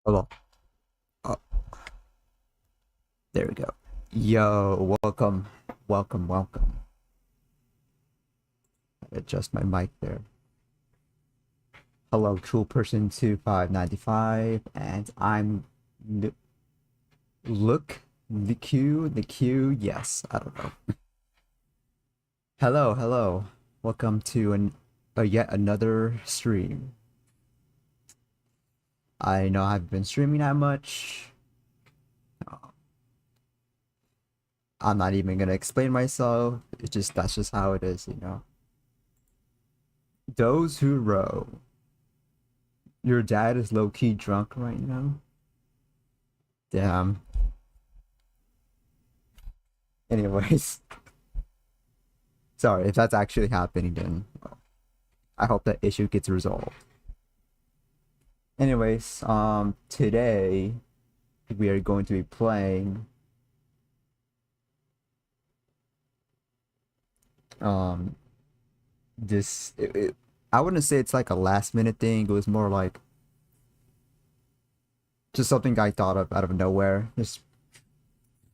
Hold on. Oh, there we go. Yo, welcome. Adjust my mic there. Hello, True Person 2595, and I'm look the Q. Yes, I don't know. Hello. Welcome to yet another stream. I know I haven't been streaming that much. I'm not even gonna explain myself. That's just how it is, you know. Those who row. Your dad is low key drunk right now. Damn. Anyways, sorry if that's actually happening. Then well, I hope that issue gets resolved. Anyways, today we are going to be playing um this. I wouldn't say it's like a last minute thing. It was more like just something I thought of out of nowhere. Just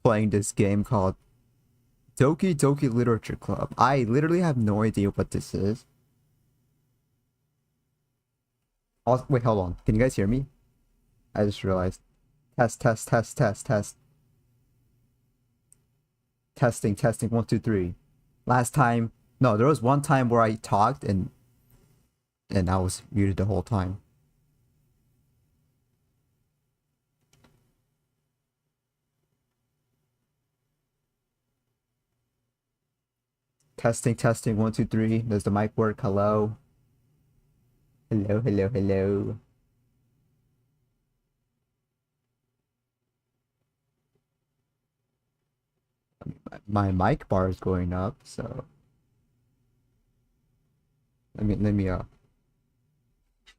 playing this game called Doki Literature Club. I literally have no idea what this is. Also, wait, hold on. Can you guys hear me? I just realized. Test. Testing. 1, 2, 3. Last time, no, there was one time where I talked and I was muted the whole time. Testing. 1, 2, 3. Does the mic work? Hello. Hello. My mic bar is going up, so let me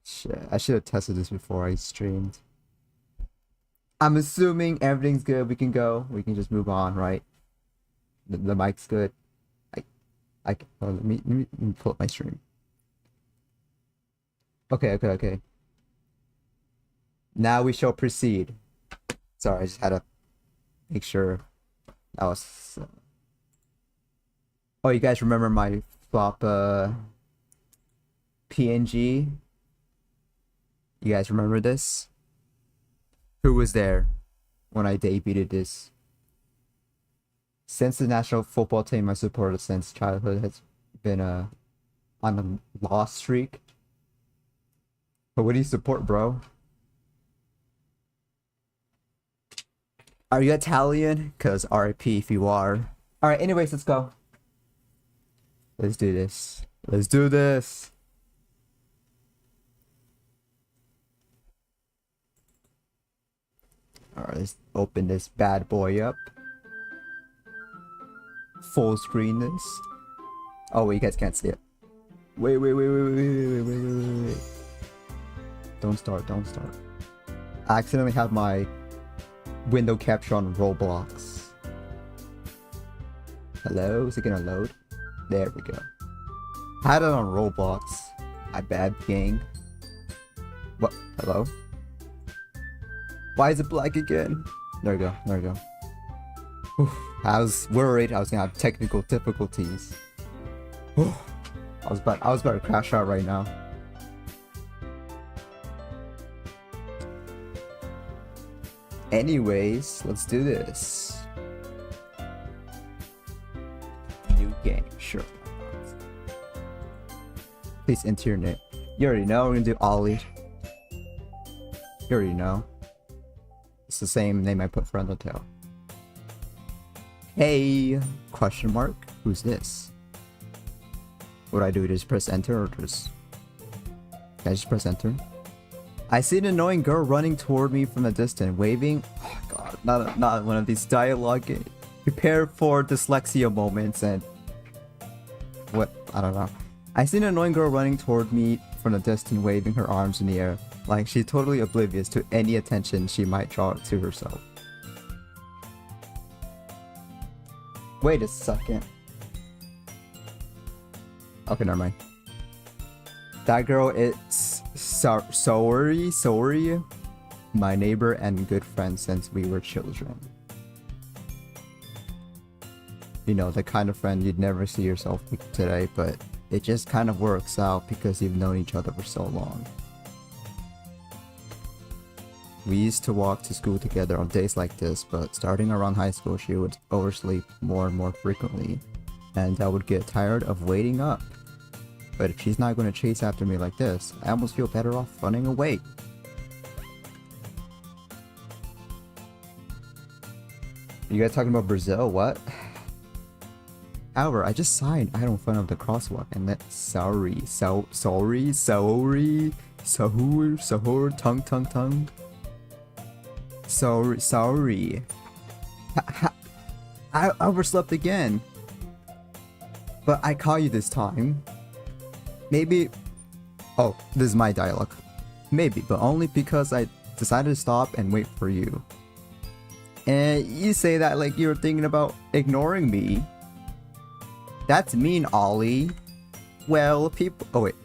shit, I should have tested this before I streamed. I'm assuming everything's good. We can go. We can just move on, right? The mic's good. Oh, let me pull up my stream. Okay. Now we shall proceed. Sorry, I just had to make sure that was. Oh, you guys remember my flop PNG? You guys remember this? Who was there when I debuted this? Since the national football team I supported since childhood has been on a loss streak. But what do you support, bro? Are you Italian? Cause RIP if you are. Alright, anyways, let's go. Let's do this. Alright, let's open this bad boy up. Full screen this. Oh wait, you guys can't see it. Wait. Don't start. I accidentally have my window capture on Roblox. Hello, is it gonna load? There we go. Had it on Roblox. My bad, gang. What? Hello? Why is it black again? There we go. Whew. I was worried I was gonna have technical difficulties. Whew. I was about to crash out right now. Anyways, let's do this. New game, sure. Please enter your name. You already know, we're gonna do Ollie. You already know. It's the same name I put for Undertale. Hey, question mark? Who's this? What do I do? Just press enter or just... Can I just press enter? I see an annoying girl running toward me from a distance, waving. Oh god, not one of these dialogue. Prepare for dyslexia moments and what? I don't know. I see an annoying girl running toward me from a distance, waving her arms in the air, like she's totally oblivious to any attention she might draw to herself. Wait a second. Okay, never mind. That girl is sorry. my neighbor and good friend since we were children. You know, the kind of friend you'd never see yourself today, but it just kind of works out because you've known each other for so long. We used to walk to school together on days like this, but starting around high school, she would oversleep more and more frequently, and I would get tired of waiting up. But if she's not going to chase after me like this, I almost feel better off running away. You guys talking about Brazil? What? However, I just saw an idol in front of the crosswalk and that sorry, tongue. Sorry. I overslept again. But I caught you this time. Maybe... Oh, this is my dialogue. Maybe, but only because I decided to stop and wait for you. And you say that like you're thinking about ignoring me. That's mean, Ollie. Well, people... Oh, wait.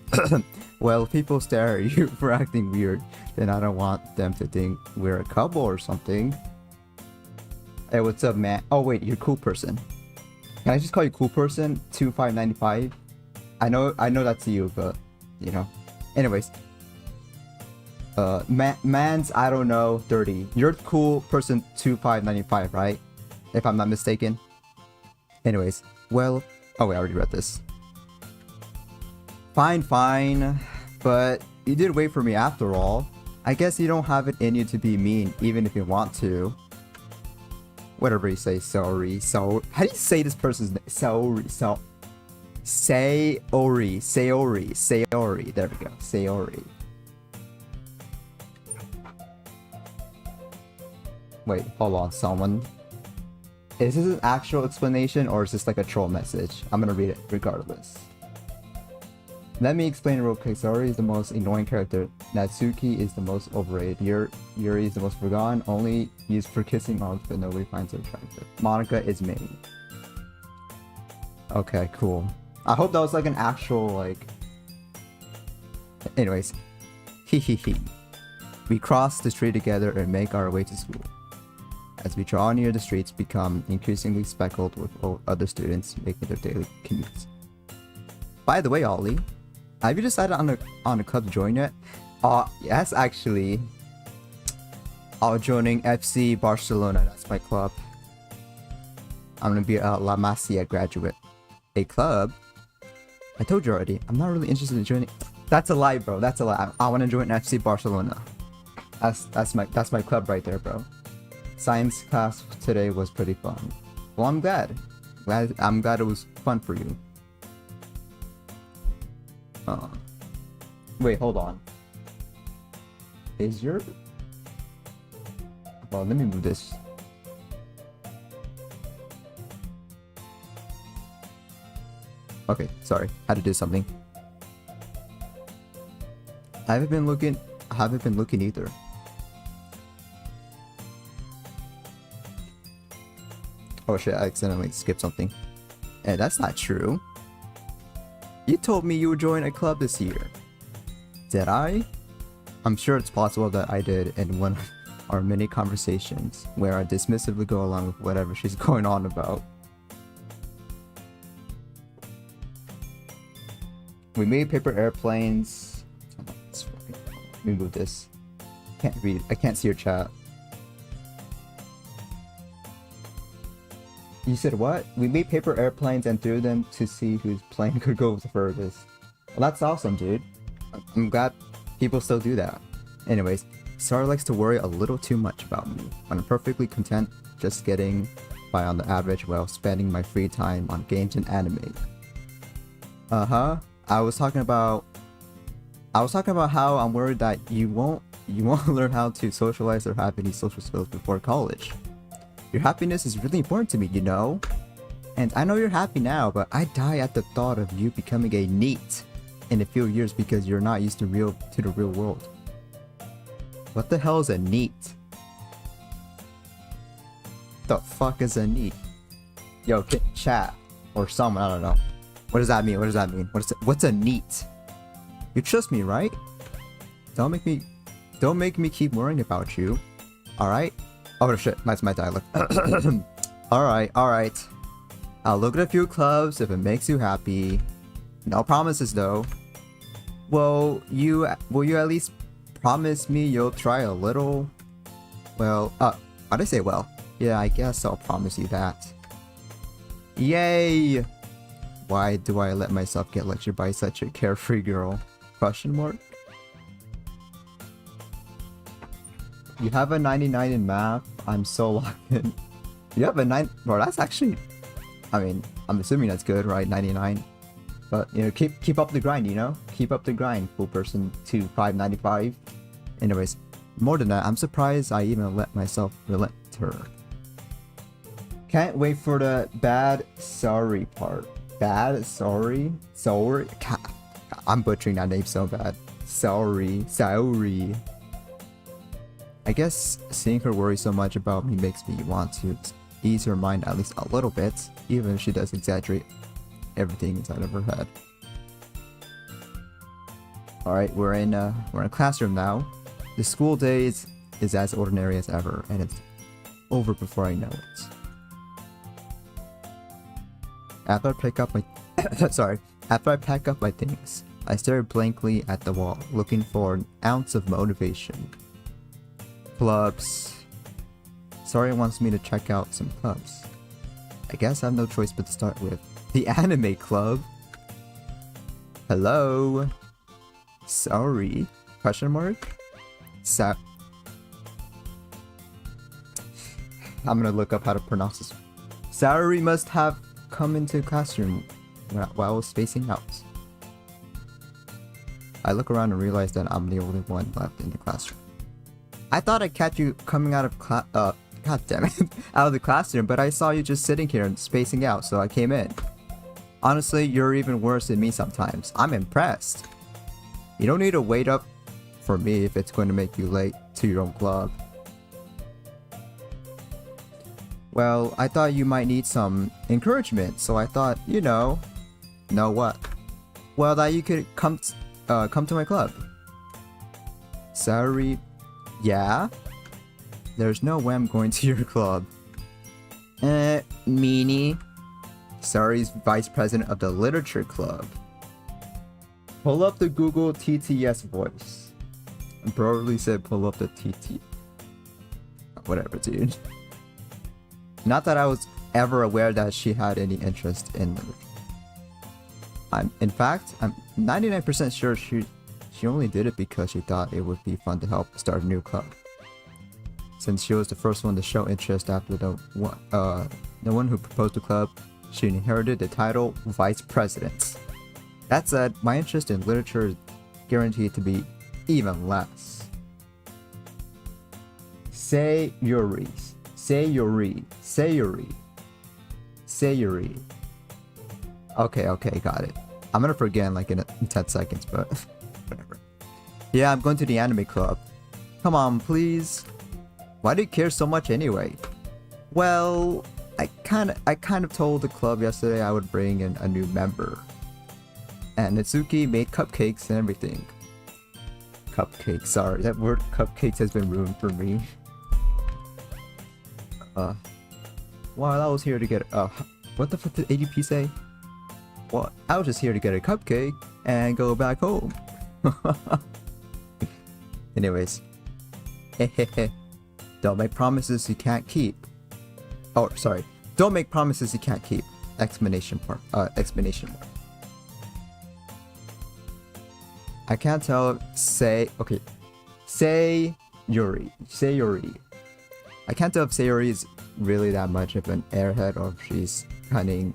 Well, people stare at you for acting weird, then I don't want them to think we're a couple or something. Hey, what's up, man? Oh, wait, you're cool person. Can I just call you cool person? 2595? I know that's you, but, you know. Anyways. Man's, I don't know, 30. You're cool person 2595, right? If I'm not mistaken. Anyways, well... Oh wait, I already read this. Fine. But you did wait for me after all. I guess you don't have it in you to be mean, even if you want to. Whatever you say, sorry. So, how do you say this person's name? Sorry. Sayori. There we go. Sayori. Wait, hold on, someone. Is this an actual explanation or is this like a troll message? I'm gonna read it regardless. Let me explain real quick. Sayori is the most annoying character. Natsuki is the most overrated. Yuri is the most forgotten, only used for kissing dogs but nobody finds her attractive. Monica is main. Okay, cool. I hope that was like an actual like... Anyways. Hehehe. We cross the street together and make our way to school. As we draw near, the streets become increasingly speckled with other students making their daily commutes. By the way, Ollie, have you decided on a club to join yet? Yes, actually. I'm joining FC Barcelona. That's my club. I'm gonna be a La Masia graduate. A club? I told you already. I'm not really interested in joining. That's a lie, bro. That's a lie. I want to join FC Barcelona. That's my club right there, bro. Science class today was pretty fun. Well, I'm glad. I'm glad it was fun for you. Wait, hold on. Is your... Well, let me move this. Okay, sorry. Had to do something. I haven't been looking either. Oh shit, I accidentally skipped something. And that's not true. You told me you would join a club this year. Did I? I'm sure it's possible that I did in one of our many conversations where I dismissively go along with whatever she's going on about. We made paper airplanes. Let me move this. Can't read. I can't see your chat. You said what? We made paper airplanes and threw them to see whose plane could go the furthest. Well, that's awesome, dude. I'm glad people still do that. Anyways, Sarah likes to worry a little too much about me, when I'm perfectly content just getting by on the average while spending my free time on games and anime. Uh-huh. I was talking about how I'm worried that you won't learn how to socialize or have any social skills before college. Your happiness is really important to me, you know? And I know you're happy now, but I die at the thought of you becoming a NEET in a few years because you're not used to the real world. What the hell is a NEET? The fuck is a NEET? Yo, chat or someone, I don't know. What does that mean? What does that mean? What's a NEET? You trust me, right? Don't make me Don't make me keep worrying about you. Alright? Oh shit, that's my dialect. Alright. I'll look at a few clubs if it makes you happy. No promises though. Well, will you at least promise me you'll try a little? Well, why'd I say well? Yeah, I guess I'll promise you that. Yay! Why do I let myself get lectured by such a carefree girl? Question mark? You have a 99 in math. I'm so locked in. You have a 9. Bro, that's actually... I mean, I'm assuming that's good, right? 99. But, you know, keep up the grind, you know? Keep up the grind, full person 2595. Anyways, more than that, I'm surprised I even let myself relent her. Can't wait for the bad sorry part. Bad sorry? Sorry? I'm butchering that name so bad. Sorry. I guess seeing her worry so much about me makes me want to ease her mind at least a little bit, even if she does exaggerate everything inside of her head. Alright, we're in a classroom now. The school day is as ordinary as ever, and it's over before I know it. After I pick up my after I pack up my things, I stare blankly at the wall, looking for an ounce of motivation. Clubs. Sorry wants me to check out some clubs. I guess I have no choice but to start with the anime club. Hello. Sorry. Question mark? I'm gonna look up how to pronounce this. Saori must have come into the classroom while I was spacing out. I look around and realize that I'm the only one left in the classroom. I thought I'd catch you coming out of god damn it, out of the classroom, but I saw you just sitting here and spacing out, so I came in. Honestly, you're even worse than me sometimes. I'm impressed. You don't need to wait up for me if it's going to make you late to your own club. Well, I thought you might need some encouragement, so I thought, you know what? Well, that you could come to my club. Sorry. Yeah? There's no way I'm going to your club. Meanie. Sari's vice president of the literature club. Pull up the Google TTS voice. I probably said pull up the TT. Whatever, dude. Not that I was ever aware that she had any interest in literature. In fact, I'm 99% sure she only did it because she thought it would be fun to help start a new club. Since she was the first one to show interest after the one who proposed the club, she inherited the title Vice President. That said, my interest in literature is guaranteed to be even less. Sayuri. Okay, got it. I'm gonna forget like in 10 seconds, but whatever. Yeah, I'm going to the anime club. Come on, please. Why do you care so much anyway? Well, I kind of told the club yesterday I would bring in a new member. And Natsuki made cupcakes and everything. Cupcakes, sorry, that word cupcakes has been ruined for me. Well, I was here to get what the fuck did ADP say? Well, I was just here to get a cupcake and go back home. Anyways. Don't make promises you can't keep. Oh, sorry. Don't make promises you can't keep. Explanation mark. I can't tell if Say Yuri. I can't tell if Sayuri is really that much of an airhead or if she's cunning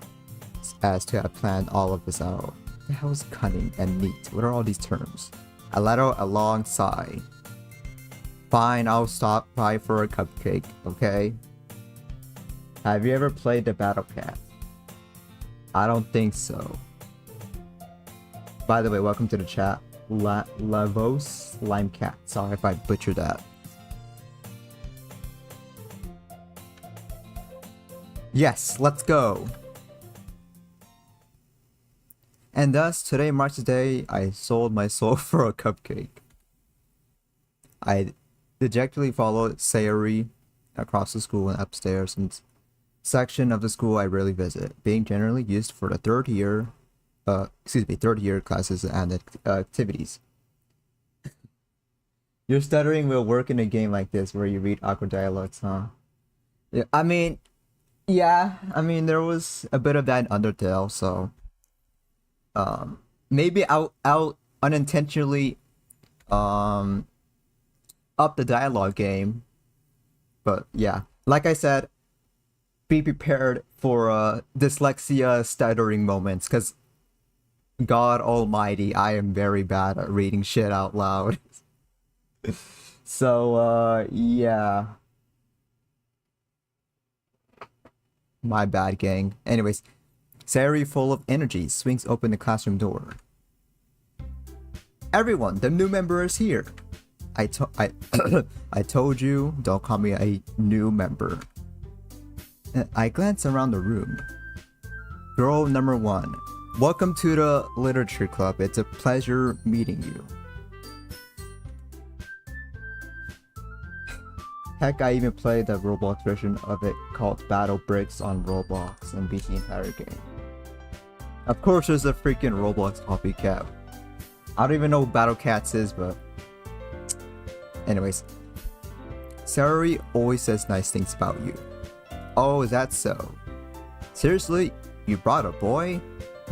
as to have planned all of this out. The hell is cunning and neat? What are all these terms? I let out a long sigh. Fine, I'll stop by for a cupcake, okay? Have you ever played the Battle Cat? I don't think so. By the way, welcome to the chat. Lavos Lime Cat. Sorry if I butchered that. Yes, let's go! And thus, today marks the day I sold my soul for a cupcake. I dejectedly followed Sayori across the school and upstairs in section of the school I rarely visit, being generally used for the third year classes and activities. Your stuttering will work in a game like this where you read awkward dialogues, huh? Yeah, I mean, there was a bit of that in Undertale, so maybe I'll unintentionally up the dialogue game, but yeah, like I said, be prepared for dyslexia stuttering moments, because God Almighty, I am very bad at reading shit out loud. So yeah, my bad, gang. Anyways, Sayori, full of energy, swings open the classroom door. Everyone, the new member is here. I told you, don't call me a new member. I glance around the room. Girl number 1, welcome to the literature club. It's a pleasure meeting you. Heck, I even played the Roblox version of it called Battle Bricks on Roblox and beat the entire game. Of course there's a freaking Roblox copycat. I don't even know what Battle Cats is, but... Anyways. Sayori always says nice things about you. Oh, is that so? Seriously? You brought a boy?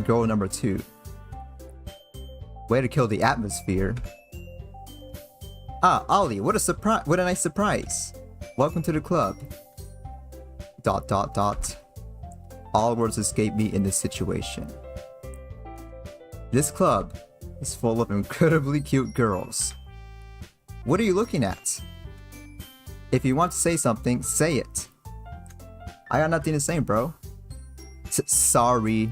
Girl number 2. Way to kill the atmosphere. Ah, Ollie, what a surprise! What a nice surprise! Welcome to the club. ... All words escape me in this situation. This club is full of incredibly cute girls. What are you looking at? If you want to say something, say it. I got nothing to say, bro. Sorry.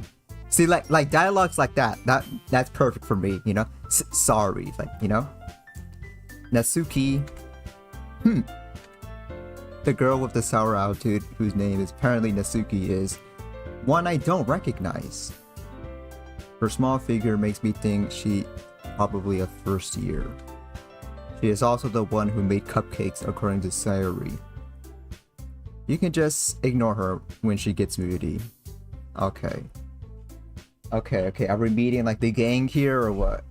See, like dialogues like that's perfect for me, you know? Sorry, like, you know? Natsuki. The girl with the sour attitude, whose name is apparently Natsuki, is one I don't recognize. Her small figure makes me think she probably a first year. She is also the one who made cupcakes, according to Sayori. You can just ignore her when she gets moody. Okay. Okay, are we meeting like the gang here or what?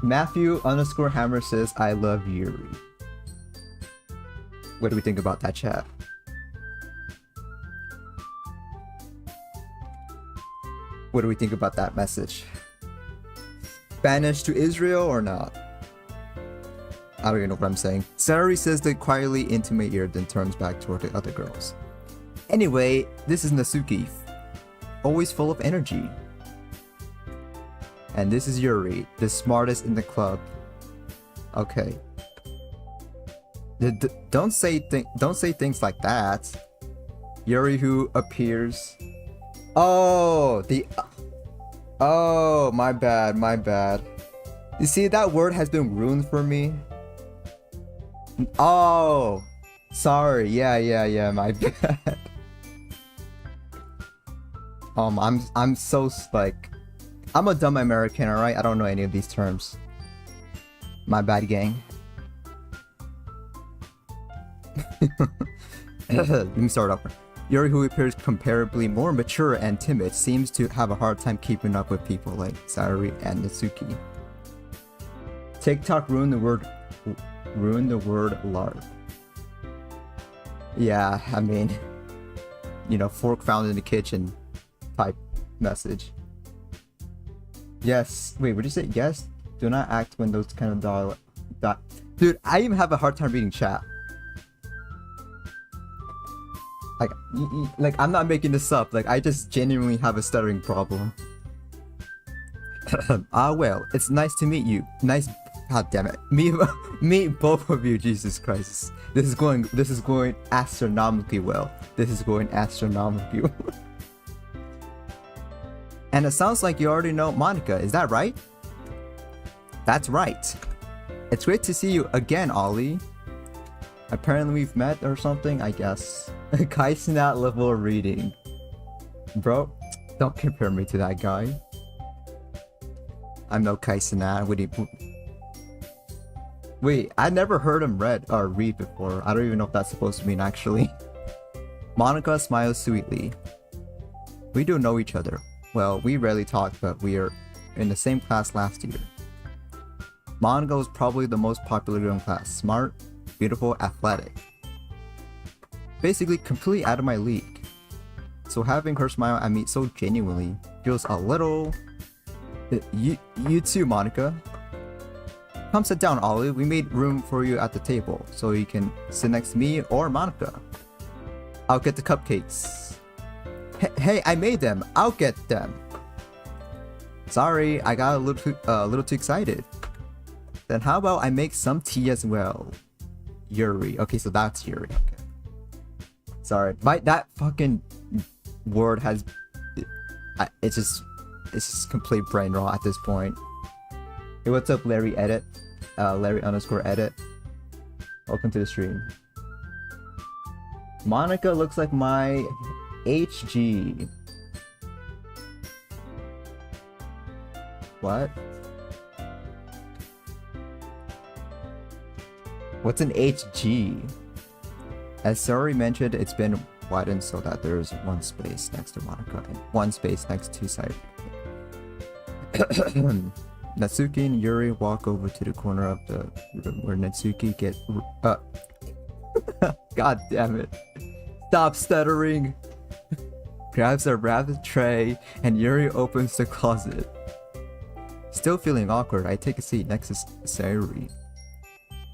Matthew_Hammer says, I love Yuri. What do we think about that, chat? What do we think about that message? Banished to Israel or not? I don't even know what I'm saying. Sayori says that quietly into my ear, then turns back toward the other girls. Anyway, this is Natsuki. Always full of energy. And this is Yuri, the smartest in the club. Okay. Don't say things like that. Yuri, who appears. Oh, oh, my bad. You see, that word has been ruined for me. Oh, sorry. Yeah, my bad. I'm so like, I'm a dumb American, alright? I don't know any of these terms. My bad, gang. Let me start over. Yuri, who appears comparably more mature and timid, seems to have a hard time keeping up with people like Sayori and Natsuki. TikTok ruined the word LARP. Yeah, I mean, you know, fork found in the kitchen type message. Yes, wait, would you say yes? Do not act when those kind of dialogue. Dude, I even have a hard time reading chat. Like, I'm not making this up. Like, I just genuinely have a stuttering problem. Well, it's nice to meet you. Nice. God damn it. Meet both of you, Jesus Christ. This is going astronomically well. This is going astronomically well. And it sounds like you already know Monica, is that right? That's right. It's great to see you again, Ollie. Apparently we've met or something, I guess. Kaisenat level reading. Bro, don't compare me to that guy. I'm no Kaisenat. Wait, I never heard him read or read before. I don't even know if that's supposed to mean actually. Monica smiles sweetly. We do know each other. Well, we rarely talk, but we are in the same class last year. Monica was probably the most popular girl in class. Smart, beautiful, athletic. Basically, completely out of my league. So having her smile at me so genuinely feels a little... You too, Monica. Come sit down, Ollie. We made room for you at the table, so you can sit next to me or Monica. I'll get the cupcakes. Hey, I made them. I'll get them. Sorry, I got a little too excited. Then how about I make some tea as well? Yuri. Okay, so that's Yuri. Okay. Sorry, that fucking word has... It's just complete brain rot at this point. Hey, what's up, Larry Edit? Larry_edit. Welcome to the stream. Monica looks like my HG. What? What's an HG? As Sari mentioned, it's been widened so that there's one space next to Monica and one space next to Sayuri. Natsuki and Yuri walk over to the corner of the room where Natsuki gets... God damn it. Stop stuttering. Grabs a rabbit tray and Yuri opens the closet. Still feeling awkward, I take a seat next to Sayuri.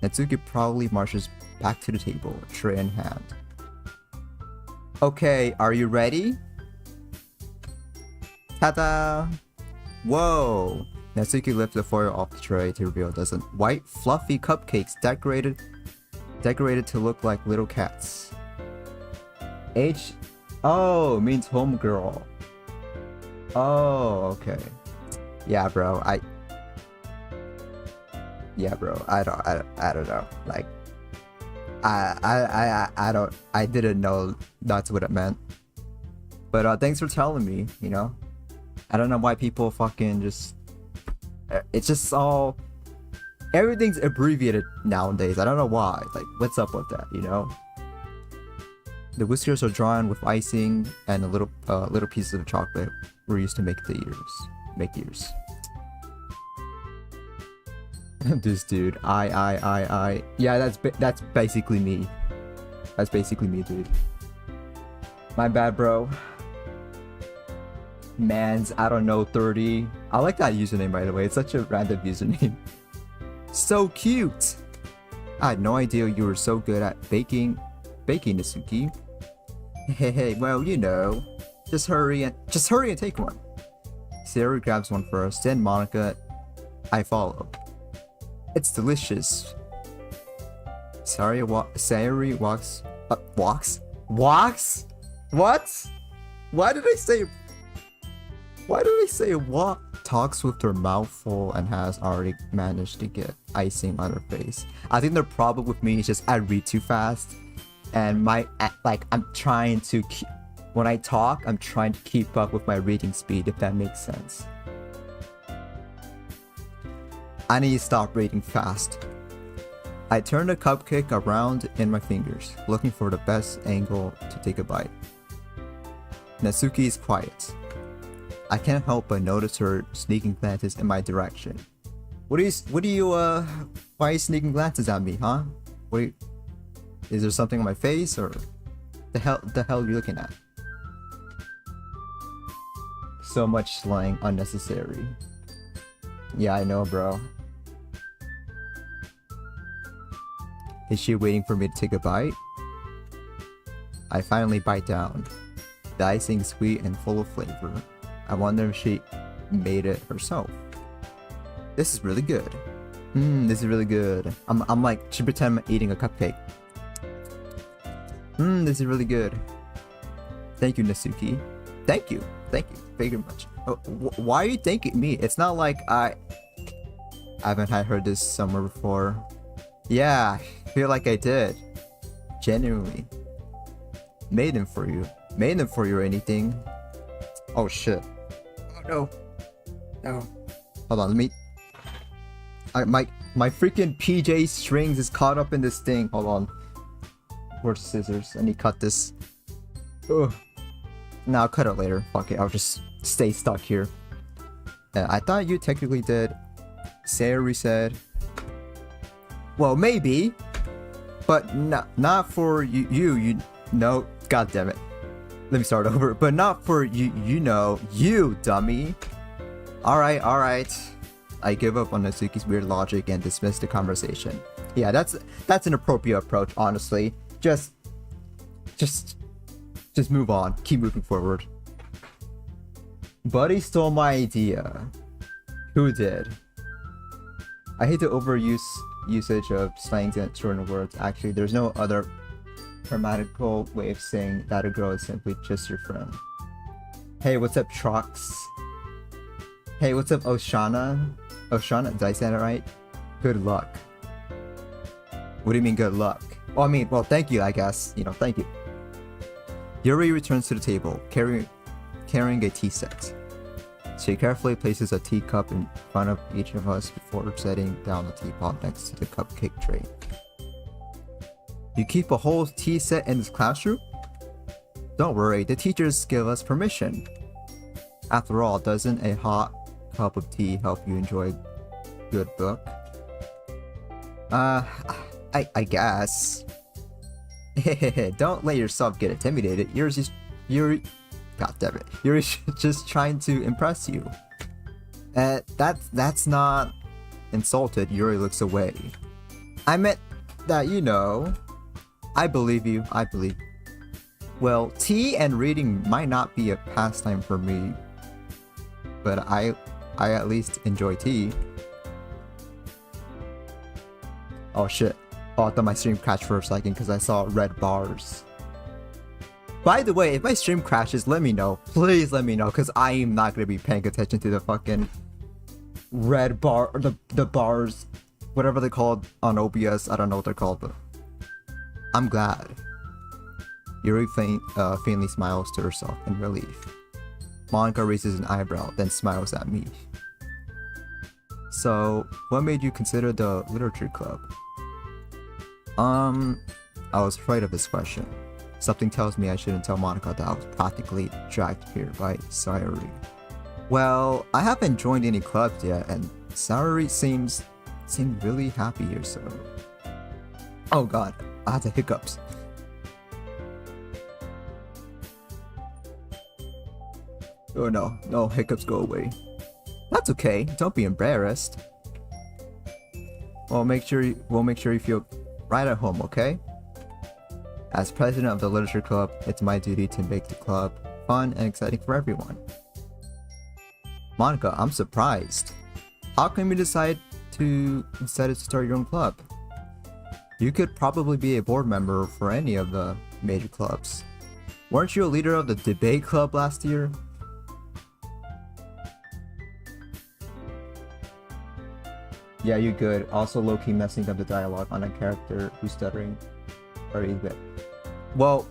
Natsuki probably marches back to the table, tray in hand. Okay, are you ready? Ta-da! Whoa! Natsuki lifts the foil off the tray to reveal a dozen white, fluffy cupcakes decorated to look like little cats. Oh, means homegirl. Oh, okay. Yeah, bro. I don't know. Like, I didn't know that's what it meant. But thanks for telling me. You know, I don't know why people fucking just. It's just all. Everything's abbreviated nowadays. I don't know why. Like, what's up with that? You know. The whiskers are drawn with icing and a little pieces of chocolate were used to make the ears. Make ears. This dude, I. Yeah, that's basically me. That's basically me, dude. My bad, bro. Mans, I don't know, 30. I like that username, by the way. It's such a random username. So cute. I had no idea you were so good at baking, Natsuki. Hey, well, you know, just hurry and take one. Sayuri grabs one first, then Monica. I follow. It's delicious. Sayuri walks. Walks? What? Why did I say walk? Talks with her mouth full and has already managed to get icing on her face. I think the problem with me is just I read too fast, and I'm trying to when I talk, I'm trying to keep up with my reading speed, if that makes sense. I need to stop reading fast. I turn the cupcake around in my fingers, looking for the best angle to take a bite. Natsuki is quiet. I can't help but notice her sneaking glances in my direction. Why are you sneaking glances at me, huh? Is there something on my face, or the hell are you looking at? So much slang unnecessary. Yeah, I know, bro. Is she waiting for me to take a bite? I finally bite down. The icing's sweet and full of flavor. I wonder if she made it herself. This is really good. This is really good. I'm like, should pretend I'm eating a cupcake. This is really good. Thank you, Natsuki. Thank you very much. Oh, why are you thanking me? It's not like I haven't heard this somewhere before. Yeah, I feel like I did. Genuinely. Made them for you or anything. Oh shit. Oh no. No. Hold on, let me... My freaking PJ strings is caught up in this thing. Hold on. Where's scissors? I need to cut this. Ugh. No, I'll cut it later. Fuck it, I'll just stay stuck here. I thought you technically did. Sayori said. Well, maybe. But not for you know. God damn it. Let me start over. But not for you dummy. Alright. I give up on Natsuki's weird logic and dismiss the conversation. Yeah, that's an appropriate approach, honestly. Just move on. Keep moving forward. Buddy stole my idea. Who did? I hate the usage of slangs and shortened words. Actually, there's no other grammatical way of saying that a girl is simply just your friend. Hey, what's up, Trox? Hey, what's up, Oshana? Oshana, did I say that right? Good luck. What do you mean, good luck? Well, thank you, I guess. Thank you. Yuri returns to the table, carrying a tea set. She carefully places a teacup in front of each of us before setting down the teapot next to the cupcake tray. You keep a whole tea set in this classroom? Don't worry, the teachers give us permission. After all, doesn't a hot cup of tea help you enjoy a good book? I guess. Don't let yourself get intimidated. God damn it. You're just trying to impress you. That's not insulted. Yuri looks away. I meant that, I believe you. I believe. Well, tea and reading might not be a pastime for me, but I at least enjoy tea. Oh shit. Oh, I thought my stream crashed for a second because I saw red bars. By the way, if my stream crashes, let me know. Please let me know, because I am not going to be paying attention to the fucking red bar, or the bars, whatever they're called on OBS. I don't know what they're called, but I'm glad. Yuri faintly smiles to herself in relief. Monica raises an eyebrow, then smiles at me. So, what made you consider the literature club? I was afraid of this question. Something tells me I shouldn't tell Monica that I was practically dragged here by Sayori. Well, I haven't joined any clubs yet, and Sayori seemed really happy here, so... Oh god, I had the hiccups. Oh no, hiccups go away. That's okay, don't be embarrassed. We'll make sure you feel right at home, okay? As president of the literature club, it's my duty to make the club fun and exciting for everyone. Monica, I'm surprised. How come you decided to start your own club? You could probably be a board member for any of the major clubs. Weren't you a leader of the debate club last year? Yeah, you're good. Also low-key messing up the dialogue on a character who's stuttering or a bit. Well,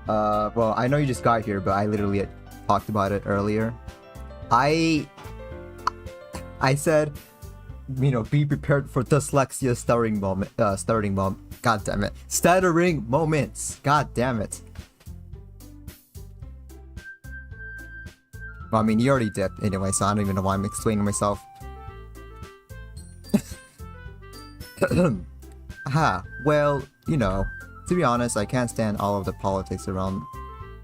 I know you just got here, but I literally had talked about it earlier. I said, be prepared for dyslexia stuttering moment. God damn it. Stuttering moments. God damn it. Well, you already dipped anyway, so I don't even know why I'm explaining myself. Well, to be honest, I can't stand all of the politics around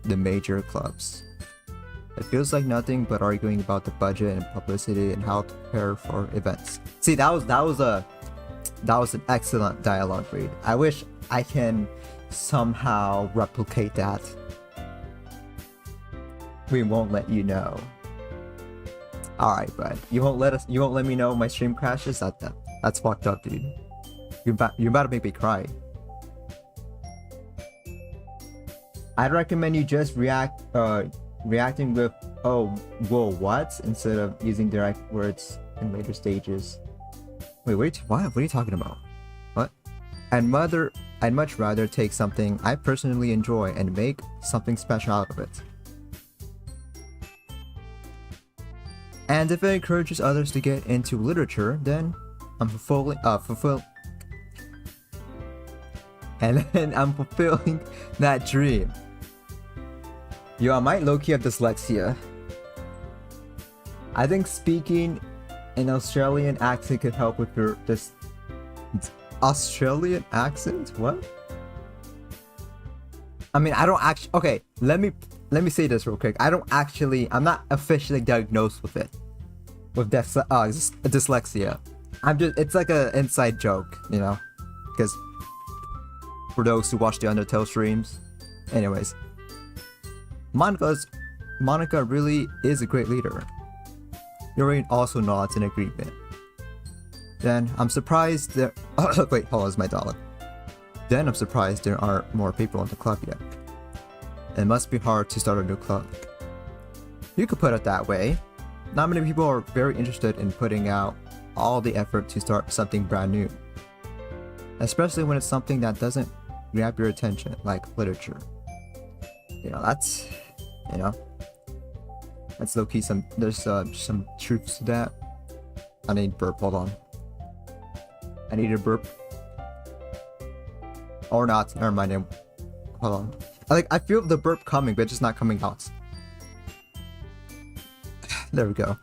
the major clubs. It feels like nothing but arguing about the budget and publicity and how to prepare for events. See, that was an excellent dialogue read. I wish I can somehow replicate that. We won't let you know. Alright, bud. You won't let me know when my stream crashes? That's fucked up, dude. You're about to make me cry. I'd recommend you just reacting with "oh, whoa, what?" instead of using direct words in later stages. Wait, what are you talking about? What? I'd much rather take something I personally enjoy and make something special out of it. And if it encourages others to get into literature, then I'm fulfilling that dream. Yo, I might low-key have dyslexia. I think speaking an Australian accent could help with your Australian accent? What? I mean, I don't actually. Okay, let me say this real quick. I'm not officially diagnosed with it, with dyslexia. It's like an inside joke, you know, because for those who watch the Undertale streams. Anyways, Monica really is a great leader. Yuri also nods in agreement. Then I'm surprised there. Wait, hold on, it's my dollar. Then I'm surprised there aren't more people in the club yet. It must be hard to start a new club. You could put it that way. Not many people are very interested in putting out all the effort to start something brand new. Especially when it's something that doesn't grab your attention, like literature. You know, that's low-key there's some truths to that. I need burp, hold on. I need a burp. Or not, never mind. Hold on. I feel the burp coming, but it's just not coming out. There we go.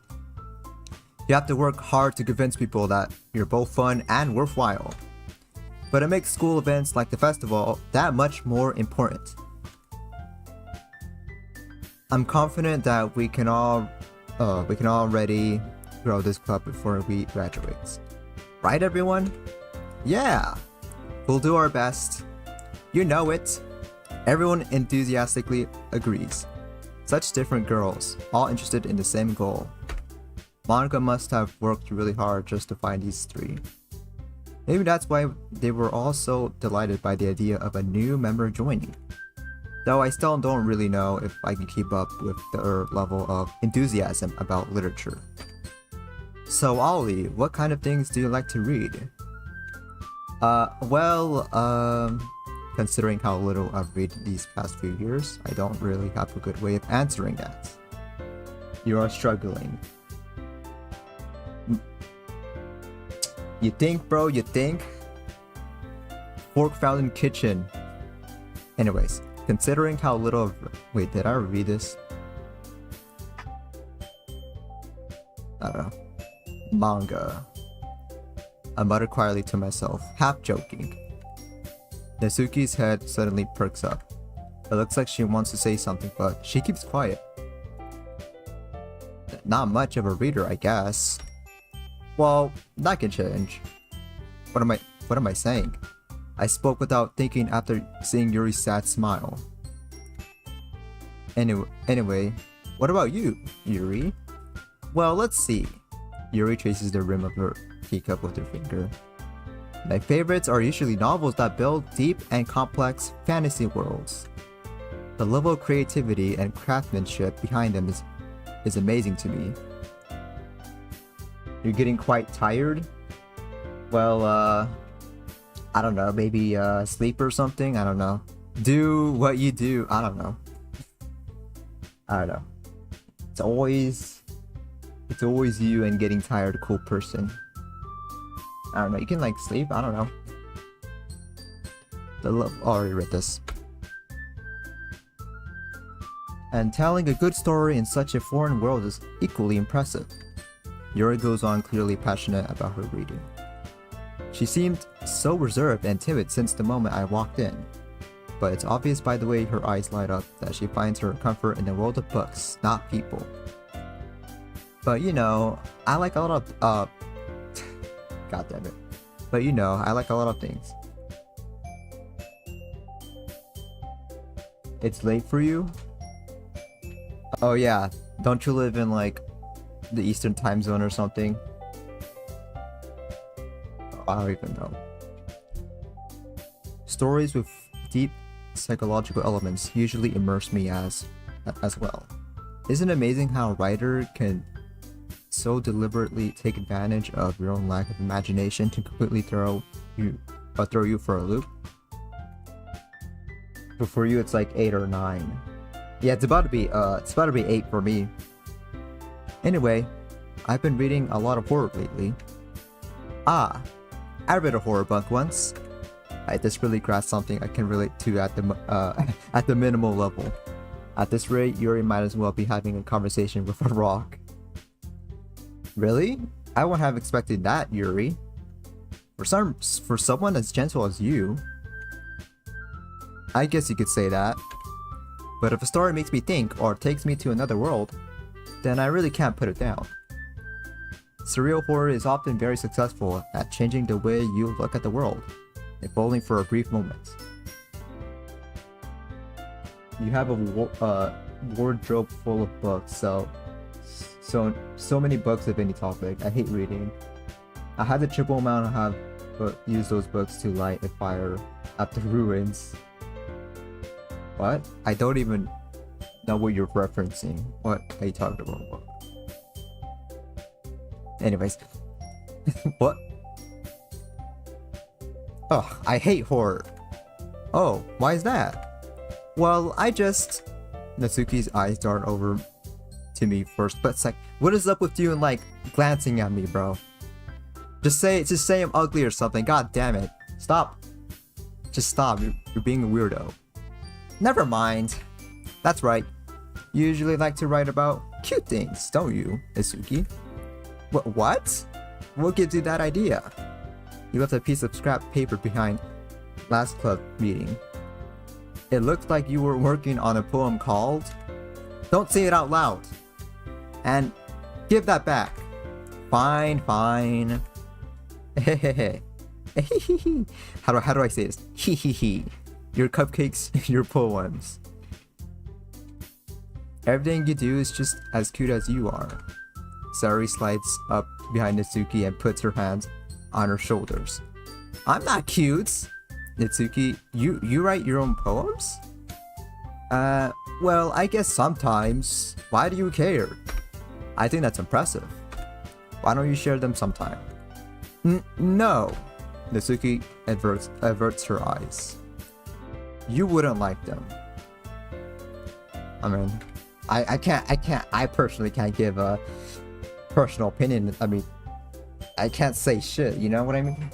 You have to work hard to convince people that you're both fun and worthwhile. But it makes school events like the festival that much more important. I'm confident that we can already grow this club before we graduate. Right, everyone? Yeah! We'll do our best. You know it. Everyone enthusiastically agrees. Such different girls, all interested in the same goal. Monica must have worked really hard just to find these three. Maybe that's why they were all so delighted by the idea of a new member joining. Though I still don't really know if I can keep up with their level of enthusiasm about literature. So Ollie, what kind of things do you like to read? Considering how little I've read these past few years, I don't really have a good way of answering that. You are struggling. You think, bro? You think? Fork found in kitchen. Anyways, considering how little of... Wait, did I read this? I don't know. Manga. I muttered quietly to myself, half joking. Nezuki's head suddenly perks up. It looks like she wants to say something, but she keeps quiet. Not much of a reader, I guess. Well, that can change. What am I saying? I spoke without thinking after seeing Yuri's sad smile. Anyway, what about you, Yuri? Well, let's see. Yuri traces the rim of her teacup with her finger. My favorites are usually novels that build deep and complex fantasy worlds. The level of creativity and craftsmanship behind them is amazing to me. You're getting quite tired? Well, I don't know, maybe sleep or something? I don't know. Do what you do. I don't know. It's always you and getting tired, cool person. I don't know, you can like sleep, I don't know. Already read this. And telling a good story in such a foreign world is equally impressive. Yuri goes on, clearly passionate about her reading. She seemed so reserved and timid since the moment I walked in. But it's obvious by the way her eyes light up that she finds her comfort in the world of books, not people. But you know, I like a lot of God damn it. But you know, I like a lot of things. It's late for you? Oh yeah, don't you live in like the Eastern time zone or something? I don't even know. Stories with deep psychological elements usually immerse me as well. Isn't it amazing how a writer can so deliberately take advantage of your own lack of imagination to completely throw you for a loop? But for you it's like 8 or 9. Yeah, it's about to be 8 for me. Anyway, I've been reading a lot of horror lately. Ah, I read a horror book once. I just really grasped something I can relate to at the at the minimal level. At this rate, Yuri might as well be having a conversation with a rock. Really? I wouldn't have expected that, Yuri. For someone as gentle as you. I guess you could say that. But if a story makes me think or takes me to another world, then I really can't put it down. Surreal horror is often very successful at changing the way you look at the world, if only for a brief moment. You have a wardrobe full of books, so many books of any topic. I hate reading. I had the triple amount of have use those books to light a fire at the ruins. What? I don't even know what you're referencing. What are you talking about? Anyways. What? Oh, I hate horror. Oh, why is that? Well, Natsuki's eyes dart over to me first, but it's like, what is up with you and like glancing at me, bro? Just say I'm ugly or something. God damn it. Stop. Just stop. You're being a weirdo. Never mind. That's right. You usually like to write about cute things, don't you, Natsuki? What? What gives you that idea? You left a piece of scrap paper behind last club meeting. It looked like you were working on a poem called... Don't say it out loud. And give that back. Fine, fine. Hehehe. How do I say this? Hehehe. Your cupcakes, your poems. Everything you do is just as cute as you are. Sari slides up behind Natsuki and puts her hands on her shoulders. I'm not cute! Natsuki, you write your own poems? Well, I guess sometimes. Why do you care? I think that's impressive. Why don't you share them sometime? No. Natsuki averts her eyes. You wouldn't like them. I mean, I personally can't give a personal opinion. I mean, I can't say shit, you know what I mean?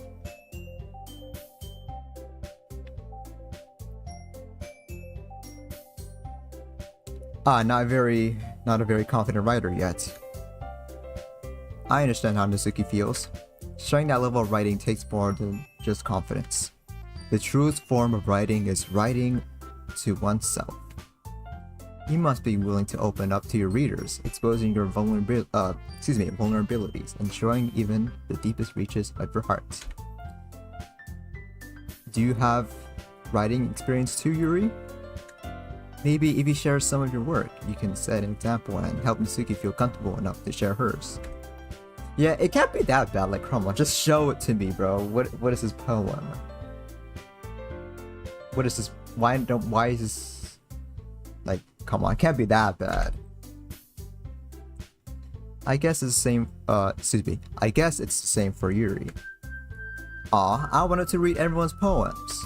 Not a very confident writer yet. I understand how Natsuki feels. Showing that level of writing takes more than just confidence. The truest form of writing is writing to oneself. You must be willing to open up to your readers, exposing your vulnerabilities, and showing even the deepest reaches of your heart. Do you have writing experience too, Yuri? Maybe if you share some of your work, you can set an example and help Natsuki feel comfortable enough to share hers. Yeah, it can't be that bad, like, come on, just show it to me, bro. What is this poem? What is this? Why is this, like, come on, it can't be that bad. I guess it's the same, I guess it's the same for Yuri. Aw, I wanted to read everyone's poems.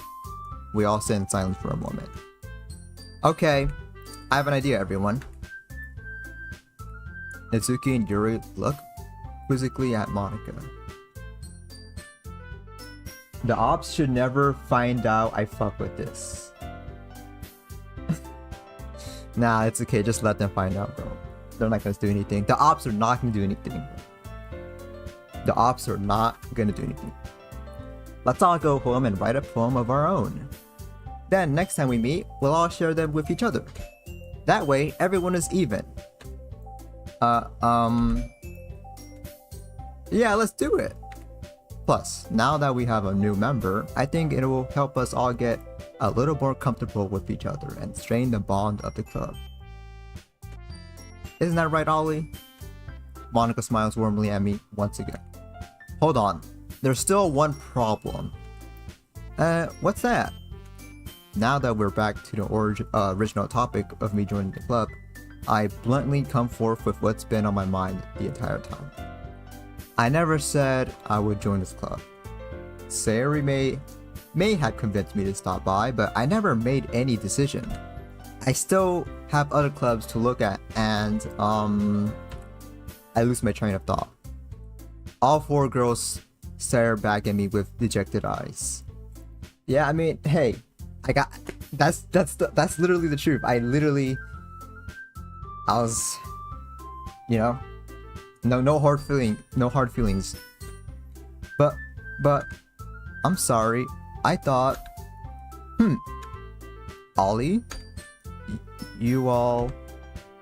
We all sit in silence for a moment. Okay, I have an idea, everyone. Natsuki and Yuri look quizzically at Monika. The ops should never find out I fuck with this. Nah, it's okay, just let them find out, bro. They're not gonna do anything. The ops are not gonna do anything. The ops are not gonna do anything. Let's all go home and write a poem of our own. Then, next time we meet, we'll all share them with each other. That way, everyone is even. Yeah, let's do it. Plus, now that we have a new member, I think it will help us all get a little more comfortable with each other and strain the bond of the club. Isn't that right, Ollie? Monika smiles warmly at me once again. Hold on, there's still one problem. What's that? Now that we're back to the original topic of me joining the club, I bluntly come forth with what's been on my mind the entire time. I never said I would join this club. Sayori may have convinced me to stop by, but I never made any decision. I still have other clubs to look at, and I lose my train of thought. All 4 girls stare back at me with dejected eyes. Yeah, I mean, hey, that's literally the truth. I was, you know, no hard feelings. But I'm sorry. I thought, Ollie, you all,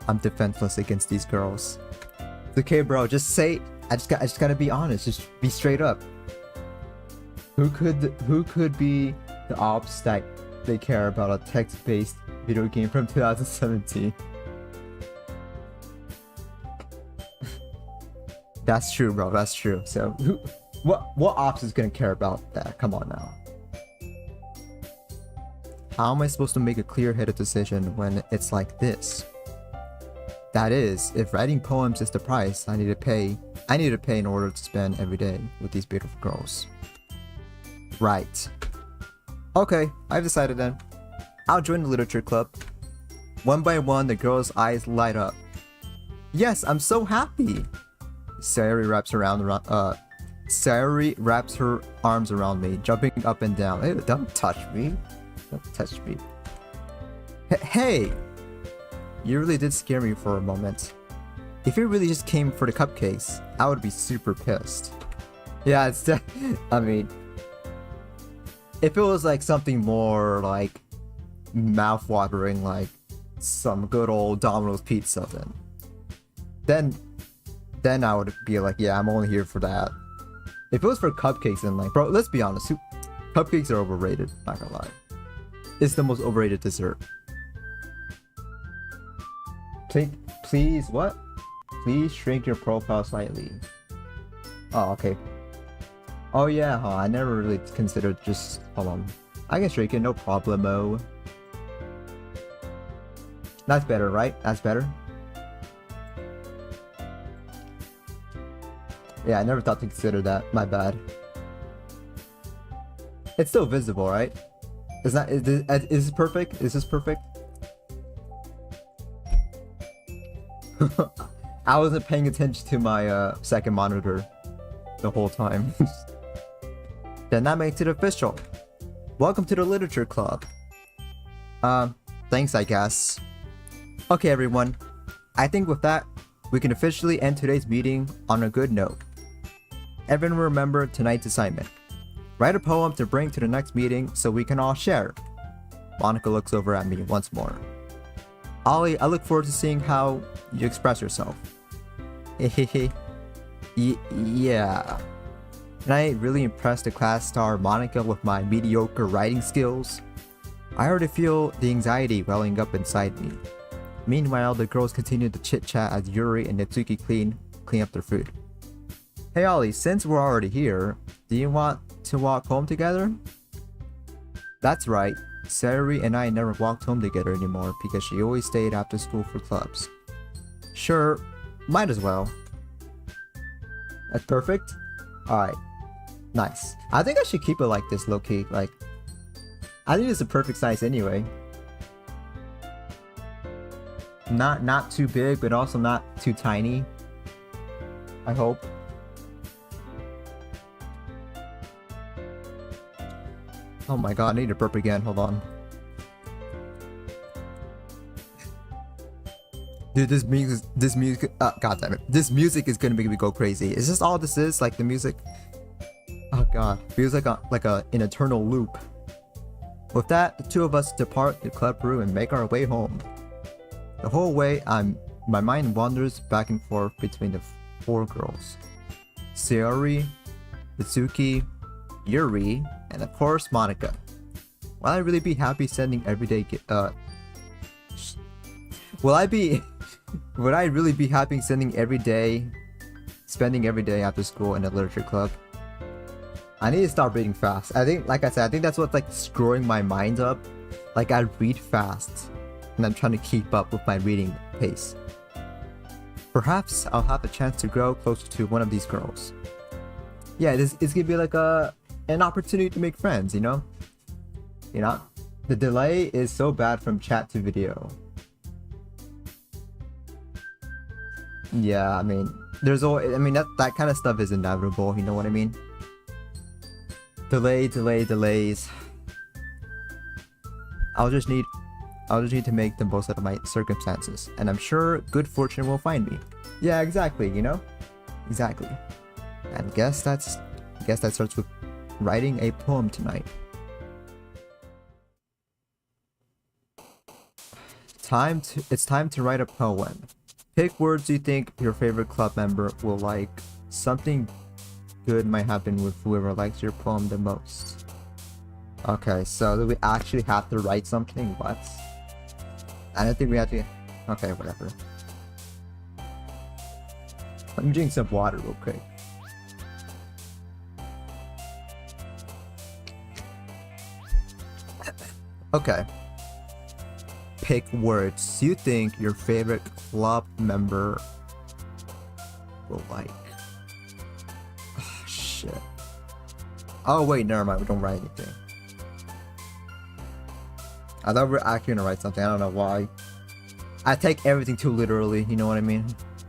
I'm defenseless against these girls. It's okay, bro. Just say. I just gotta be honest. Just be straight up. Who could be the ops that they care about a text-based video game from 2017? That's true, bro. That's true. So what ops is gonna care about that? Come on now. How am I supposed to make a clear-headed decision when it's like this? That is, if writing poems is the price I need to pay in order to spend every day with these beautiful girls. Right. Okay, I've decided then. I'll join the literature club. One by one, the girls' eyes light up. Yes, I'm so happy. Sayuri wraps her arms around me, jumping up and down. Hey, don't touch me. Don't touch me. Hey! You really did scare me for a moment. If you really just came for the cupcakes, I would be super pissed. Yeah, I mean, if it was like something more like mouth-watering, like some good old Domino's pizza, then I would be like, yeah, I'm only here for that. If it was for cupcakes, then like, bro, let's be honest, cupcakes are overrated, not gonna lie. It's the most overrated dessert. Please, what? Please shrink your profile slightly. Oh, okay. Oh yeah, huh, I never really considered just... Hold on. I can shrink it, no problemo. That's better, right? That's better? Yeah, I never thought to consider that. My bad. It's still visible, right? Is this perfect? Is this perfect? I wasn't paying attention to my second monitor the whole time. Then that makes it official. Welcome to the literature club. Thanks, I guess. Okay, everyone. I think with that, we can officially end today's meeting on a good note. Everyone remember tonight's assignment. Write a poem to bring to the next meeting so we can all share. Monica looks over at me once more. Ollie, I look forward to seeing how you express yourself. Hehehe. Yeah. Can I really impress the class star Monica with my mediocre writing skills? I already feel the anxiety welling up inside me. Meanwhile, the girls continue to chit-chat as Yuri and Natsuki clean up their food. Hey Ollie, since we're already here, do you want to walk home together? That's right. Sayuri and I never walked home together anymore because she always stayed after school for clubs. Sure, might as well. That's perfect? Alright. Nice. I think I should keep it like this, low-key. Like, I think it's the perfect size anyway. Not too big, but also not too tiny. I hope. Oh my god, I need to burp again. Hold on. Dude, this music, god damn it. This music is gonna make me go crazy. Is this all this is? Like the music? Oh god, feels like an eternal loop. With that, the two of us depart the club room and make our way home. The whole way, my mind wanders back and forth between the 4 girls. Sayuri, Natsuki, Yuri, and of course Monica. Will I really be happy sending everyday would I really be happy spending every day after school in a literature club? I need to start reading fast. I think, like I said, I think that's what's like screwing my mind up. Like I read fast, and I'm trying to keep up with my reading pace. Perhaps I'll have a chance to grow closer to one of these girls. Yeah, it's gonna be like an opportunity to make friends, you know? You know? The delay is so bad from chat to video. Yeah, I mean, There's always, I mean, that kind of stuff is inevitable. You know what I mean? Delays. I'll just need to make the most out of my circumstances, and I'm sure good fortune will find me. Yeah, exactly. You know, exactly. And guess that starts with writing a poem tonight. It's time to write a poem. Pick words you think your favorite club member will like. Something good might happen with whoever likes your poem the most. Okay, so do we actually have to write something? What? I don't think we have to. Okay, whatever. Let me drink some water real quick. Okay. Pick words you think your favorite club member will like. Oh, shit. Oh wait, never mind. We don't write anything. I thought we were actually gonna write something. I don't know why. I take everything too literally. You know what I mean?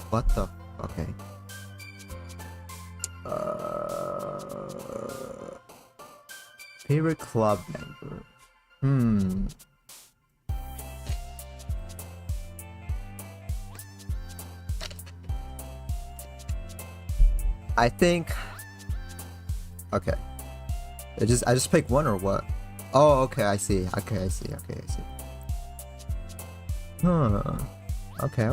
What the? Okay. Favorite club member. I think. Okay. I just pick one or what? Oh, okay. I see. Okay, I see. Huh. Okay.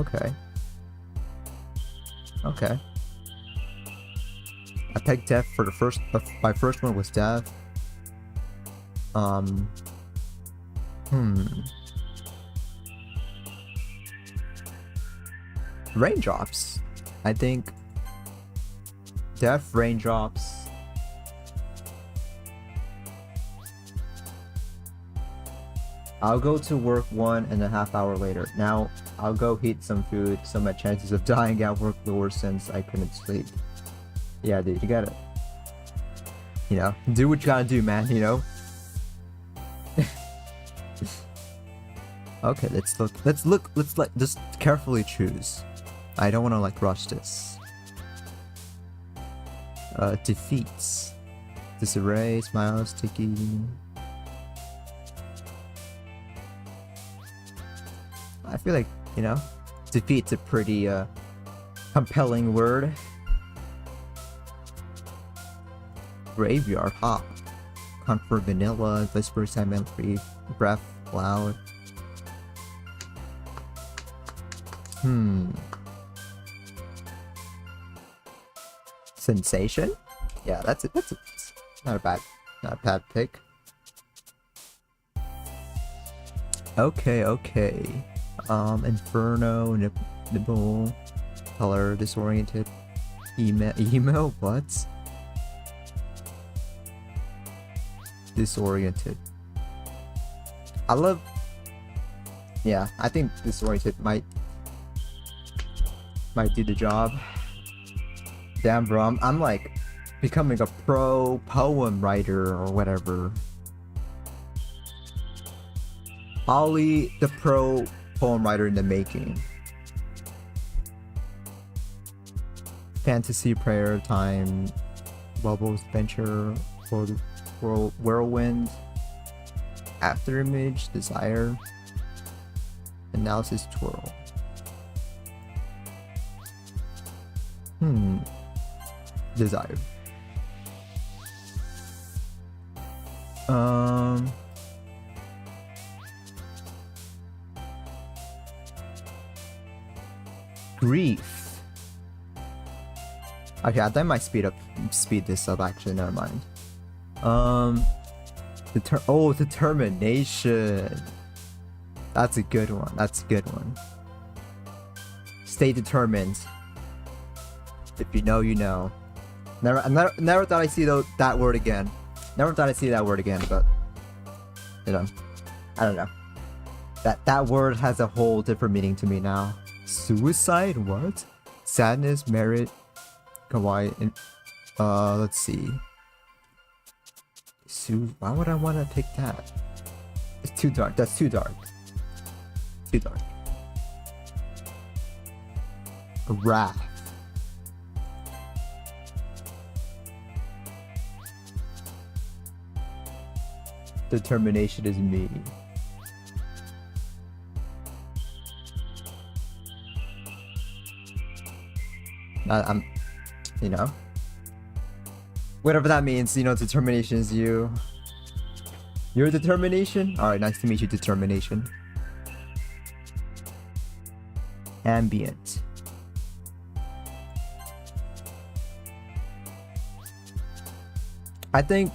I picked Dev for the first. My first one was Dev. Raindrops. I think. Dev, raindrops. I'll go to work 1.5 hours later. Now, I'll go heat some food, so my chances of dying at work lower since I couldn't sleep. Yeah, dude, you gotta... You know, do what you gotta do, man, you know? Okay, let's just carefully choose. I don't wanna, like, rush this. Defeats. Disarray, smiles, sticky... I feel like, you know, defeat's a pretty compelling word. Graveyard hop. Comfort vanilla, whisper, cement free, breath, loud. Sensation? Yeah, that's not a bad pick. Okay. Inferno, nibble, color, disoriented, emo, what? Disoriented. Yeah, I think disoriented might do the job. Damn, bro, I'm like becoming a pro poem writer or whatever. Ollie, the pro poem writer in the making. Fantasy, prayer, time, bubbles, venture, whirlwind, after image, desire, analysis, twirl. Desire. Grief. Okay, I think I might speed this up actually, never mind. Determination. That's a good one. Stay determined. If you know, you know. Never thought I'd see that word again. Never thought I'd see that word again, but you know, I don't know. That word has a whole different meaning to me now. Suicide? What? Sadness, merit, kawaii, and let's see. Why would I want to pick that? It's too dark. That's too dark. Too dark. Wrath. Determination is me. I'm, you know, whatever that means, you know, determination is you. Your determination? Alright, nice to meet you, determination. Ambient. I think,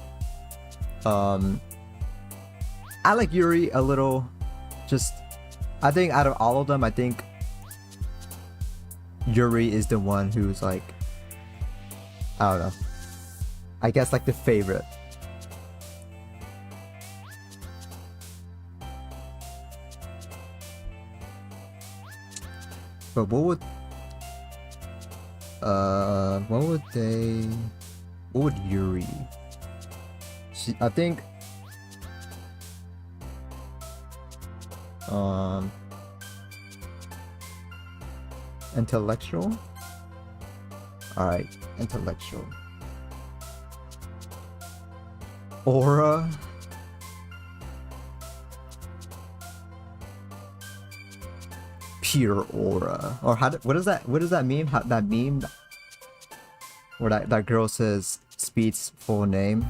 I like Yuri a little. Just, I think out of all of them, I think Yuri is the one who's like, I don't know, I guess like the favorite. But what would Yuri? I think intellectual. All right, intellectual. Aura. Pure aura. Or what does that mean? That meme where that girl says Speed's full name.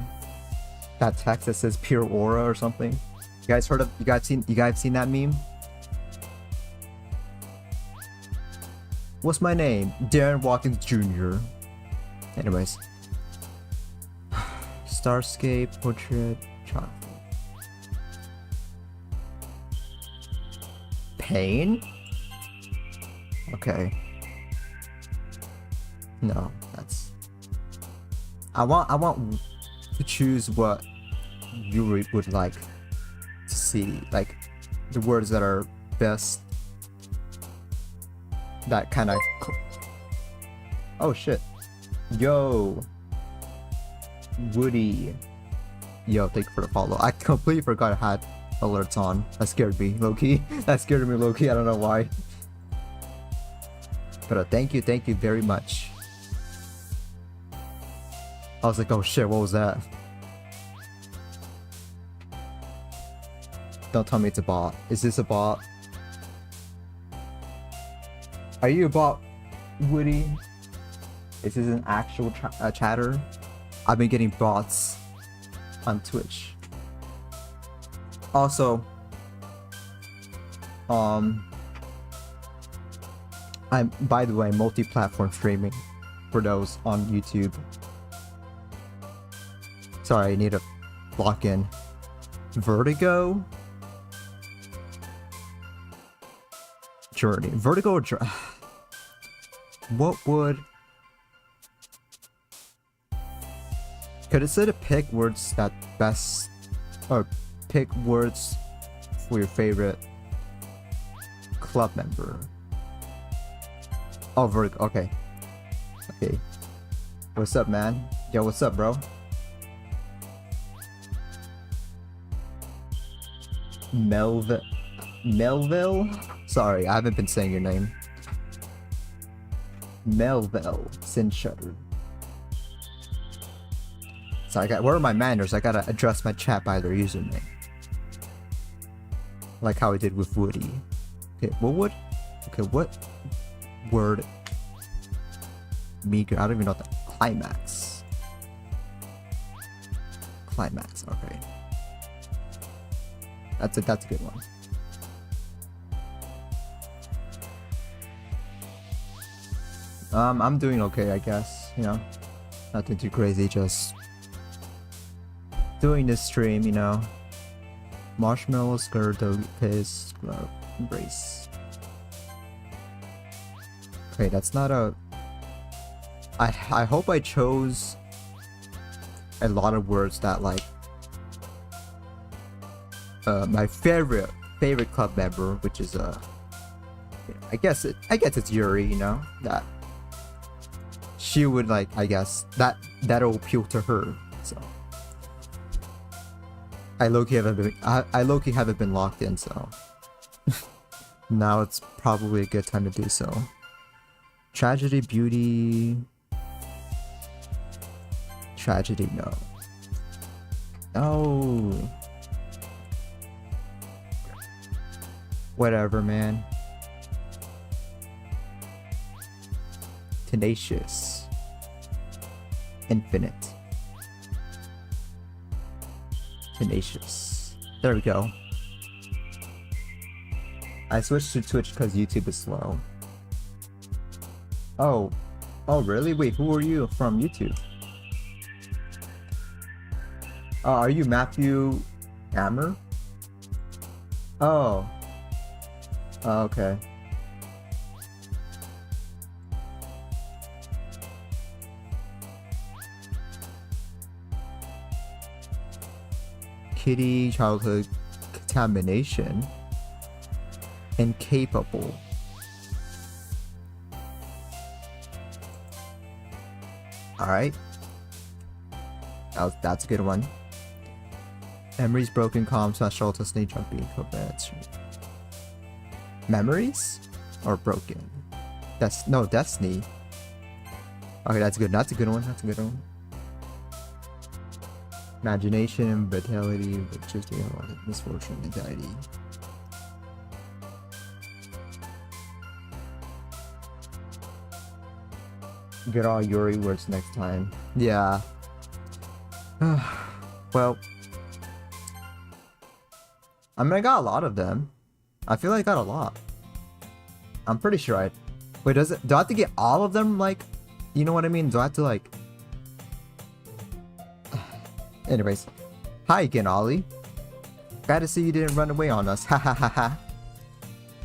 That text that says pure aura or something. You guys seen that meme? What's my name? Darren Watkins Jr. Anyways. Starscape, portrait, chocolate. Pain? Okay. No, that's... I want to choose what you would like to see. Like, the words that are best. That kind of... Oh shit. Yo. Woody. Yo, thank you for the follow. I completely forgot I had alerts on. That scared me, low-key. That scared me, low-key. I don't know why. But thank you very much. I was like, oh shit, what was that? Don't tell me it's a bot. Is this a bot? Are you a bot, Woody? Is this an actual chatter? I've been getting bots on Twitch. Also, I'm, by the way, multi-platform streaming for those on YouTube. Sorry, I need to lock in. Vertigo? Journey. Vertigo or Journey? What would... Could it say to pick words that best... Or pick words for your favorite club member? Oh, Vertigo. Okay. Okay. What's up, man? Yo, what's up, bro? Melville? Sorry, I haven't been saying your name. Melville Sinshutter. So where are my manners? I gotta address my chat by their username. Like how I did with Woody. Okay, what word? Meager, I don't even know what that. Climax. Climax, okay. That's a good one. I'm doing okay, I guess, you know. Nothing too crazy, just doing this stream, you know. Marshmallow, skirt, piss, embrace. Okay, that's not a... I hope I chose a lot of words that like my favorite club member, which is I guess it's Yuri, you know, that she would like, I guess that'll appeal to her. So I low-key haven't been locked in, so now it's probably a good time to do so. Tragedy, beauty. Tragedy, no. Oh. Whatever, man. Tenacious. Infinite. Tenacious. There we go. I switched to Twitch because YouTube is slow. Oh. Oh, really? Wait, who are you from YouTube? Are you Matthew Hammer? Oh. Oh, okay. Kitty childhood contamination. Incapable. Alright. That's a good one. Memories broken, calm, special to snake jumping, memories? Or broken? No, Destiny. Okay, that's good. That's a good one. That's a good one. Imagination, vitality, just misfortune, anxiety. Get all Yuri words next time. Yeah. Well, I mean, I got a lot of them. I feel like I got a lot. I'm pretty sure I... Wait, do I have to get all of them? Like, you know what I mean? Do I have to, like... Anyways. Hi again, Ollie. Glad to see you didn't run away on us. Ha ha ha ha.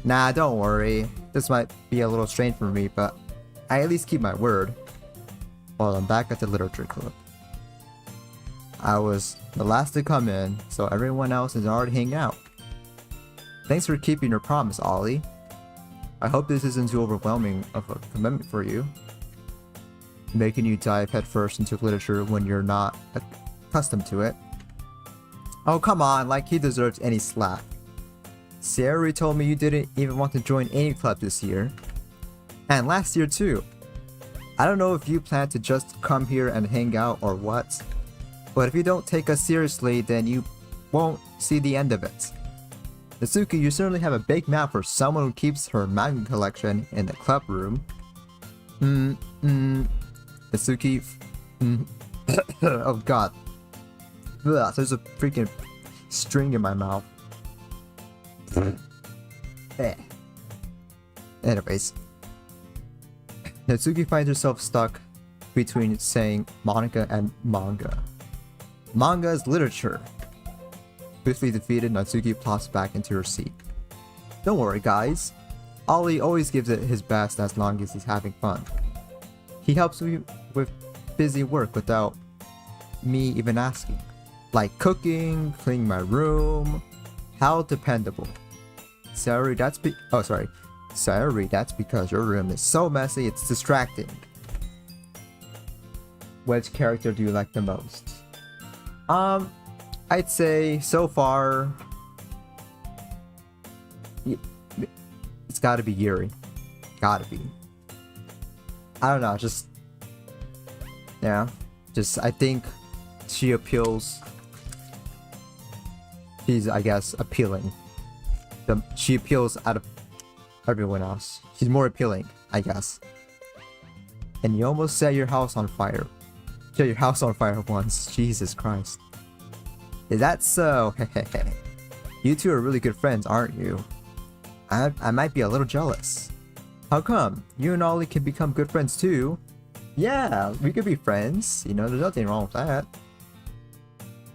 Nah, don't worry. This might be a little strange for me, but I at least keep my word. Well, I'm back at the literature club. I was the last to come in, so everyone else is already hanging out. Thanks for keeping your promise, Ollie. I hope this isn't too overwhelming of a commitment for you. Making you dive headfirst into literature when you're not accustomed to it. Oh, come on, like he deserves any slack. Sayori told me you didn't even want to join any club this year. And last year too. I don't know if you plan to just come here and hang out or what. But if you don't take us seriously, then you won't see the end of it. Natsuki, you certainly have a big mouth for someone who keeps her manga collection in the club room. Natsuki... Oh god. Ugh, there's a freaking string in my mouth. Anyways. Natsuki finds herself stuck between saying Monica and manga. Manga is literature. Swiftly defeated, Natsuki plops back into her seat. Don't worry, guys. Ollie always gives it his best as long as he's having fun. He helps me with busy work without me even asking. Like cooking, cleaning my room. How dependable. Sayori, that's because your room is so messy it's distracting. Which character do you like the most? I'd say so far it's gotta be Yuri. Gotta be. I don't know, just I think she appeals. She's, I guess, appealing. She appeals out of everyone else. She's more appealing, I guess. And you almost set your house on fire. Set your house on fire once. Jesus Christ. Is that so? You two are really good friends, aren't you? I might be a little jealous. How come? You and Ollie can become good friends too. Yeah, we could be friends. You know, there's nothing wrong with that.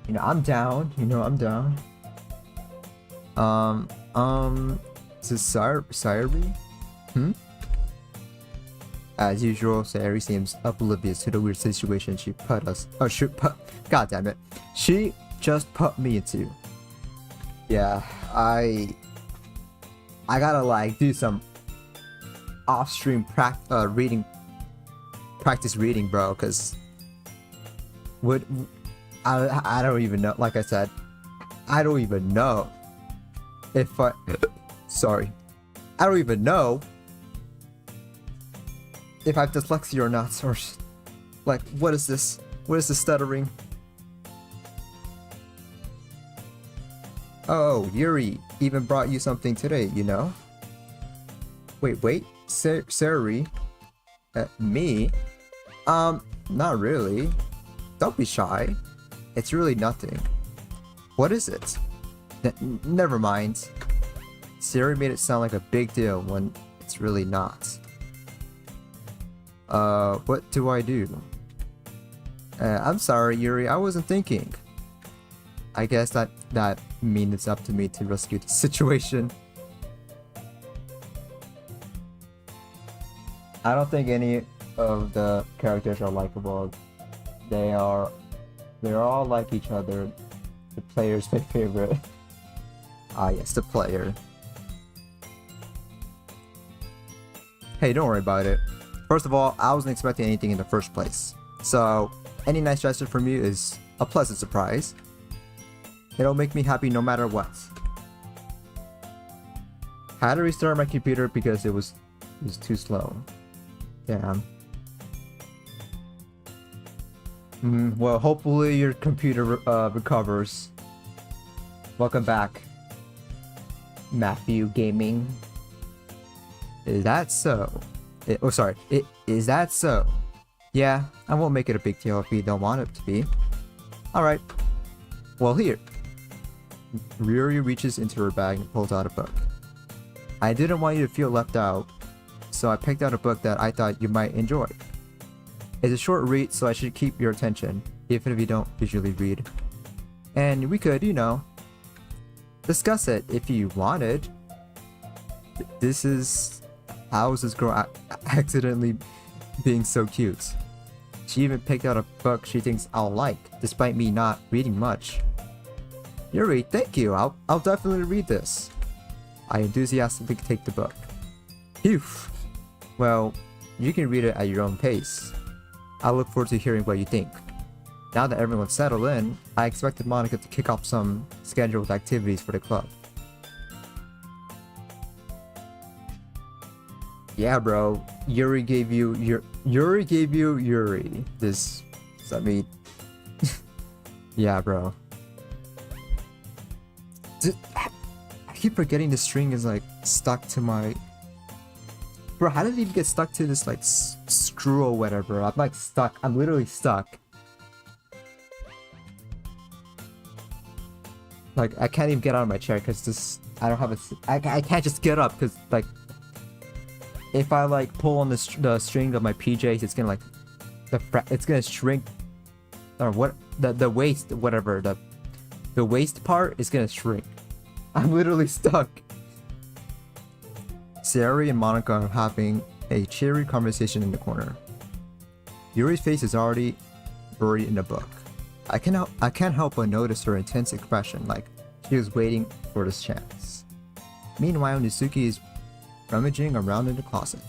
You know, I'm down. I'm down. Is this Sayori? As usual, Sayori seems oblivious to the weird situation she put us. God damn it. She just put me into. Yeah, I gotta like do some off-stream practice reading, bro, because I don't even know. Like I said, I don't even know if I sorry, I don't even know if I have dyslexia or not, or like what is this stuttering? Oh, Yuri even brought you something today, you know? Wait. Sari? Me? Not really. Don't be shy. It's really nothing. What is it? Never mind. Siri made it sound like a big deal when it's really not. What do I do? I'm sorry, Yuri, I wasn't thinking. I guess that means it's up to me to rescue the situation. I don't think any of the characters are likable. They're all like each other. The player's my favorite. Ah yes, the player. Hey, don't worry about it. First of all, I wasn't expecting anything in the first place. So, any nice gesture from you is a pleasant surprise. It'll make me happy no matter what. I had to restart my computer because it was too slow. Damn. Well, hopefully your computer recovers. Welcome back, Matthew Gaming. Is that so? Is that so? Yeah, I won't make it a big deal if you don't want it to be. Alright. Well, here. Ryuri reaches into her bag and pulls out a book. I didn't want you to feel left out, so I picked out a book that I thought you might enjoy. It's a short read, so I should keep your attention, even if you don't usually read. And we could, you know, discuss it if you wanted. This is... How is this girl accidentally being so cute? She even picked out a book she thinks I'll like, despite me not reading much. Yuri, thank you. I'll definitely read this. I enthusiastically take the book. Phew. Well, you can read it at your own pace. I look forward to hearing what you think. Now that everyone's settled in, I expected Monica to kick off some scheduled activities for the club. Yeah, bro. Yuri gave you Yuri. This, I mean, yeah, bro. I keep forgetting the string is like stuck to my. Bro, how did it even get stuck to this like screw or whatever? I'm like stuck. I'm literally stuck. Like I can't even get out of my chair because this. I don't have a. I can't just get up because like. If I like pull on the string of my PJs, it's gonna like it's gonna shrink, or what the waist, whatever, the waist part is gonna shrink. I'm literally stuck. Sari and Monica are having a cheery conversation in the corner. Yuri's face is already buried in the book. I can't help but notice her intense expression, like she was waiting for this chance. Meanwhile, Nizuki is rummaging around in the closet.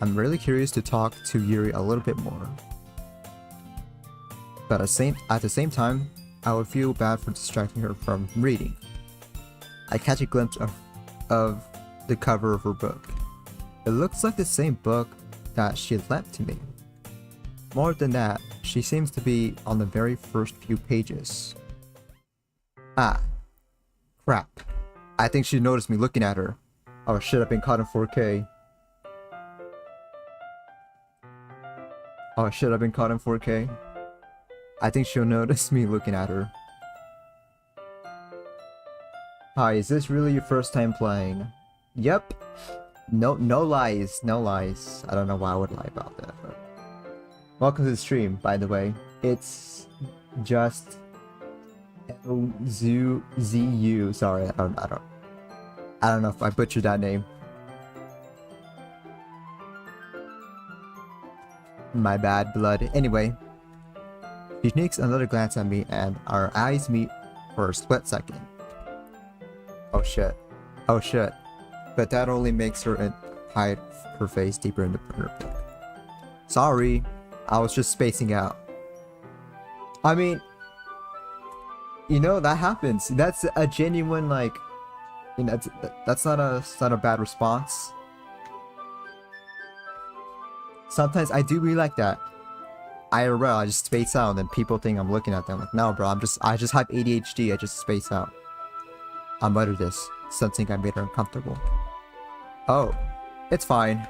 I'm really curious to talk to Yuri a little bit more. But at the same time, I would feel bad for distracting her from reading. I catch a glimpse of the cover of her book. It looks like the same book that she lent to me. More than that, she seems to be on the very first few pages. Ah, crap. I think she noticed me looking at her. Oh shit, I've been caught in 4K. Oh shit, I've been caught in 4K. I think she'll notice me looking at her. Hi, is this really your first time playing? Yep. No lies, no lies. I don't know why I would lie about that, but... Welcome to the stream, by the way. It's just... LZU. Sorry, I don't know if I butchered that name. My bad, blood. Anyway, she sneaks another glance at me, and our eyes meet for a split second. Oh shit! Oh shit! But that only makes her hide her face deeper in the book. Sorry, I was just spacing out. I mean. You know, that happens. That's a genuine, like, you know, that's not a bad response. Sometimes I do be like that. IRL, I just space out, and then people think I'm looking at them. Like, no, bro, I just have ADHD. I just space out. I muttered this, sensing I made her uncomfortable. Oh, it's fine.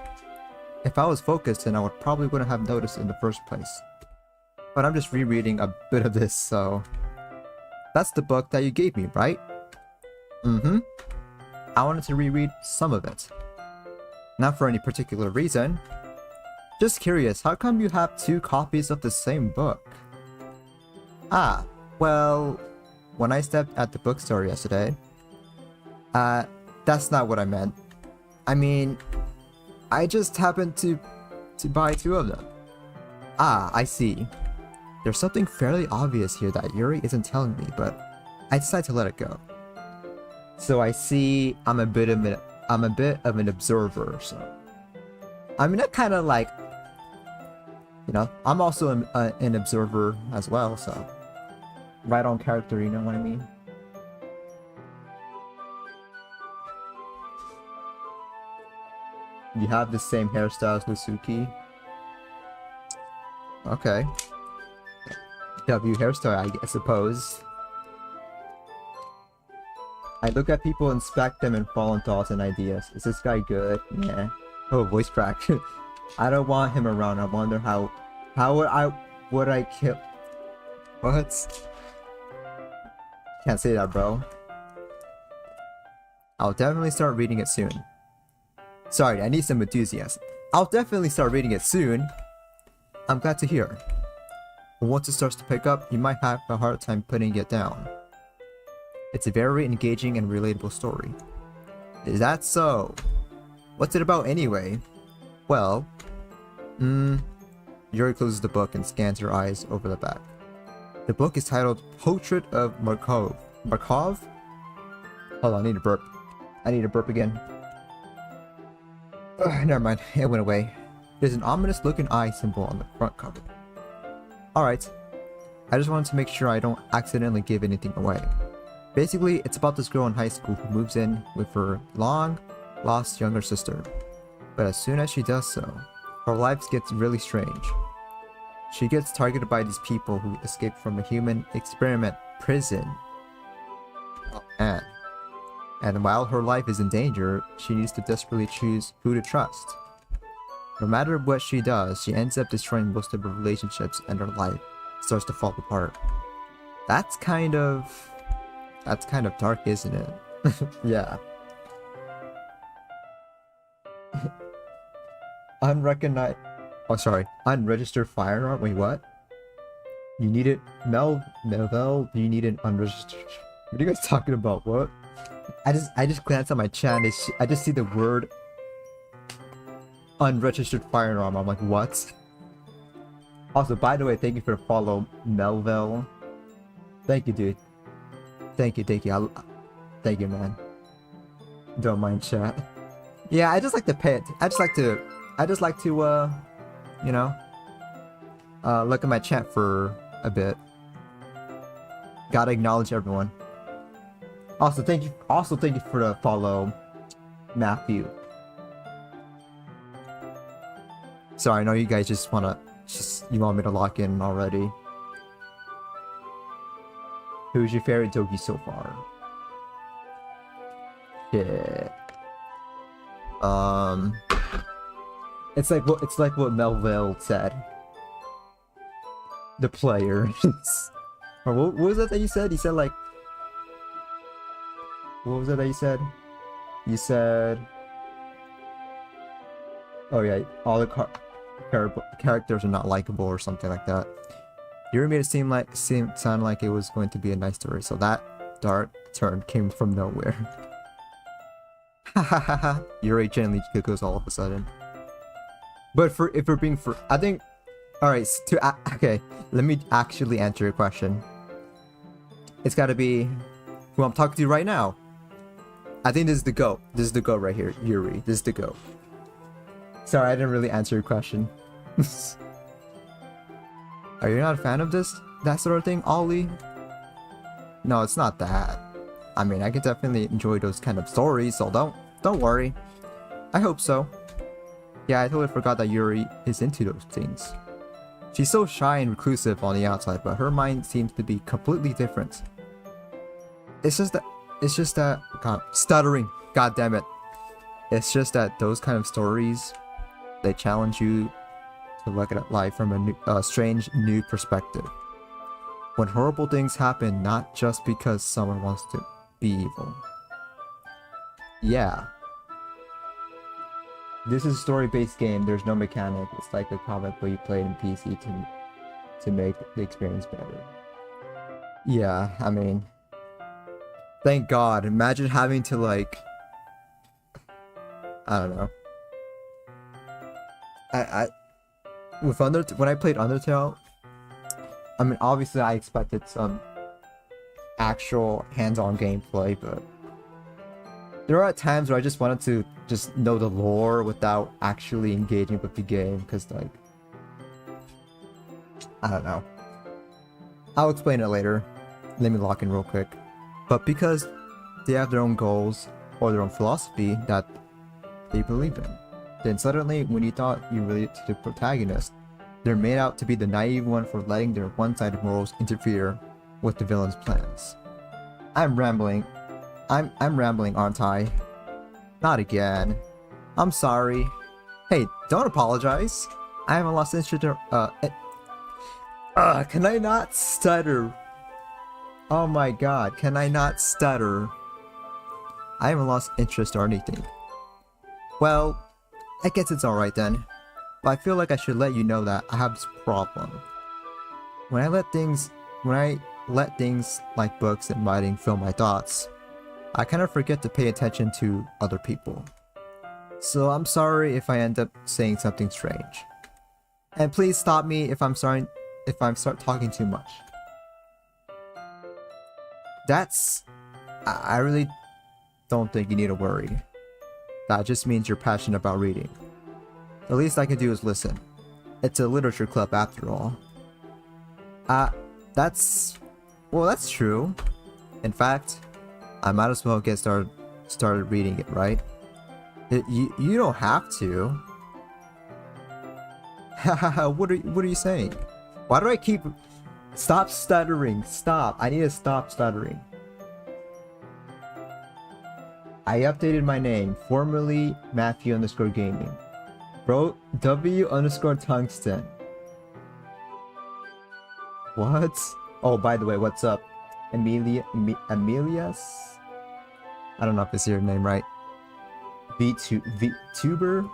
If I was focused, then I probably wouldn't have noticed in the first place. But I'm just rereading a bit of this, so... That's the book that you gave me, right? Mm-hmm. I wanted to reread some of it. Not for any particular reason. Just curious, how come you have 2 copies of the same book? Ah, well... When I stepped at the bookstore yesterday... that's not what I meant. I mean... I just happened to buy 2 of them. Ah, I see. There's something fairly obvious here that Yuri isn't telling me, but I decided to let it go. So I see I'm a bit of an observer, so I mean, that kind of like, you know, I'm also an observer as well, so right on character, you know what I mean? You have the same hairstyle as Lusuki. Okay. W hairstyle, I suppose. I look at people, inspect them, and fall on thoughts and ideas. Is this guy good? Yeah. Oh, voice crack. I don't want him around. I wonder how would I kill... What? Can't say that, bro. I'll definitely start reading it soon. Sorry, I need some enthusiasm. I'll definitely start reading it soon. I'm glad to hear. But once it starts to pick up, you might have a hard time putting it down. It's a very engaging and relatable story. Is that so? What's it about anyway? Well, Yuri closes the book and scans her eyes over the back. The book is titled Portrait of Markov. Markov? Hold on, I need a burp. I need a burp again. Never mind, it went away. There's an ominous looking eye symbol on the front cover. Alright, I just wanted to make sure I don't accidentally give anything away. Basically, it's about this girl in high school who moves in with her long-lost younger sister. But as soon as she does so, her life gets really strange. She gets targeted by these people who escaped from a human experiment prison. And while her life is in danger, she needs to desperately choose who to trust. No matter what she does, she ends up destroying most of her relationships and her life starts to fall apart. That's kind of dark, isn't it? Yeah. Unregistered firearm? Wait, what? You need it? Melville, you need an unregistered... What are you guys talking about? What? I just glanced at my chat and I just see the word unregistered firearm. I'm like, what? Also, by the way, thank you for the follow, Melville. Thank you, dude. Thank you. Thank you, man. Don't mind chat. Yeah, I just like to pay it. I just like to, you know, look at my chat for a bit. Gotta acknowledge everyone. Also, thank you for the follow, Matthew. Sorry, I know you guys you want me to lock in already. Who's your favorite doki so far? Yeah. It's like what Melville said. The players. Or what was that you said? He said like... What was it that you said? You said... Oh yeah, all the characters are not likable or something like that. You made it sound like it was going to be a nice story, so that dark turn came from nowhere. Hahaha. Yuri gently giggles all of a sudden. But if we're being I think... Alright, okay, let me actually answer your question. It's gotta be who I'm talking to right now. I think this is the GOAT. This is the GOAT right here, Yuri. This is the GOAT. Sorry, I didn't really answer your question. Are you not a fan of that sort of thing, Ollie? No, it's not that. I mean, I can definitely enjoy those kind of stories, so don't worry. I hope so. Yeah, I totally forgot that Yuri is into those things. She's so shy and reclusive on the outside, but her mind seems to be completely different. It's just that, God, stuttering, god damn it. It's just that those kind of stories, they challenge you to look at life from a strange new perspective. When horrible things happen, not just because someone wants to be evil. Yeah. This is a story-based game. There's no mechanic. It's like a comic book you play in PC to make the experience better. Yeah, I mean, thank God. Imagine having to like, I don't know. When I played Undertale, I mean, obviously I expected some actual hands-on gameplay, but there are times where I just wanted to just know the lore without actually engaging with the game, because like, I don't know. I'll explain it later. Let me lock in real quick. But because they have their own goals or their own philosophy that they believe in, then suddenly when you thought you related to the protagonist, they're made out to be the naive one for letting their one-sided morals interfere with the villain's plans. I'm rambling, aren't I? Not again. I'm sorry. Hey, don't apologize. I haven't lost interest. Can I not stutter? Oh my god, can I not stutter? I haven't lost interest or anything. Well, I guess it's alright then. But I feel like I should let you know that I have this problem. When I let things like books and writing fill my thoughts, I kind of forget to pay attention to other people. So I'm sorry if I end up saying something strange. And please stop me if I start talking too much. I really don't think you need to worry. That just means you're passionate about reading. The least I can do is listen. It's a literature club after all. That's true. In fact, I might as well get started reading it, right? You don't have to. Hahaha, what are you saying? Why do I keep... Stop stuttering, stop. I need to stop stuttering. I updated my name, formerly Matthew_gaming. Bro, W_tungsten. What? Oh, by the way, what's up? Amelias? I don't know if it's your name right. VTuber?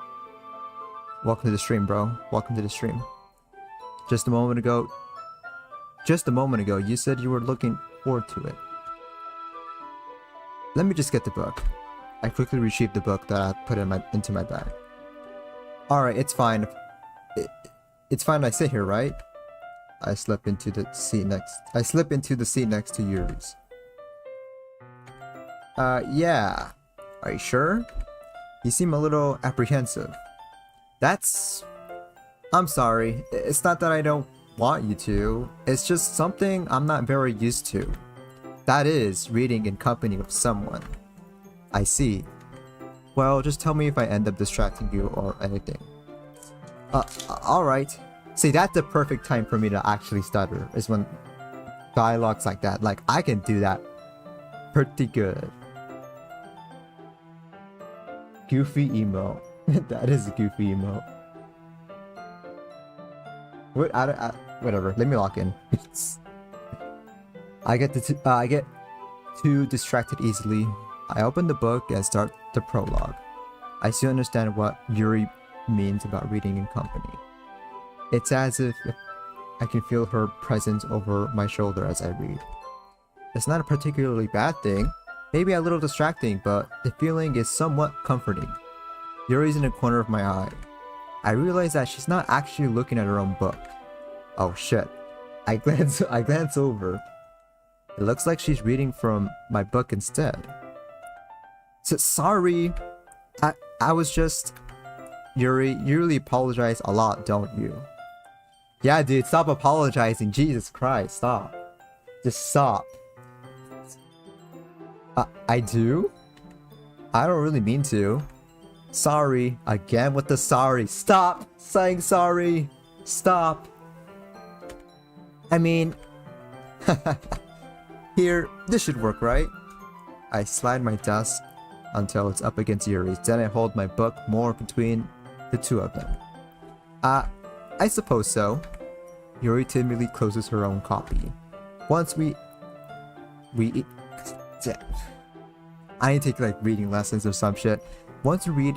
Welcome to the stream, bro. Welcome to the stream. Just a moment ago, you said you were looking forward to it. Let me just get the book. I quickly retrieved the book that I put into my bag. Alright, it's fine. It's fine I sit here, right? I slip into the seat next to yours. Yeah. Are you sure? You seem a little apprehensive. I'm sorry. It's not that I don't want you to. It's just something I'm not very used to. That is, reading in company with someone. I see. Well, just tell me if I end up distracting you or anything. Alright. See, that's the perfect time for me to actually stutter, is when dialogues like that. Like, I can do that pretty good. Goofy emo. That is a goofy emo. Whatever, let me lock in. I get too distracted easily. I open the book and start the prologue. I still understand what Yuri means about reading in company. It's as if I can feel her presence over my shoulder as I read. It's not a particularly bad thing, maybe a little distracting, but the feeling is somewhat comforting. Yuri's in the corner of my eye. I realize that she's not actually looking at her own book. Oh shit. I glance over. It looks like she's reading from my book instead. So, sorry. I was just... Yuri, you really apologize a lot, don't you? Yeah, dude, stop apologizing. Jesus Christ, stop. Just stop. I do? I don't really mean to. Sorry. Again with the sorry. Stop saying sorry. Stop. I mean, here, this should work, right? I slide my desk until it's up against Yuri's, then I hold my book more between the two of them. I suppose so. Yuri timidly closes her own copy. Once we I need to take like reading lessons or some shit. Once we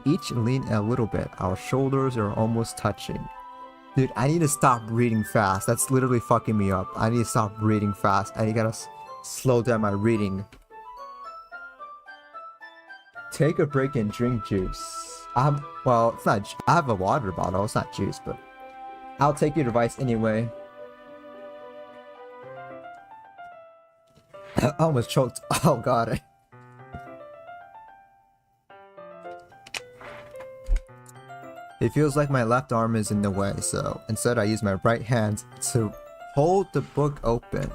each lean a little bit. Our shoulders are almost touching. Dude, I need to stop reading fast. That's literally fucking me up. I need to stop reading fast. I gotta slow down my reading. Take a break and drink juice. Well, it's not. I have a water bottle. It's not juice, but I'll take your advice anyway. I almost choked. Oh god. It feels like my left arm is in the way, so instead I use my right hand to hold the book open.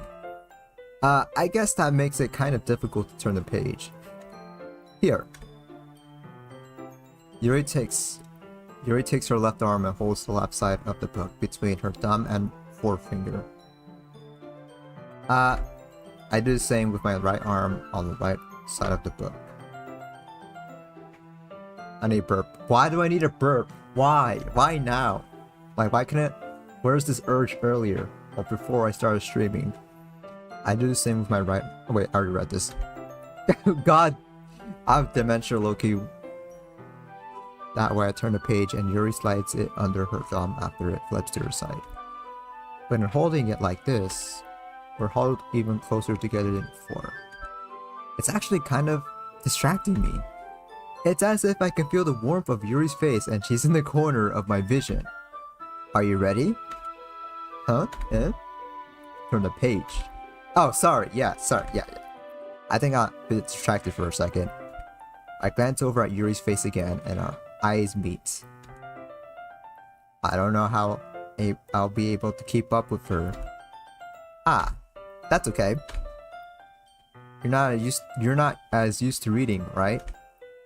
I guess that makes it kind of difficult to turn the page. Here. Yuri takes her left arm and holds the left side of the book between her thumb and forefinger. I do the same with my right arm on the right side of the book. I need a burp. Why do I need a burp? Why? Why now? Like, why couldn't... Where's this urge earlier? Or before I started streaming? I do the same with my right... Oh, wait, I already read this. God! I have dementia low-key. That way I turn the page and Yuri slides it under her thumb after it flips to her side. When holding it like this, we're huddled even closer together than before. It's actually kind of distracting me. It's as if I can feel the warmth of Yuri's face and she's in the corner of my vision. Are you ready? Huh? Eh? Turn the page. Oh, sorry. Yeah. I think I got a bit distracted for a second. I glance over at Yuri's face again and our eyes meet. I don't know how I'll be able to keep up with her. Ah, that's okay. You're not as used to reading, right?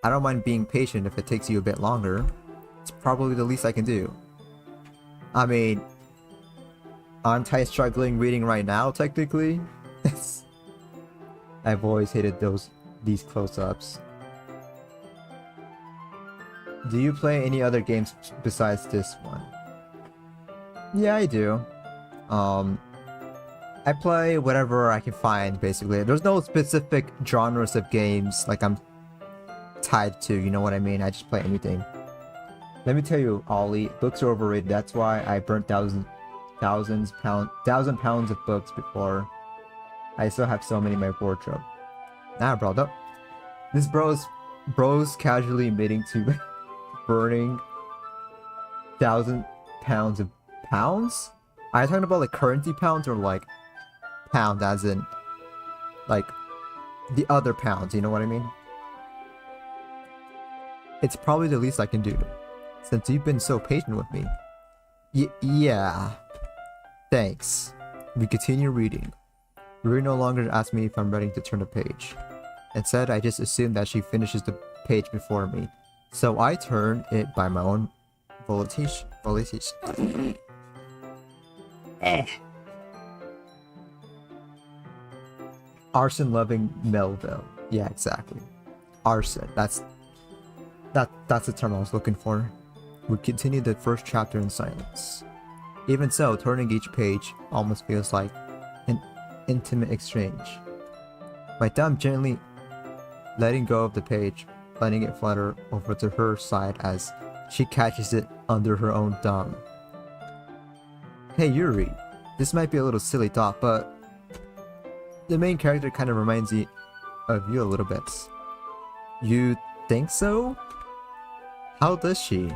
I don't mind being patient if it takes you a bit longer. It's probably the least I can do. I mean, aren't I struggling reading right now, technically? I've always hated these close-ups. Do you play any other games besides this one? Yeah, I do. I play whatever I can find, basically. There's no specific genres of games like I'm tied to, you know what I mean? I just play anything. Let me tell you, Ollie, books are overrated. That's why I burnt thousand pounds of books before. I still have so many in my wardrobe. Nah, bro, this bro's casually admitting to burning 1,000 pounds of pounds? Are you talking about like currency pounds or like pound as in like the other pounds, you know what I mean? It's probably the least I can do, since you've been so patient with me. Yeah. Thanks. We continue reading. Rui no longer asks me if I'm ready to turn the page. Instead, I just assume that she finishes the page before me. So I turn it by my own volition. Arson-loving Melville. Yeah, exactly. Arson. That's the term I was looking for. We continue the first chapter in silence. Even so, turning each page almost feels like an intimate exchange. My thumb gently letting go of the page, letting it flutter over to her side as she catches it under her own thumb. Hey Yuri, this might be a little silly thought, but the main character kind of reminds me of you a little bit. You think so? How does she?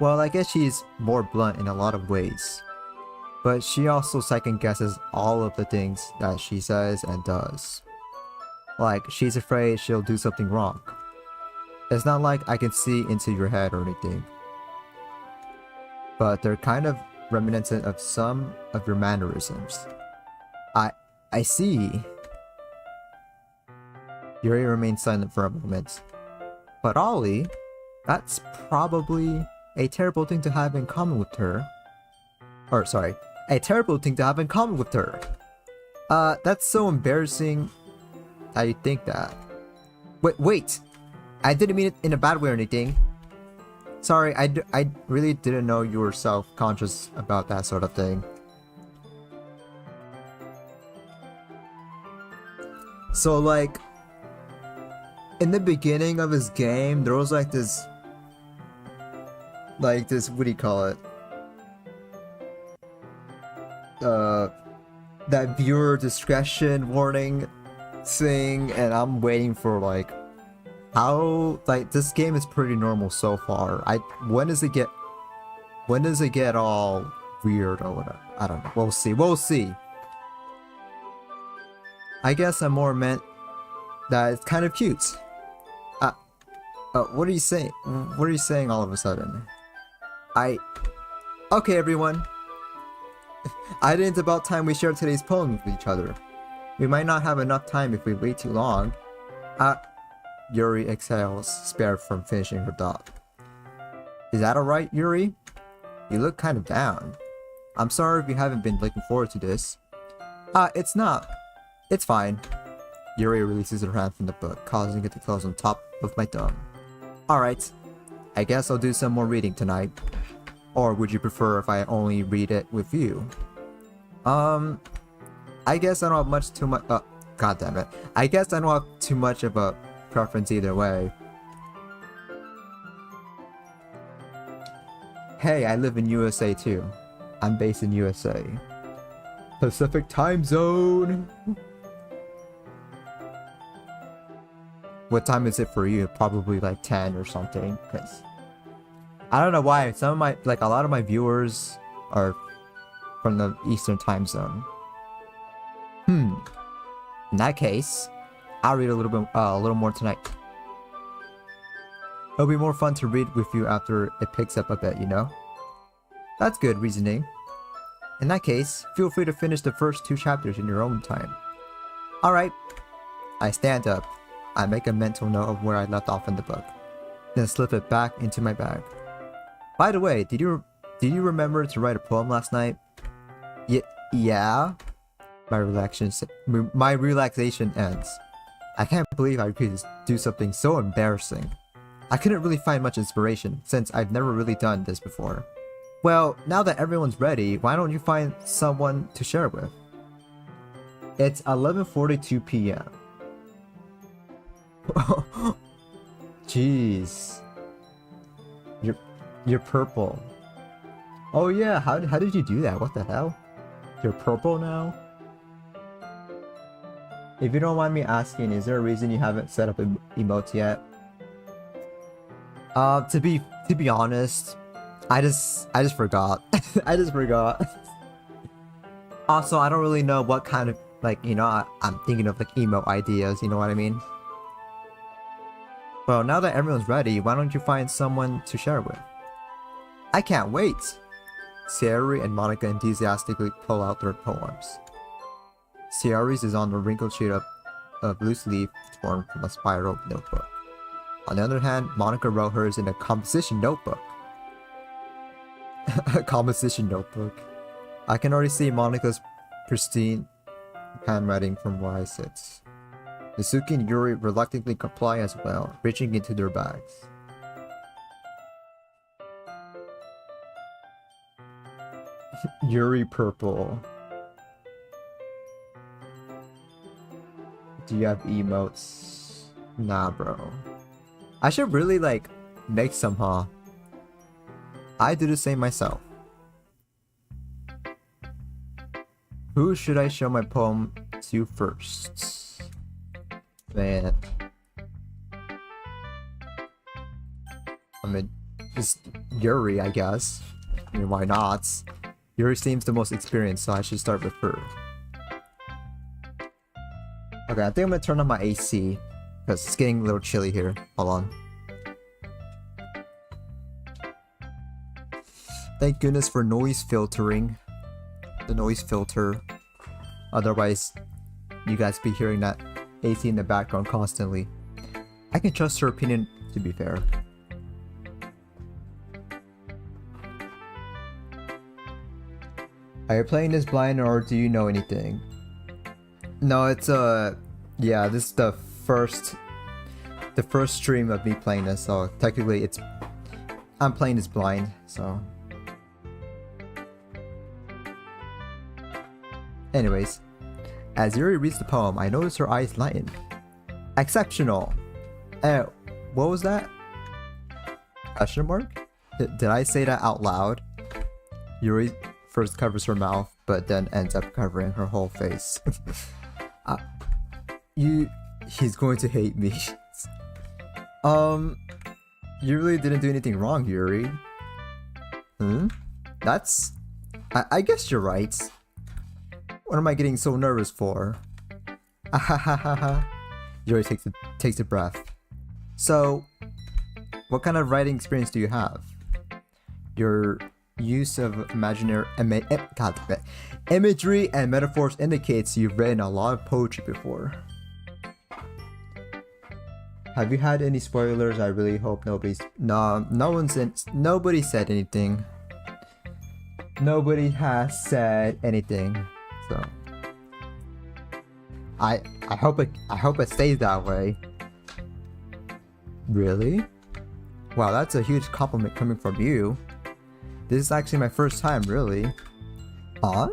Well, I guess she's more blunt in a lot of ways. But she also second guesses all of the things that she says and does. Like, she's afraid she'll do something wrong. It's not like I can see into your head or anything. But they're kind of reminiscent of some of your mannerisms. I see. Yuri remains silent for a moment. But Ollie, that's probably a terrible thing to have in common with her. Or, sorry, a terrible thing to have in common with her. That's so embarrassing that you think that. Wait! I didn't mean it in a bad way or anything. Sorry, I really didn't know you were self-conscious about that sort of thing. So, like, in the beginning of his game, there was like this, what do you call it? That viewer discretion warning thing, and I'm waiting for like, how, like, this game is pretty normal so far. When does it get all weird or whatever? I don't know. We'll see. I guess I more meant that it's kind of cute. What are you saying? What are you saying all of a sudden? Okay, everyone. I think it's about time we share today's poem with each other. We might not have enough time if we wait too long. Yuri exhales, spared from finishing her thought. Is that alright, Yuri? You look kind of down. I'm sorry if you haven't been looking forward to this. It's not. It's fine. Yuri releases her hand from the book, causing it to close on top of my thumb. Alright. I guess I'll do some more reading tonight. Or would you prefer if I only read it with you? I guess I don't have too much god damn it. I guess I don't have too much of a preference either way. Hey, I live in USA too. I'm based in USA. Pacific time zone! What time is it for you? Probably like 10 or something, because I don't know why, a lot of my viewers are from the Eastern time zone. In that case, I'll read a little more tonight. It'll be more fun to read with you after it picks up a bit, you know? That's good reasoning. In that case, feel free to finish the first 2 chapters in your own time. Alright. I stand up. I make a mental note of where I left off in the book, then slip it back into my bag. By the way, did you remember to write a poem last night? Yeah? My relaxation ends. I can't believe I could do something so embarrassing. I couldn't really find much inspiration, since I've never really done this before. Well, now that everyone's ready, why don't you find someone to share with? It's 11:42 p.m. Jeez. You're purple. Oh yeah, how did you do that? What the hell? You're purple now? If you don't mind me asking, is there a reason you haven't set up emotes yet? To be honest, I just forgot. I just forgot. Also, I don't really know what kind of, like, you know, I'm thinking of like emote ideas, you know what I mean? Well, now that everyone's ready, why don't you find someone to share with? I can't wait! Sayori and Monica enthusiastically pull out their poems. Sayori's is on the wrinkled sheet of loose leaf torn from a spiral notebook. On the other hand, Monica wrote hers in a composition notebook. A composition notebook. I can already see Monica's pristine handwriting from where I sit. Mizuki and Yuri reluctantly comply as well, reaching into their bags. Yuri purple. Do you have emotes? Nah, bro. I should really, like, make some, huh? I do the same myself. Who should I show my poem to first? Man. I mean, just Yuri, I guess. I mean, why not? Yuri seems the most experienced, so I should start with her. Okay, I think I'm gonna turn on my AC, because it's getting a little chilly here. Hold on. Thank goodness for noise filtering. The noise filter. Otherwise, you guys be hearing that AC in the background constantly. I can trust her opinion, to be fair. Are you playing this blind or do you know anything? No, it's yeah, this is the first stream of me playing this, so technically I'm playing this blind, so. Anyways, as Yuri reads the poem, I notice her eyes lighten. Exceptional! What was that? Question mark? Did I say that out loud? Yuri first covers her mouth, but then ends up covering her whole face. He's going to hate me. You really didn't do anything wrong, Yuri. I guess you're right. What am I getting so nervous for? Yuri takes a breath. So, what kind of writing experience do you have? Your use of imagery and metaphors indicates you've written a lot of poetry before. Have you had any spoilers? I really hope nobody said anything. Nobody has said anything. So I hope it stays that way. Really? Wow, that's a huge compliment coming from you. This is actually my first time, really. Huh?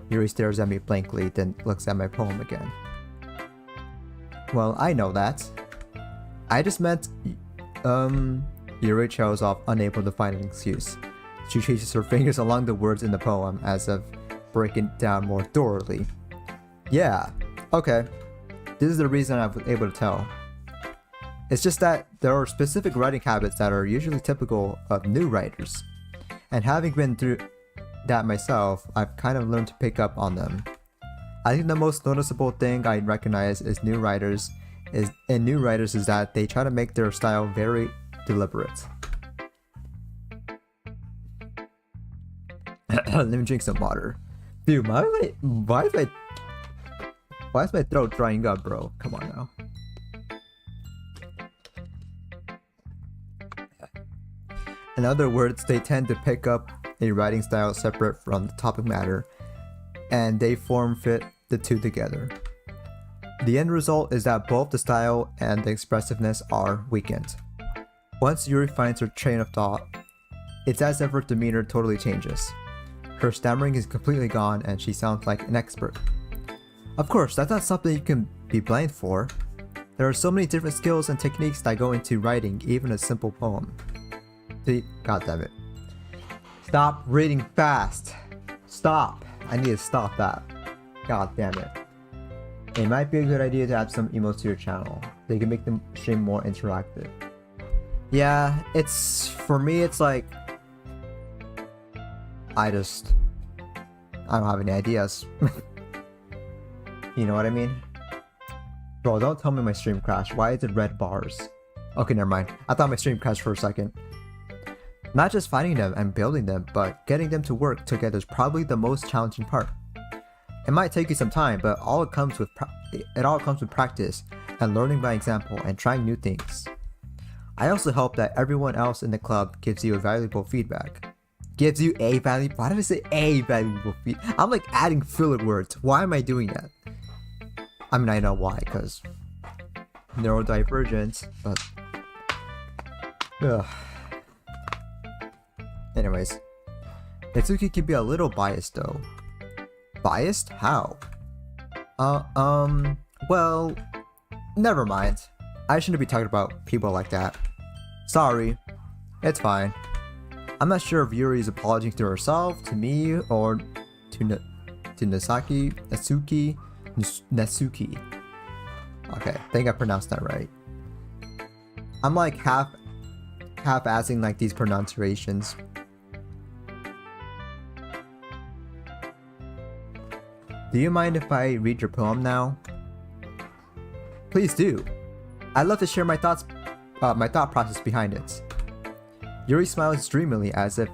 Yuri stares at me blankly, then looks at my poem again. Well, I know that. I just meant, Yuri trails off, unable to find an excuse. She traces her fingers along the words in the poem, as if breaking down more thoroughly. Yeah, okay. This is the reason I was able to tell. It's just that there are specific writing habits that are usually typical of new writers. And having been through that myself, I've kind of learned to pick up on them. I think the most noticeable thing I recognize is new writers is that they try to make their style very deliberate. Let me drink some water. Dude, why is my throat drying up, bro? Come on now. In other words, they tend to pick up a writing style separate from the topic matter, and they fit the two together. The end result is that both the style and the expressiveness are weakened. Once Yuri finds her train of thought, it's as if her demeanor totally changes. Her stammering is completely gone and she sounds like an expert. Of course, that's not something you can be blamed for. There are so many different skills and techniques that go into writing even a simple poem. God damn it. Stop reading fast. Stop. I need to stop that. God damn it. It might be a good idea to add some emotes to your channel. They can make the stream more interactive. Yeah, for me it's like I don't have any ideas. You know what I mean? Bro, don't tell me my stream crashed. Why is it red bars? Okay, never mind. I thought my stream crashed for a second. Not just finding them and building them, but getting them to work together is probably the most challenging part. It might take you some time, but it all comes with practice and learning by example and trying new things. I also hope that everyone else in the club gives you a valuable feedback. Why did I say a valuable feedback? I'm like adding filler words. Why am I doing that? I mean, I know why, because neurodivergent, but ugh. Anyways, Natsuki can be a little biased though. Biased? How? Well, never mind. I shouldn't be talking about people like that. Sorry. It's fine. I'm not sure if Yuri is apologizing to herself, to me, or to Natsuki. Okay, I think I pronounced that right. I'm like half-assing like these pronunciations. Do you mind if I read your poem now? Please do. I'd love to share my thought process behind it. Yuri smiles dreamily as if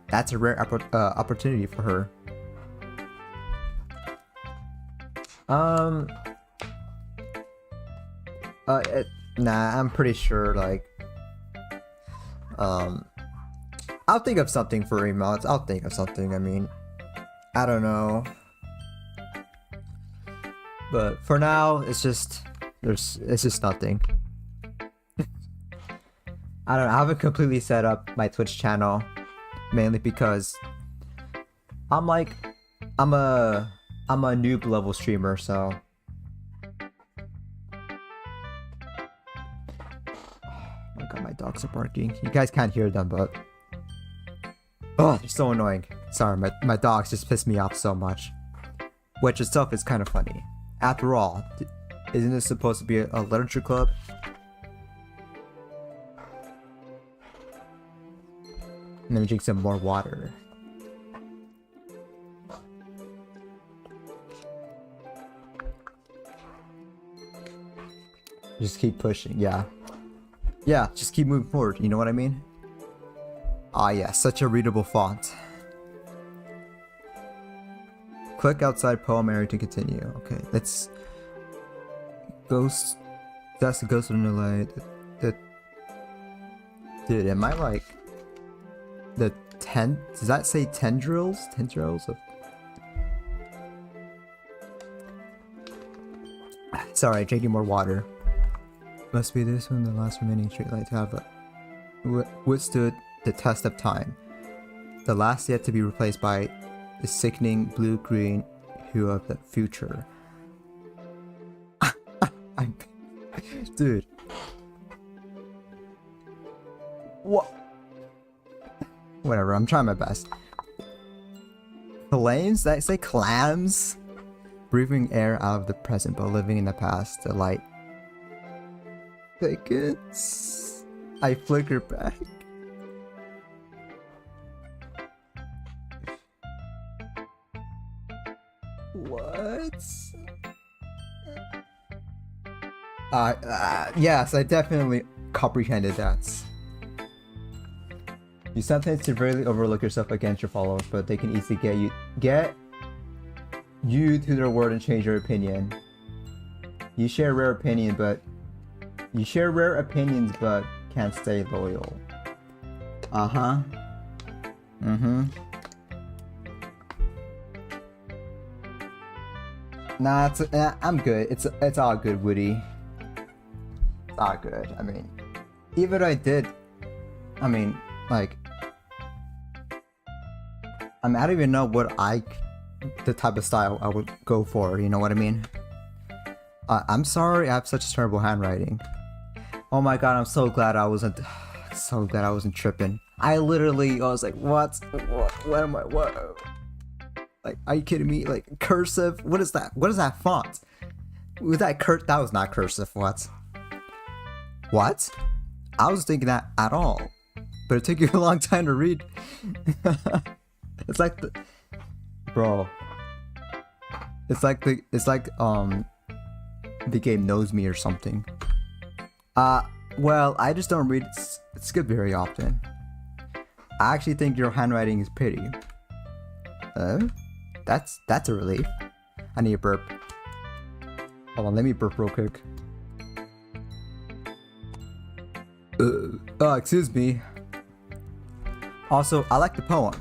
that's a rare opportunity for her. Nah, I'm pretty sure, like, I'll think of something for emails. I'll think of something, I mean, I don't know. But for now, it's just nothing. I don't know. I haven't completely set up my Twitch channel, mainly because I'm a noob level streamer, so. Oh my god, my dogs are barking. You guys can't hear them, but oh, they're so annoying. Sorry, my dogs just piss me off so much, which itself is kind of funny. After all, isn't this supposed to be a literature club? Let me drink some more water. Just keep pushing, yeah. Yeah, just keep moving forward, you know what I mean? Ah yeah, such a readable font. Click outside poem area to continue. Okay, let's... Ghost... That's the ghost in the light. Dude, am I like... The does that say tendrils? Tendrils of... Sorry, drinking more water. Must be this one, the last remaining streetlight to have withstood the test of time. The last yet to be replaced by the sickening blue-green hue of the future. Dude. What? Whatever, I'm trying my best. Flames? Did I say clams? Breathing air out of the present but living in the past. The light thickens. I flicker back. What? Yes, I definitely comprehended that. You sometimes severely overlook yourself against your followers, but they can easily get you to their word and change your opinion. You share rare opinions, but can't stay loyal. Uh-huh. Mm-hmm. Nah, I'm good. It's all good, Woody. It's all good. I mean, even I did. I mean, like, I don't even know the type of style I would go for. You know what I mean? I'm sorry, I have such terrible handwriting. Oh my god, I'm so glad I wasn't tripping. I was like, what am I, what? Like, are you kidding me? Like, cursive? What is that? What is that font? Was that that was not cursive, what? What? I was thinking that at all. But it took you a long time to read. It's like bro. It's like the game knows me or something. Well, I just don't read skip very often. I actually think your handwriting is pretty. That's a relief. I need a burp. Hold on, let me burp real quick. Excuse me. Also, I like the poem.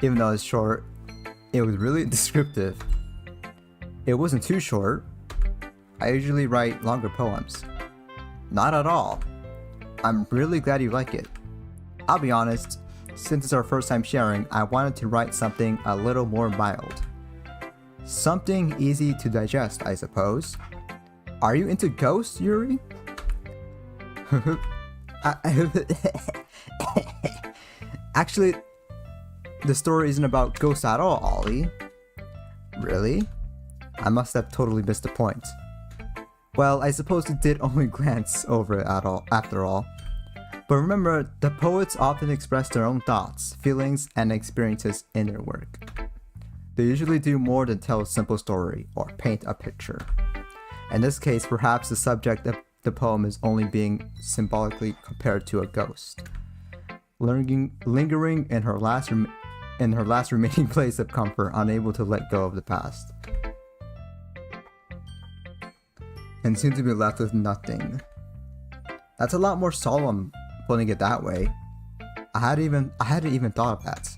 Even though it's short, it was really descriptive. It wasn't too short. I usually write longer poems. Not at all. I'm really glad you like it. I'll be honest, since it's our first time sharing, I wanted to write something a little more mild. Something easy to digest, I suppose. Are you into ghosts, Yuri? Actually, the story isn't about ghosts at all, Ollie. Really? I must have totally missed the point. Well, I suppose you did only glance over it after all. But remember, the poets often express their own thoughts, feelings, and experiences in their work. They usually do more than tell a simple story or paint a picture. In this case, perhaps the subject of the poem is only being symbolically compared to a ghost, lingering in her last remaining place of comfort, unable to let go of the past, and seem to be left with nothing. That's a lot more solemn, putting it that way. I hadn't even thought of that.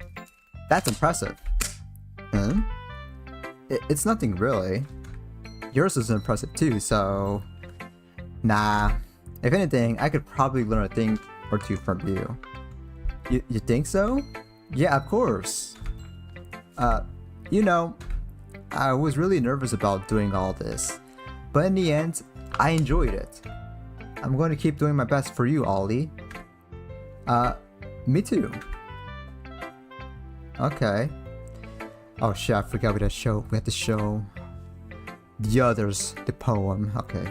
That's impressive. Hmm? It's nothing really. Yours is impressive too, so... Nah. If anything, I could probably learn a thing or two from you. You think so? Yeah, of course. You know, I was really nervous about doing all this. But in the end, I enjoyed it. I'm going to keep doing my best for you, Ollie. Me too. Okay. Oh shit, I forgot we had to show the others the poem. Okay.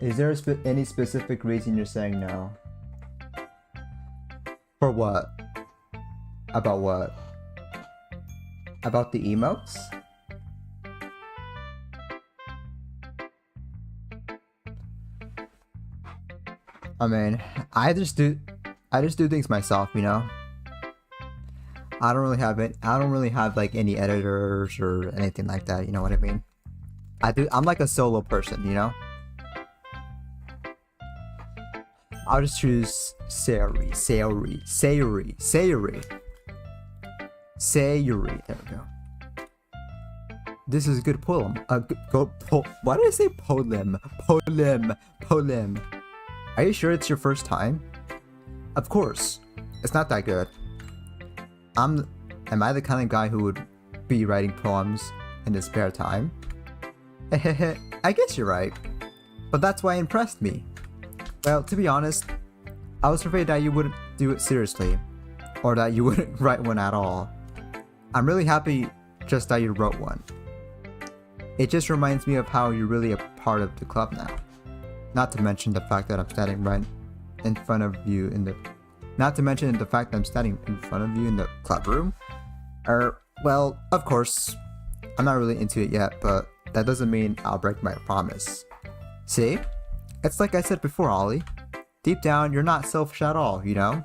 Is there any specific reason you're saying no? For what? About what? About the emotes? I mean, I just do things myself, you know. I don't really have like any editors or anything like that, you know what I mean? I'm like a solo person, you know? I'll just choose Sayuri. There we go. This is a good poem. Why did I say poem? Poem. Are you sure it's your first time? Of course. It's not that good. Am I the kind of guy who would be writing poems in his spare time? I guess you're right. But that's why it impressed me. Well, to be honest, I was afraid that you wouldn't do it seriously. Or that you wouldn't write one at all. I'm really happy just that you wrote one. It just reminds me of how you're really a part of the club now. Not to mention the fact that I'm standing right in front of you in the... Not to mention the fact that I'm standing in front of you in the club room. Well, of course, I'm not really into it yet, but that doesn't mean I'll break my promise. See? It's like I said before, Ollie. Deep down, you're not selfish at all, you know?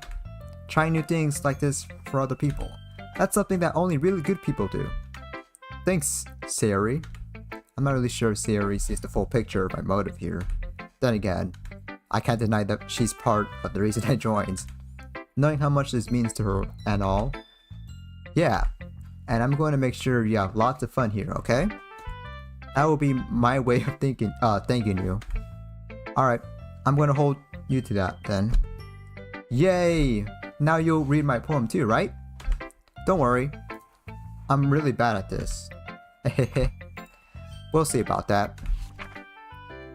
Trying new things like this for other people. That's something that only really good people do. Thanks, Sayuri. I'm not really sure if Sayuri sees the full picture of my motive here. Then again, I can't deny that she's part of the reason I joined. Knowing how much this means to her and all. Yeah, and I'm going to make sure you have lots of fun here, okay? That will be my way of thanking you. Alright, I'm going to hold you to that then. Yay! Now you'll read my poem too, right? Don't worry. I'm really bad at this. We'll see about that.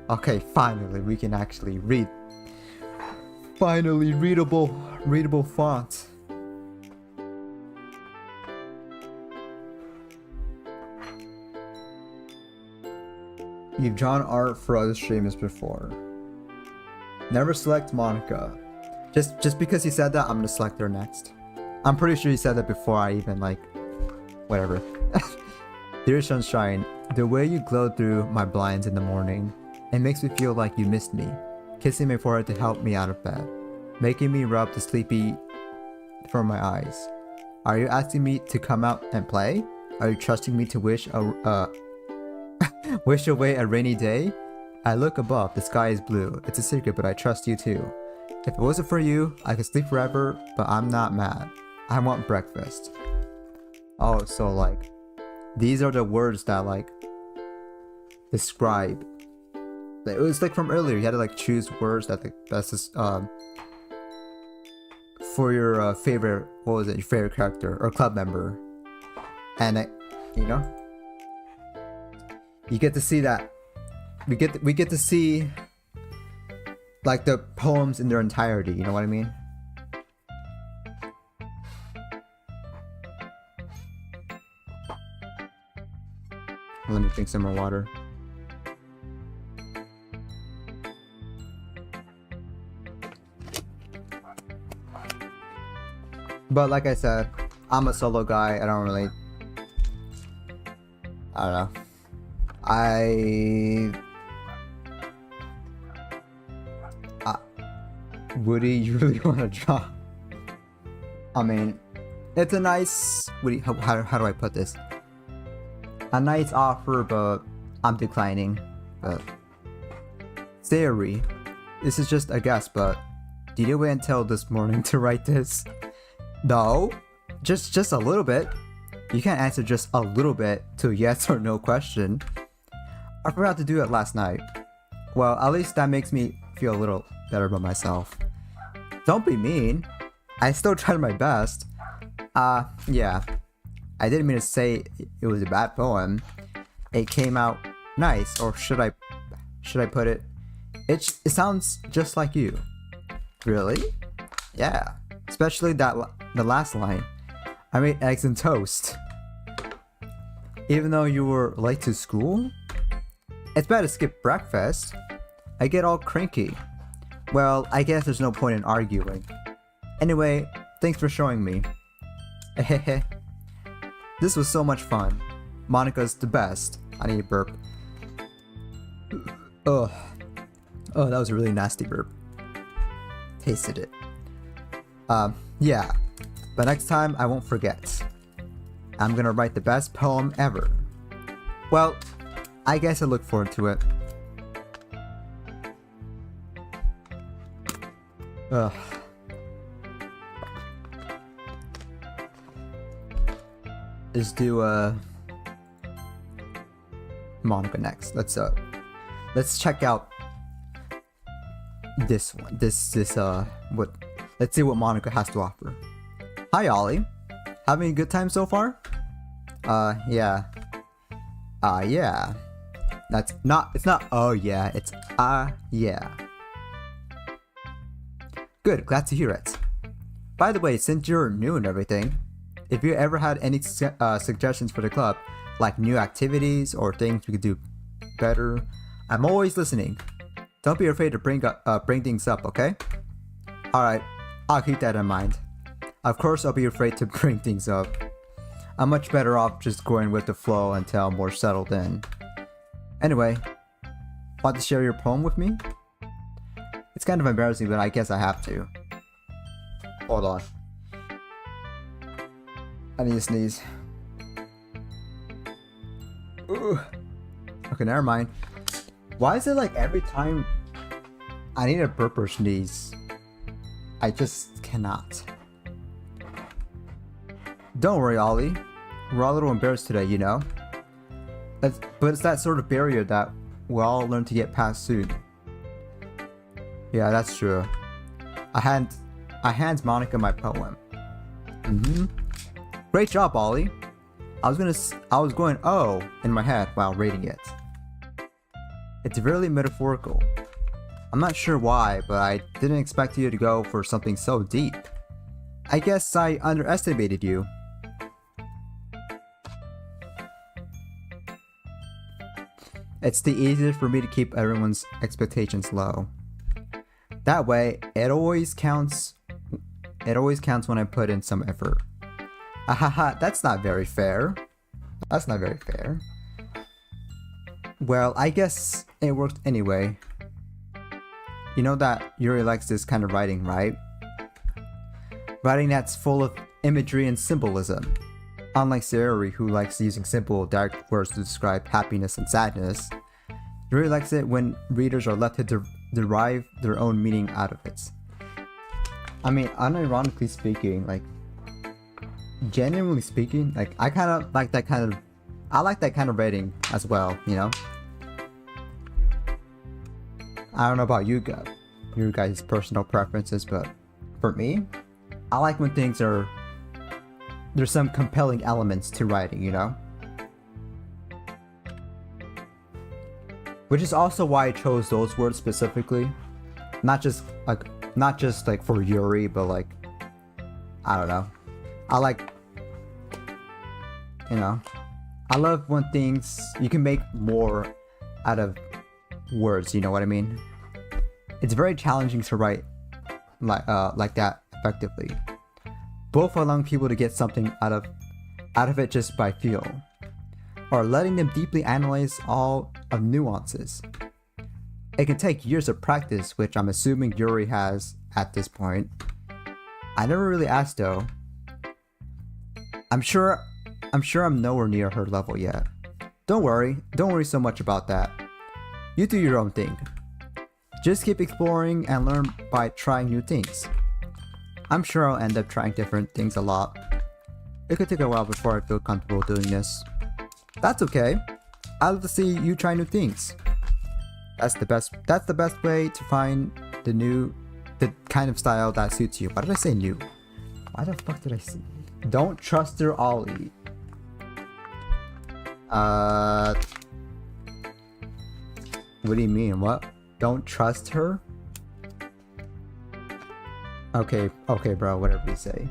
Okay, finally we can actually read. Finally, readable font. You've drawn art for other streamers before. Never select Monica. Just because he said that, I'm gonna select her next. I'm pretty sure he said that before I even like... Whatever. Dear Sunshine, the way you glow through my blinds in the morning, it makes me feel like you missed me. Kissing my forehead to help me out of bed. Making me rub the sleepy from my eyes. Are you asking me to come out and play? Are you trusting me to wish wish away a rainy day? I look above, the sky is blue. It's a secret, but I trust you too. If it wasn't for you, I could sleep forever, but I'm not mad. I want breakfast. Oh, so like, these are the words that like describe. It was like from earlier, you had to like choose words that that's just, for your favorite, what was it, your favorite character or club member. And you know, you get to see that. We get to see like the poems in their entirety, you know what I mean? Let me drink some more water. But like I said, I'm a solo guy. I don't know. Woody, you really want to draw? I mean, it's a nice... Woody, how do I put this? A nice offer, but I'm declining. But Sayuri, this is just a guess, but Did you wait until this morning to write this? No, just a little bit. You can't answer just a little bit to a yes or no question. I forgot to do it last night. Well, at least that makes me feel a little better about myself. Don't be mean. I still tried my best. Yeah. I didn't mean to say it was a bad poem. It came out nice, or should I put it? It sounds just like you. Really? Yeah. Especially the last line. I made eggs and toast. Even though you were late to school? It's bad to skip breakfast. I get all cranky. Well, I guess there's no point in arguing. Anyway, thanks for showing me. Hehehe. This was so much fun. Monica's the best. I need a burp. Ugh. Oh, that was a really nasty burp. Tasted it. Yeah. But next time, I won't forget. I'm gonna write the best poem ever. Well, I guess I look forward to it. Ugh. Let's do Monica next. Let's check out this one. Let's see what Monica has to offer. Hi Ollie. Having a good time so far? Yeah. Yeah. It's not oh yeah, it's yeah. Good, glad to hear it. By the way, since you're new and everything, if you ever had any suggestions for the club, like new activities or things we could do better, I'm always listening. Don't be afraid to bring things up, okay? Alright, I'll keep that in mind. Of course I'll be afraid to bring things up. I'm much better off just going with the flow until I'm more settled in. Anyway, want to share your poem with me? It's kind of embarrassing, but I guess I have to. Hold on. I need to sneeze. Ooh. Okay, never mind. Why is it like every time I need a burp or sneeze, I just cannot? Don't worry, Ollie. We're all a little embarrassed today, you know? But it's that sort of barrier that we'll all learn to get past soon. Yeah, that's true. I hand Monica my poem. Great job, Ollie. I was going oh in my head while reading it. It's really metaphorical. I'm not sure why, but I didn't expect you to go for something so deep. I guess I underestimated you. It's the easiest for me to keep everyone's expectations low. That way, it always counts when I put in some effort. Ahaha, that's not very fair. That's not very fair. Well, I guess it worked anyway. You know that Yuri likes this kind of writing, right? Writing that's full of imagery and symbolism. Unlike Sayori, who likes using simple, direct words to describe happiness and sadness, Yuri likes it when readers are left to derive their own meaning out of it. I mean, unironically speaking, like, genuinely speaking, like, I kind of like that kind of, I like that kind of writing as well, you know? I don't know about you guys' personal preferences, but for me, I like when things are, there's some compelling elements to writing, you know? Which is also why I chose those words specifically. Not just like for Yuri, but like, I don't know. I like, you know, I love when things, you can make more out of words, you know what I mean? It's very challenging to write like that effectively. Both allowing people to get something out of it just by feel, or letting them deeply analyze all of nuances. It can take years of practice, which I'm assuming Yuri has at this point. I never really asked though. I'm sure I'm nowhere near her level yet. Don't worry so much about that. You do your own thing. Just keep exploring and learn by trying new things. I'm sure I'll end up trying different things a lot. It could take a while before I feel comfortable doing this. That's okay. I love to see you try new things. That's the best way to find the kind of style that suits you. Why did I say new? Why the fuck did I say? Don't trust her, Ollie. What do you mean? What? Don't trust her? Okay, bro, whatever you say.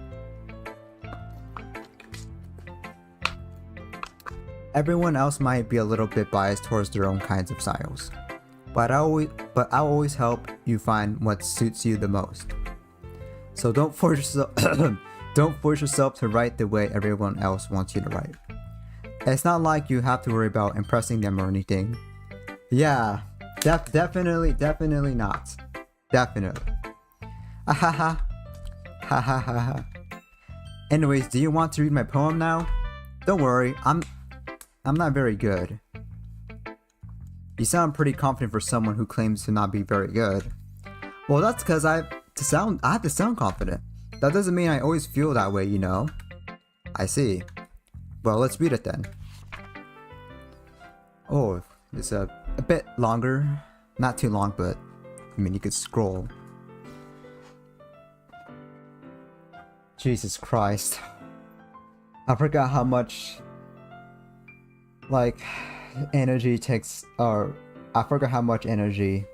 Everyone else might be a little bit biased towards their own kinds of styles, but I'll always help you find what suits you the most. So don't force yourself to write the way everyone else wants you to write. It's not like you have to worry about impressing them or anything. Yeah, definitely not. Definitely. Ha. Anyways, do you want to read my poem now? Don't worry, I'm not very good. You sound pretty confident for someone who claims to not be very good. Well, that's because I have to sound confident. That doesn't mean I always feel that way, you know. I see. Well, let's read it then. Oh, it's a bit longer. Not too long, but I mean, you could scroll. Jesus Christ. I forgot how much energy takes, or I forgot how much energy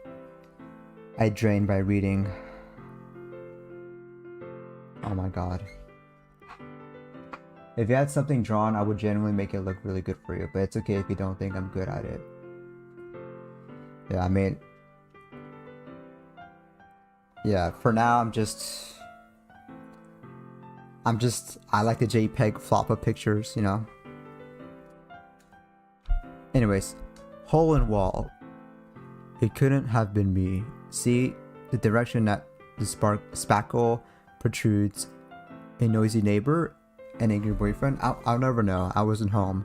I drain by reading. Oh my god. If you had something drawn, I would genuinely make it look really good for you, but it's okay if you don't think I'm good at it. Yeah, I mean, yeah, for now I like the JPEG flop of pictures, you know. Anyways, hole in wall. It couldn't have been me. See the direction that the spackle protrudes. A noisy neighbor, an angry boyfriend. I'll never know. I wasn't home.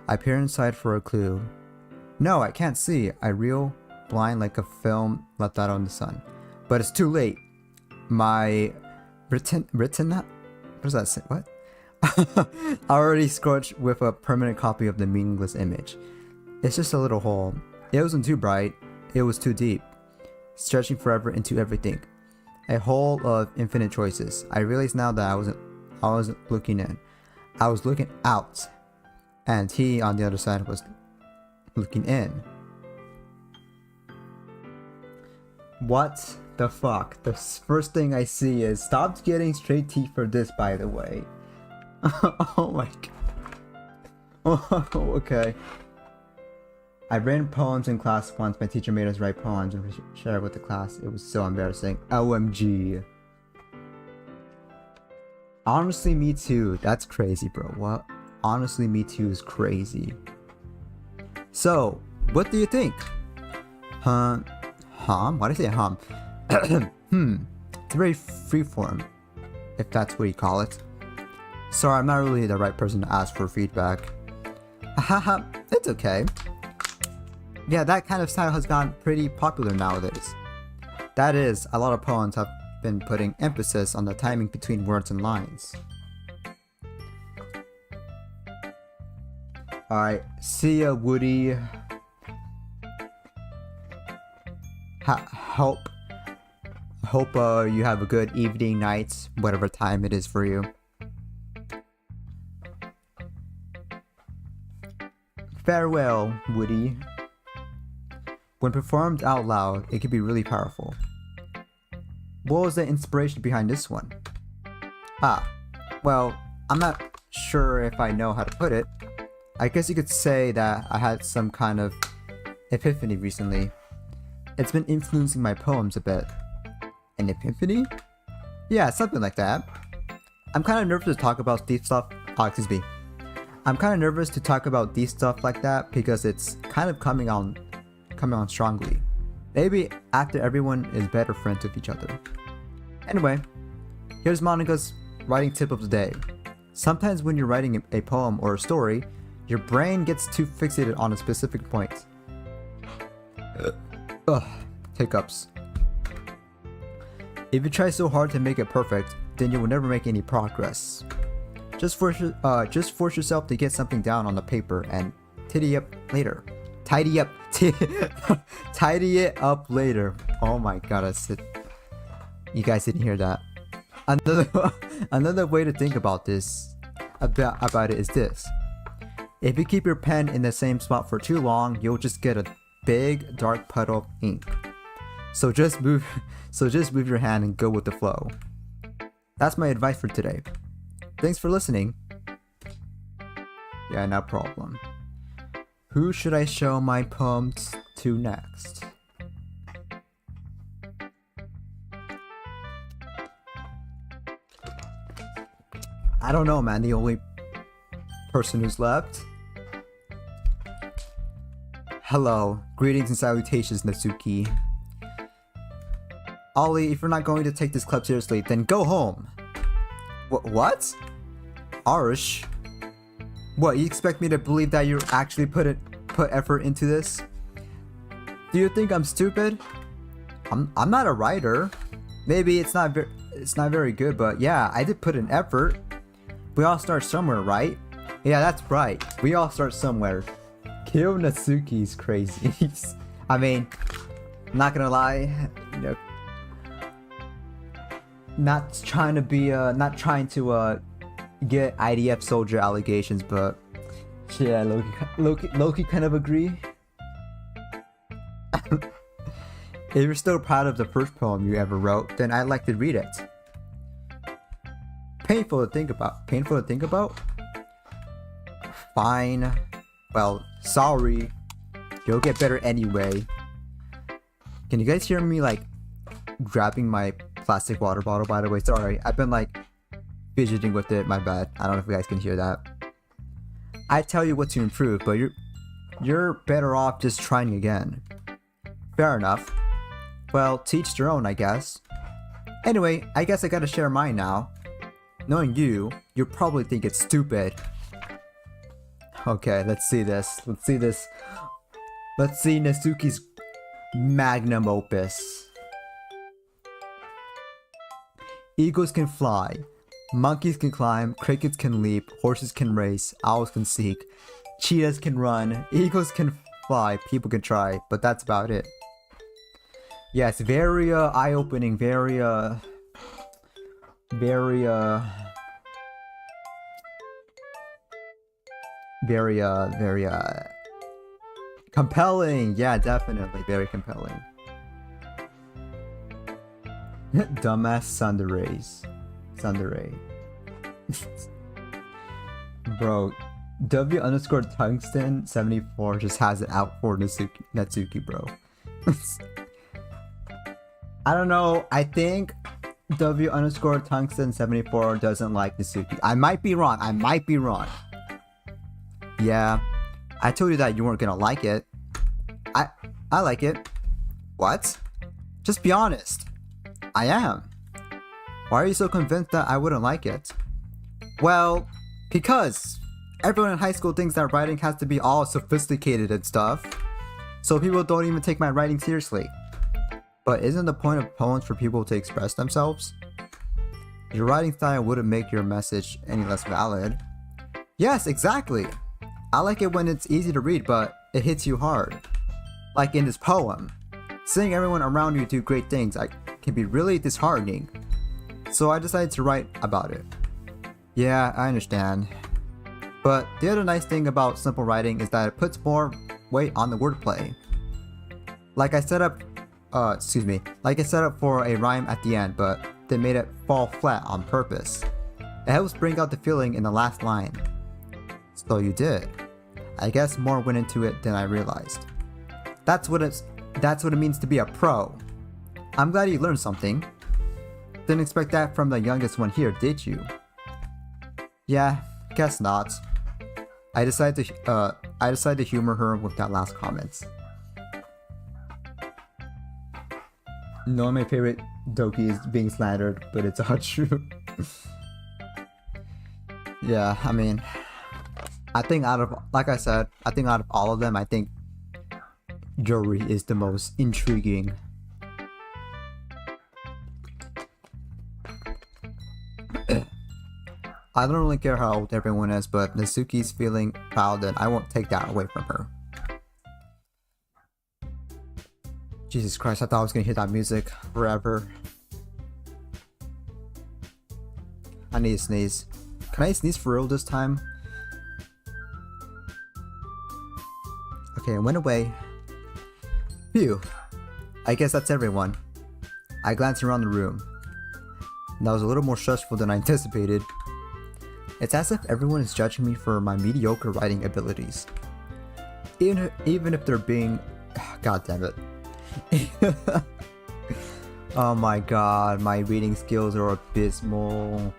I peer inside for a clue. No, I can't see. I reel blind like a film left out on the sun. But it's too late. My retina. What does that say? What? Already scorched with a permanent copy of the meaningless image. It's just a little hole. It wasn't too bright. It was too deep, stretching forever into everything. A hole of infinite choices. I realized now that I wasn't looking in. I was looking out, and he on the other side was looking in. What the fuck? The first thing I see is stop getting straight teeth for this, by the way. Oh my god. Oh, okay. I ran poems in class once. My teacher made us write poems and share it with the class. It was so embarrassing. OMG. Honestly, me too. That's crazy, bro. What? Honestly, me too is crazy. So, what do you think? Why did I say hum? It's very freeform, if that's what you call it. Sorry, I'm not really the right person to ask for feedback. Haha, it's okay. Yeah, that kind of style has gotten pretty popular nowadays. That is, a lot of poems have been putting emphasis on the timing between words and lines. Alright, see ya, Woody. Hope you have a good evening, night, whatever time it is for you. Farewell, Woody. When performed out loud, it can be really powerful. What was the inspiration behind this one? Well, I'm not sure if I know how to put it. I guess you could say that I had some kind of epiphany recently. It's been influencing my poems a bit. An epiphany? Yeah, something like that. I'm kind of nervous to talk about deep stuff. I'm kind of nervous to talk about deep stuff like that because it's kind of coming on strongly. Maybe after everyone is better friends with each other. Anyway, here's Monica's writing tip of the day. Sometimes when you're writing a poem or a story, your brain gets too fixated on a specific point. Hiccups. If you try so hard to make it perfect, then you will never make any progress. Just force yourself to get something down on the paper and tidy up later. Tidy it up later. Oh my god, you guys didn't hear that. Another way to think about this, about it is this. If you keep your pen in the same spot for too long, you'll just get a big dark puddle of ink. So just move your hand and go with the flow. That's my advice for today. Thanks for listening. Yeah, no problem. Who should I show my poems to next? I don't know, man. The only person who's left. Hello, greetings and salutations, Natsuki. Ollie, if you're not going to take this club seriously, then go home. What? Arsh? What, you expect me to believe that you actually put effort into this? Do you think I'm stupid? I'm not a writer. Maybe it's not very good, but yeah, I did put an effort. We all start somewhere, right? Yeah, that's right. We all start somewhere. Kill Natsuki's crazy. I mean, I'm not gonna lie, you know, not trying to get IDF soldier allegations, but yeah, Loki kind of agree. If you're still proud of the first poem you ever wrote, then I'd like to read it. Painful to think about? Fine. Well, sorry. You'll get better anyway. Can you guys hear me like grabbing my plastic water bottle, by the way? Sorry, I've been like fidgeting with it, my bad. I don't know if you guys can hear that. I tell you what to improve, but you're better off just trying again. Fair enough. Well, teach their own, I guess. Anyway, I guess I gotta share mine now. Knowing you'll probably think it's stupid. Okay, let's see this. Let's see Natsuki's magnum opus. Eagles can fly. Monkeys can climb. Crickets can leap. Horses can race. Owls can seek. Cheetahs can run. Eagles can fly. People can try. But that's about it. Yeah, it's very eye-opening. Very compelling. Yeah, definitely very compelling. Dumbass Sundere. Bro, W_tungsten74 just has it out for Natsuki, bro. I don't know, I think W_tungsten74 doesn't like Natsuki. I might be wrong. Yeah, I told you that you weren't gonna like it. I like it. What? Just be honest. I am. Why are you so convinced that I wouldn't like it? Well, because everyone in high school thinks that writing has to be all sophisticated and stuff, so people don't even take my writing seriously. But isn't the point of poems for people to express themselves? Your writing style wouldn't make your message any less valid. Yes, exactly. I like it when it's easy to read, but it hits you hard. Like in this poem. Seeing everyone around you do great things can be really disheartening. So I decided to write about it. Yeah, I understand. But the other nice thing about simple writing is that it puts more weight on the wordplay. Like I set up for a rhyme at the end, but they made it fall flat on purpose. It helps bring out the feeling in the last line. So you did. I guess more went into it than I realized. That's what it means to be a pro. I'm glad you learned something. Didn't expect that from the youngest one here, did you? Yeah, guess not. I decided to humor her with that last comment. No, my favorite doki is being slandered, but it's all true. Yeah, I mean, I think out of all of them, I think Yuri is the most intriguing. I don't really care how old everyone is, but Natsuki's feeling proud and I won't take that away from her. Jesus Christ, I thought I was gonna hear that music forever. I need to sneeze. Can I sneeze for real this time? Okay, it went away. Phew. I guess that's everyone. I glanced around the room. That was a little more stressful than I anticipated. It's as if everyone is judging me for my mediocre writing abilities. Even if they're being... God damn it. Oh my god, my reading skills are abysmal.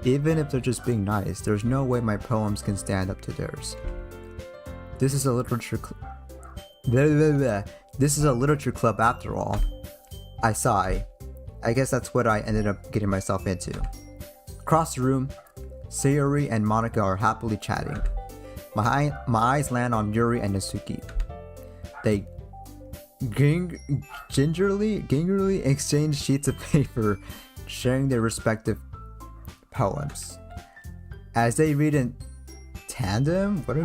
Even if they're just being nice, there's no way my poems can stand up to theirs. This is a literature This is a literature club after all. I sigh. I guess that's what I ended up getting myself into. Across the room, Sayori and Monica are happily chatting. My eyes land on Yuri and Natsuki. They gingerly exchange sheets of paper, sharing their respective poems. As they read in tandem? What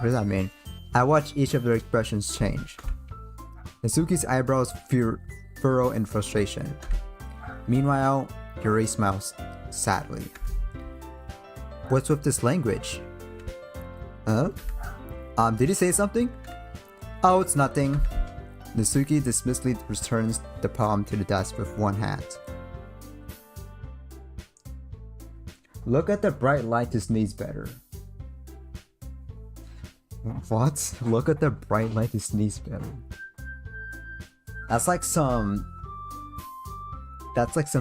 does that mean? I watch each of their expressions change. Natsuki's eyebrows furrow in frustration. Meanwhile, Yuri smiles sadly. What's with this language? Huh? Did he say something? Oh, it's nothing. Natsuki dismissively returns the poem to the desk with one hand. Look at the bright light to sneeze better. What? Look at the bright light to sneeze better. That's like some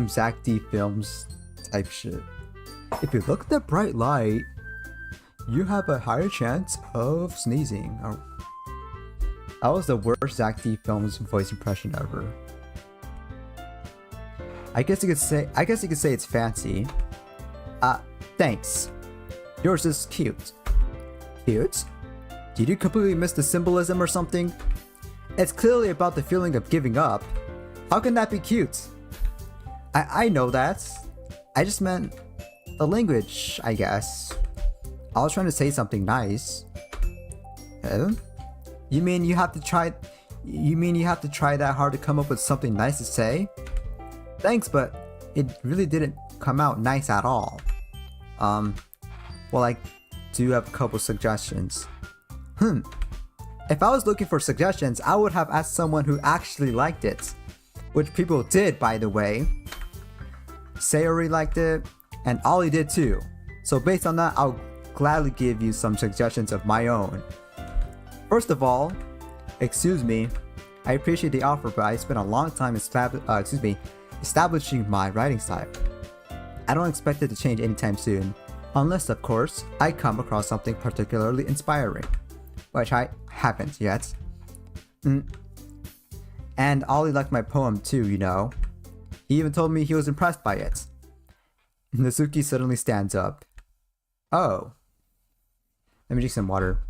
Zach D Films type shit. If you look at the bright light, you have a higher chance of sneezing. Oh. That was the worst Zach D Films voice impression ever. I guess you could say it's fancy. Thanks. Yours is cute. Cute? Did you completely miss the symbolism or something? It's clearly about the feeling of giving up. How can that be cute? I know that. I just meant the language, I guess. I was trying to say something nice. You mean you have to try that hard to come up with something nice to say? Thanks, but it really didn't come out nice at all. Well, I do have a couple suggestions. If I was looking for suggestions, I would have asked someone who actually liked it. Which people did, by the way. Sayori liked it, and Ollie did too. So based on that, I'll gladly give you some suggestions of my own. First of all, excuse me, I appreciate the offer, but I spent a long time establishing my writing style. I don't expect it to change anytime soon, unless of course, I come across something particularly inspiring, which I haven't yet. And Ollie liked my poem too, you know. He even told me he was impressed by it. Natsuki suddenly stands up. Oh. Let me drink some water.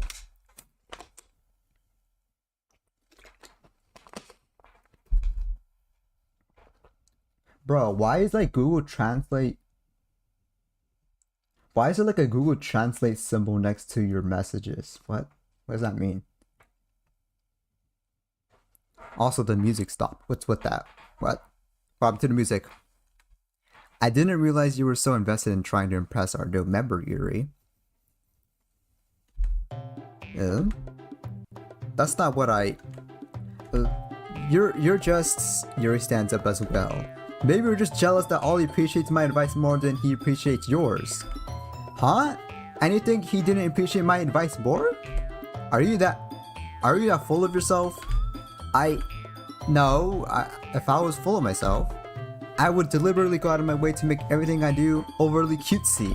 Bro, why is like Google Translate? Why is there like a Google Translate symbol next to your messages? What does that mean? Also, the music stopped. What's with that? What happened to the music? I didn't realize you were so invested in trying to impress our new member, Yuri. That's not what I... You're just... Yuri stands up as well. Maybe we're just jealous that Ollie appreciates my advice more than he appreciates yours. Huh? And you think he didn't appreciate my advice more? Are you that full of yourself? No, if I was full of myself, I would deliberately go out of my way to make everything I do overly cutesy.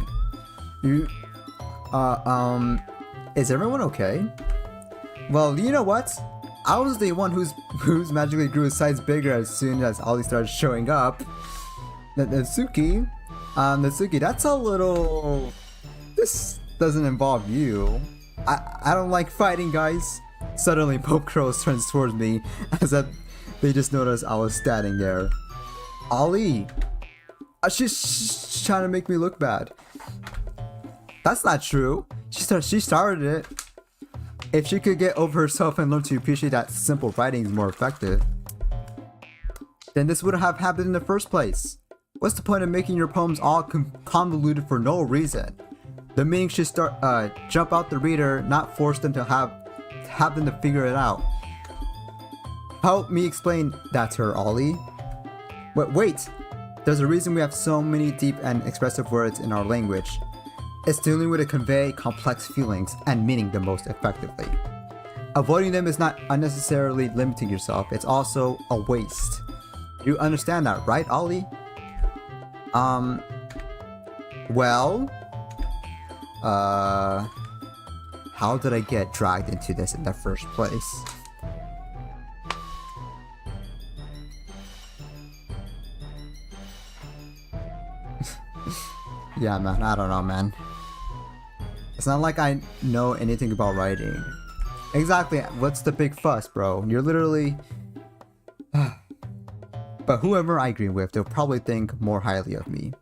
Is everyone okay? Well, you know what? I was the one who's magically grew his size bigger as soon as Ollie started showing up. Natsuki, that's a little... This doesn't involve you. I don't like fighting, guys. Suddenly, Pope Crows turns towards me as if they just noticed I was standing there. Ollie, She's trying to make me look bad. That's not true. She started it. If she could get over herself and learn to appreciate that simple writing is more effective, then this wouldn't have happened in the first place. What's the point of making your poems all convoluted for no reason? The meaning should jump out the reader, not force them to have them to figure it out. Help me explain that to her, Ollie. Wait! There's a reason we have so many deep and expressive words in our language. It's the only way to convey complex feelings and meaning the most effectively. Avoiding them is not unnecessarily limiting yourself, it's also a waste. You understand that, right, Ollie? Well... how did I get dragged into this in the first place? Yeah, man, I don't know, man. It's not like I know anything about writing. Exactly, what's the big fuss, bro? You're literally... But whoever I agree with, they'll probably think more highly of me.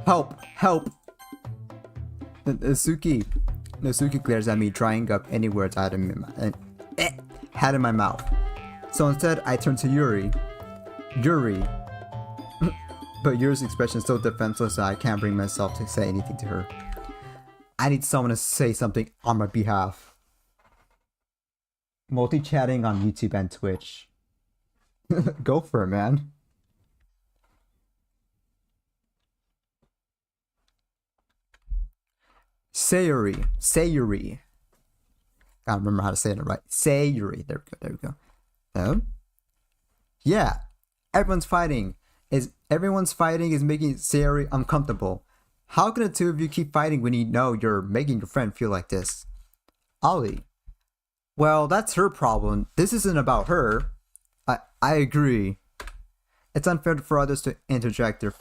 Help! Help! Nasuki glares at me, drying up any words I had in my mouth. So instead, I turn to Yuri. But Yuri's expression is so defenseless that I can't bring myself to say anything to her. I need someone to say something on my behalf. Multi-chatting on YouTube and Twitch. Go for it, man. Sayuri. Gotta remember how to say it right. Sayuri. There we go. Yeah. Everyone's fighting is making Sayuri uncomfortable. How can the two of you keep fighting when you know you're making your friend feel like this? Ollie. Well, that's her problem. This isn't about her. I agree. It's unfair for others to interject their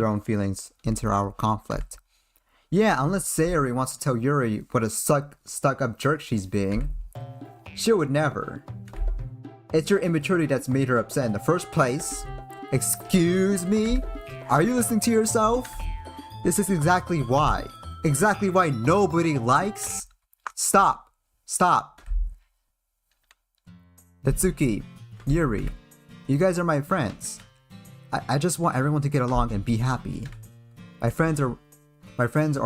own feelings into our conflict. Yeah, unless Sayuri wants to tell Yuri what a stuck-up jerk she's being. She would never. It's your immaturity that's made her upset in the first place. Excuse me? Are you listening to yourself? This is exactly why. Exactly why nobody likes... Stop. Natsuki, Yuri, you guys are my friends. I just want everyone to get along and be happy. My friends are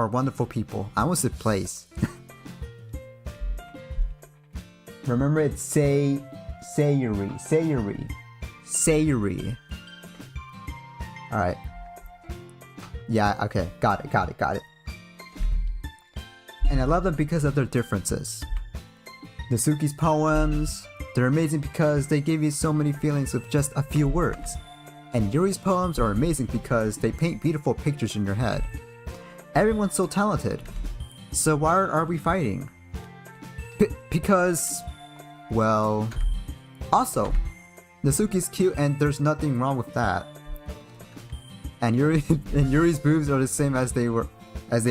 wonderful people. I almost said place. Remember, it's Sayuri. Alright. Yeah, okay. Got it. And I love them because of their differences. Natsuki's poems, they're amazing because they give you so many feelings with just a few words. And Yuri's poems are amazing because they paint beautiful pictures in your head. Everyone's so talented. So why are we fighting? Because... well... Also, Natsuki's cute and there's nothing wrong with that. And Yuri's boobs are the same as they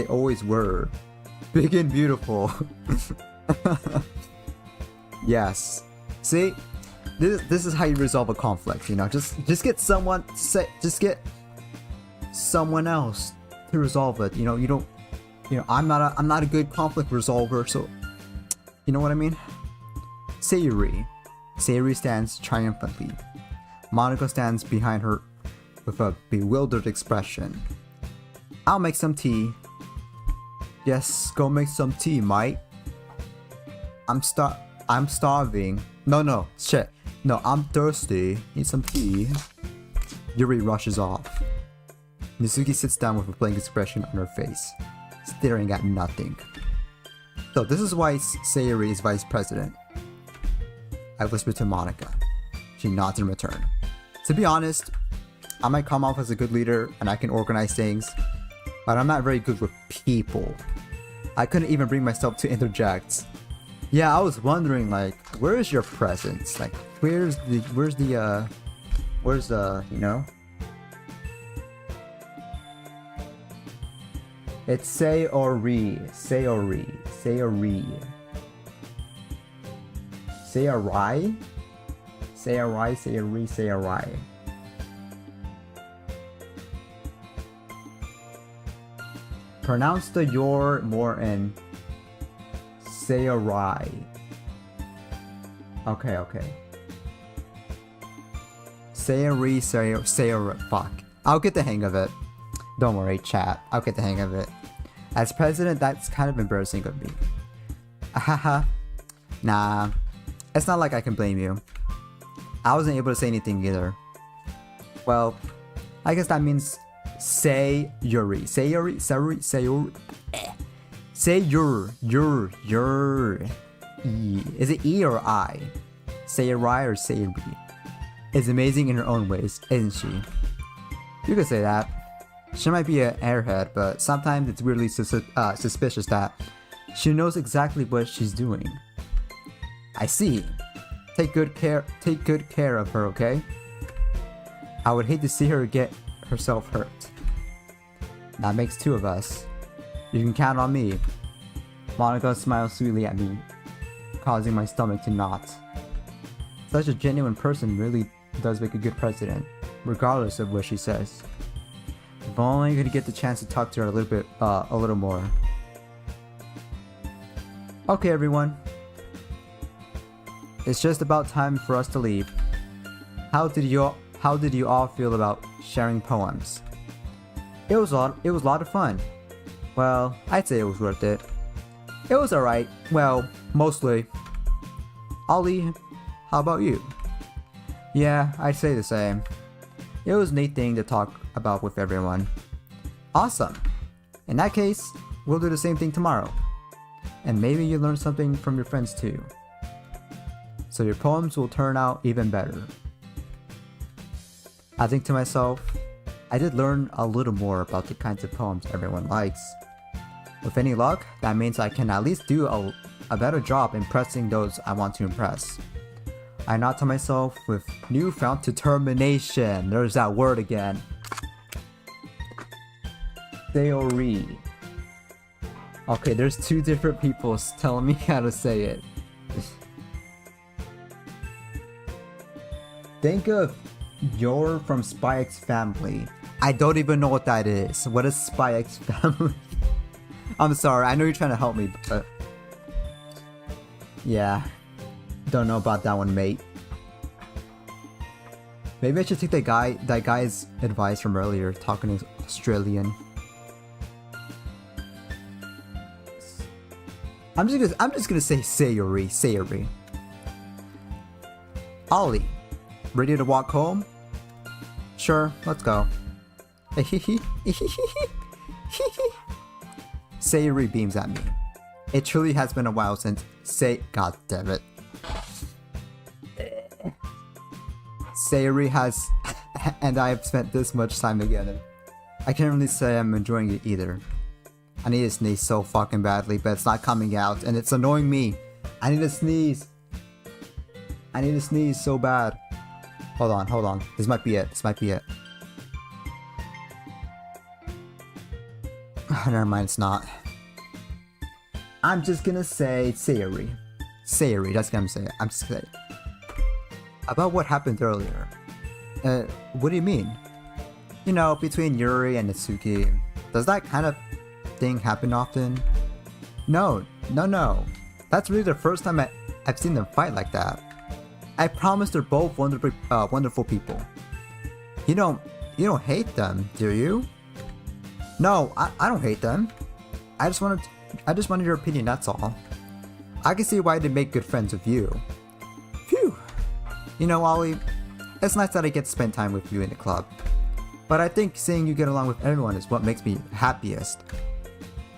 always were. Big and beautiful. Yes. See? This is how you resolve a conflict, you know? Just get someone else to resolve it. You know, I'm not a good conflict resolver, so you know what I mean? Sayuri stands triumphantly. Monica stands behind her with a bewildered expression. I'll make some tea. Yes, go make some tea, mate. I'm starving. No, shit. No, I'm thirsty. Need some tea. Yuri rushes off. Natsuki sits down with a blank expression on her face, staring at nothing. So this is why Sayuri is vice president. I whisper to Monica. She nods in return. To be honest, I might come off as a good leader and I can organize things, but I'm not very good with people. I couldn't even bring myself to interject. Yeah, I was wondering, like, where is your presence? Like, where's the, you know? It's Sayori. Sayori, Sayori, Sayori. Pronounce the your more in Sayori. Okay, okay. Sayori, Sayori, fuck. I'll get the hang of it. Don't worry, chat. I'll get the hang of it. As president, that's kind of embarrassing of me. Haha. Nah. It's not like I can blame you. I wasn't able to say anything either. Well, I guess that means say Yuri. Say Yuri, say your. Say your. E. Is it E or I? Say Yuri or say Yuri? Is amazing in her own ways, isn't she? You could say that. She might be an airhead, but sometimes it's weirdly suspicious that she knows exactly what she's doing. I see. Take good care of her, okay? I would hate to see her get herself hurt. That makes two of us. You can count on me. Monica smiles sweetly at me, causing my stomach to knot. Such a genuine person really does make a good president, regardless of what she says. If only I could get the chance to talk to her a little more. Okay, everyone. It's just about time for us to leave. How did you all feel about sharing poems? It was a lot of fun. Well, I'd say it was worth it. It was alright. Well, mostly. Ollie, how about you? Yeah, I'd say the same. It was a neat thing to talk about with everyone. Awesome. In that case, we'll do the same thing tomorrow. And maybe you learn something from your friends too. So your poems will turn out even better. I think to myself, I did learn a little more about the kinds of poems everyone likes. With any luck, that means I can at least do a better job impressing those I want to impress. I nod to myself with newfound determination. There's that word again. Theory. Okay, there's two different people telling me how to say it. Think of you're from Spy X Family. I don't even know what that is. What is Spy X Family? I'm sorry, I know you're trying to help me, but... yeah. Don't know about that one, mate. Maybe I should take that guy's advice from earlier, talking Australian. I'm just gonna say Sayori. Ollie, ready to walk home? Sure, let's go. Sayori beams at me. It truly has been a while since God damn it. Sayori has and I have spent this much time together. I can't really say I'm enjoying it either. I need to sneeze so fucking badly, but it's not coming out and it's annoying me. I need to sneeze. I need to sneeze so bad. Hold on. This might be it. Never mind, it's not. I'm just gonna say Sayori. That's what I'm saying. I'm just gonna say. About what happened earlier. What do you mean? You know, between Yuri and Natsuki. Does that kind of thing happen often? No. That's really the first time I've seen them fight like that. I promise they're both wonderful people. You don't hate them, do you? No, I don't hate them. I just wanted your opinion, that's all. I can see why they make good friends with you. Phew. You know, Ollie, it's nice that I get to spend time with you in the club. But I think seeing you get along with everyone is what makes me happiest.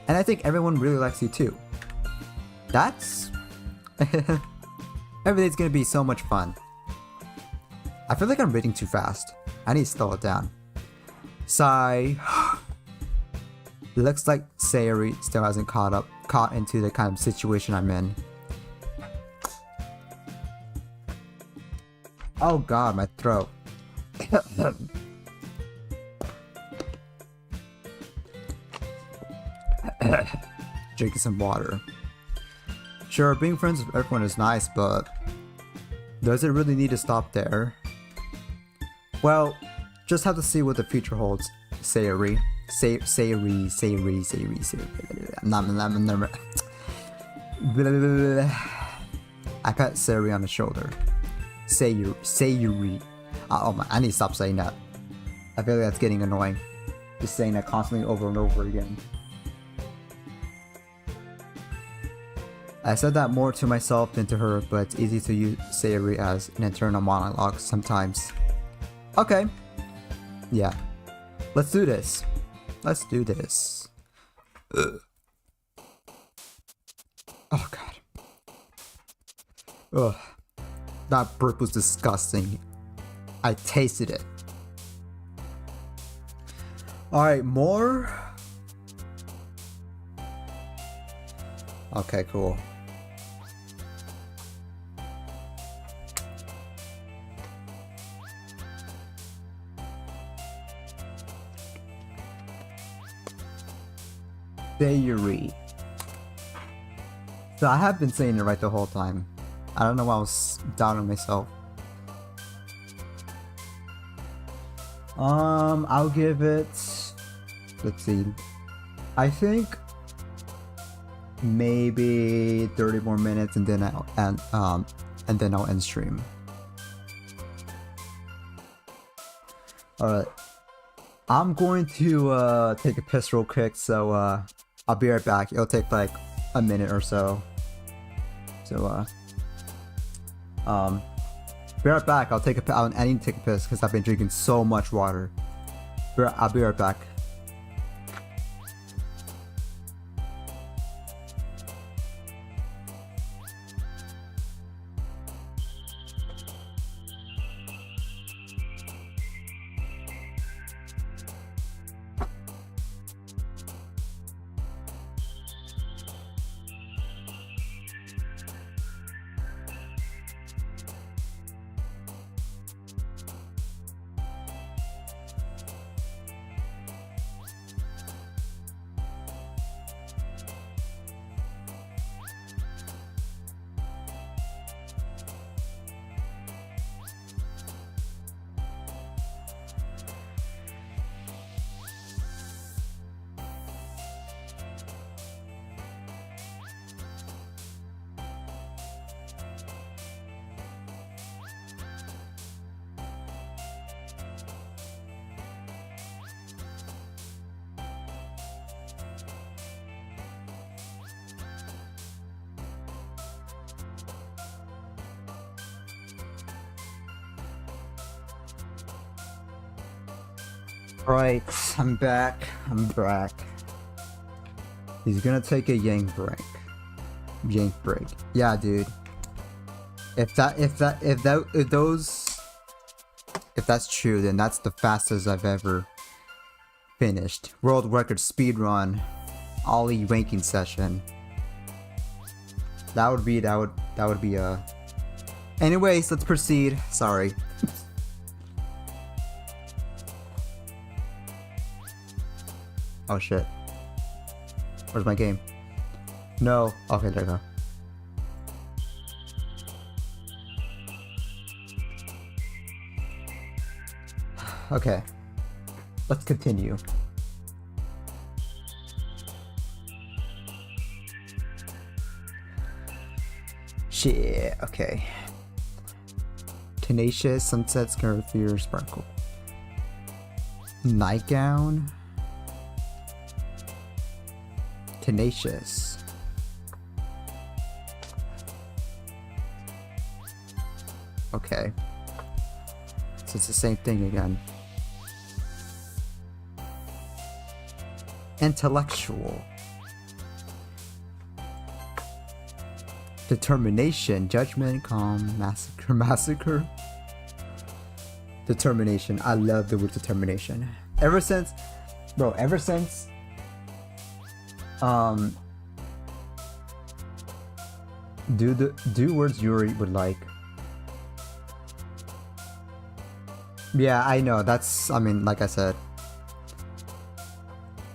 And I think everyone really likes you too. That's... Everything's gonna be so much fun. I feel like I'm reading too fast. I need to slow it down. Sigh. Looks like Sayori still hasn't caught into the kind of situation I'm in. Oh god, my throat. Drinking some water. Sure, being friends with everyone is nice, but Does it really need to stop there? Well, just have to see what the future holds. Sayuri. Sayuri. I pat Sayuri on the shoulder. Sayuri. Oh my, I need to stop saying that. I feel like that's getting annoying. Just saying that constantly over and over again. I said that more to myself than to her, but it's easy to use Sayuri as an internal monologue sometimes. Okay. Yeah. Let's do this. Let's do this. Ugh. Oh god. Ugh. That burp was disgusting. I tasted it. Alright, more? Okay, cool. Sayuri. So I have been saying it right the whole time. I don't know why I was down on myself. I'll give it, let's see, I think maybe 30 more minutes and then I'll end stream. Alright. I'm going to take a piss real quick, so I'll be right back. It'll take like a minute or so. So be right back. I need to take a piss because I've been drinking so much water. I'll be right back. Right, I'm back. He's gonna take a yank break. Yeah, dude. If that's true, then that's the fastest I've ever finished. World record speed run, Ollie ranking session. That would be Anyways, let's proceed. Sorry. Oh shit. Where's my game? No. Okay, there we go. Okay. Let's continue. Shit, okay. Tenacious, sunset, skirt, fear, sparkle. Nightgown. Tenacious. Okay. So it's the same thing again. Intellectual. Determination, judgment, calm, massacre. Determination. I love the word determination. Ever since do words Yuri would like. Yeah, I know. That's, I mean, like I said,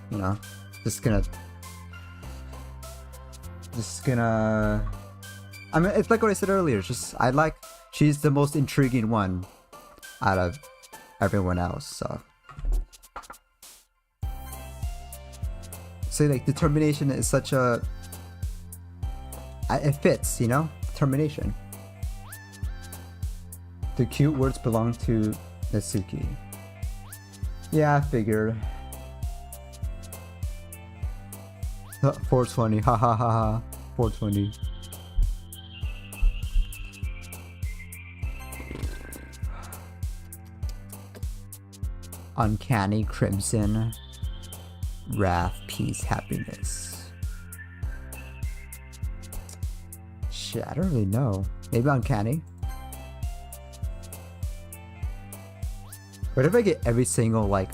you know, just gonna. I mean, it's like what I said earlier. Just she's the most intriguing one out of everyone else. So like determination is such a, it fits, you know, determination. The cute words belong to Natsuki. Yeah, I figured. 420, ha ha ha ha. 420. Uncanny crimson, wrath, peace, happiness. Shit, I don't really know. Maybe uncanny. What if I get every single like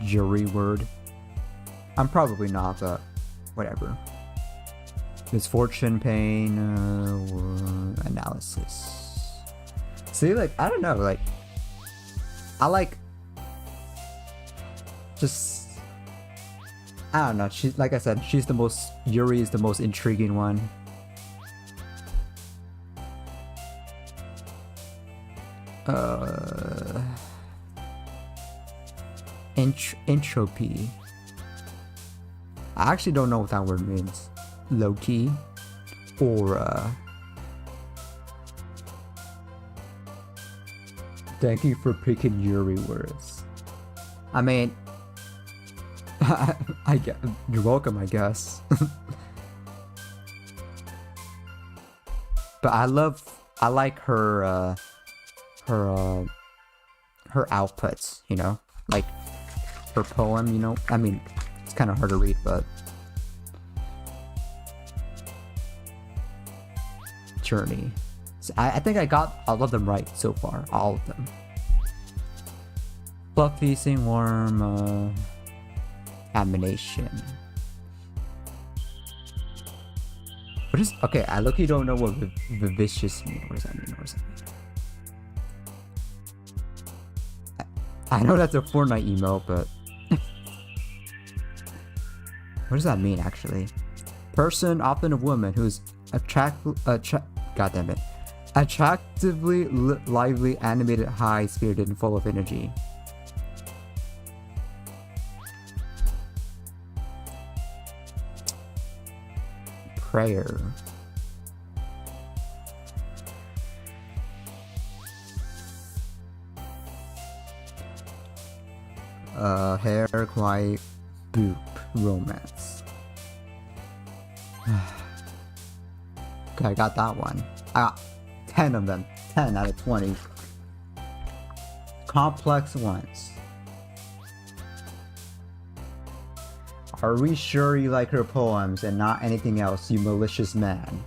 jury word? I'm probably not, but whatever. Misfortune, pain, analysis. See, like, I don't know, like, I like, just, I don't know, she's, like I said, she's the most, Yuri is the most intriguing one. Entropy. I actually don't know what that word means. Low-key. Aura. Thank you for picking Yuri words. I mean, you're welcome, I guess. But I like her outputs, you know, like her poem, you know. I mean, it's kind of hard to read, but journey. So I think I got all of them right so far, all of them. Blood feasting, worm, amination. What is, okay, I look, you don't know what vicious means. What does that mean? What does that mean? I know that's a Fortnite emo, but what does that mean actually? Person, often a woman, who's attractively, lively, animated, high-spirited, and full of energy. Prayer. Hair, quiet, boop, romance. Okay, I got that one. I got 10 of them. 10 out of 20. Complex ones. Are we sure you like her poems and not anything else, you malicious man?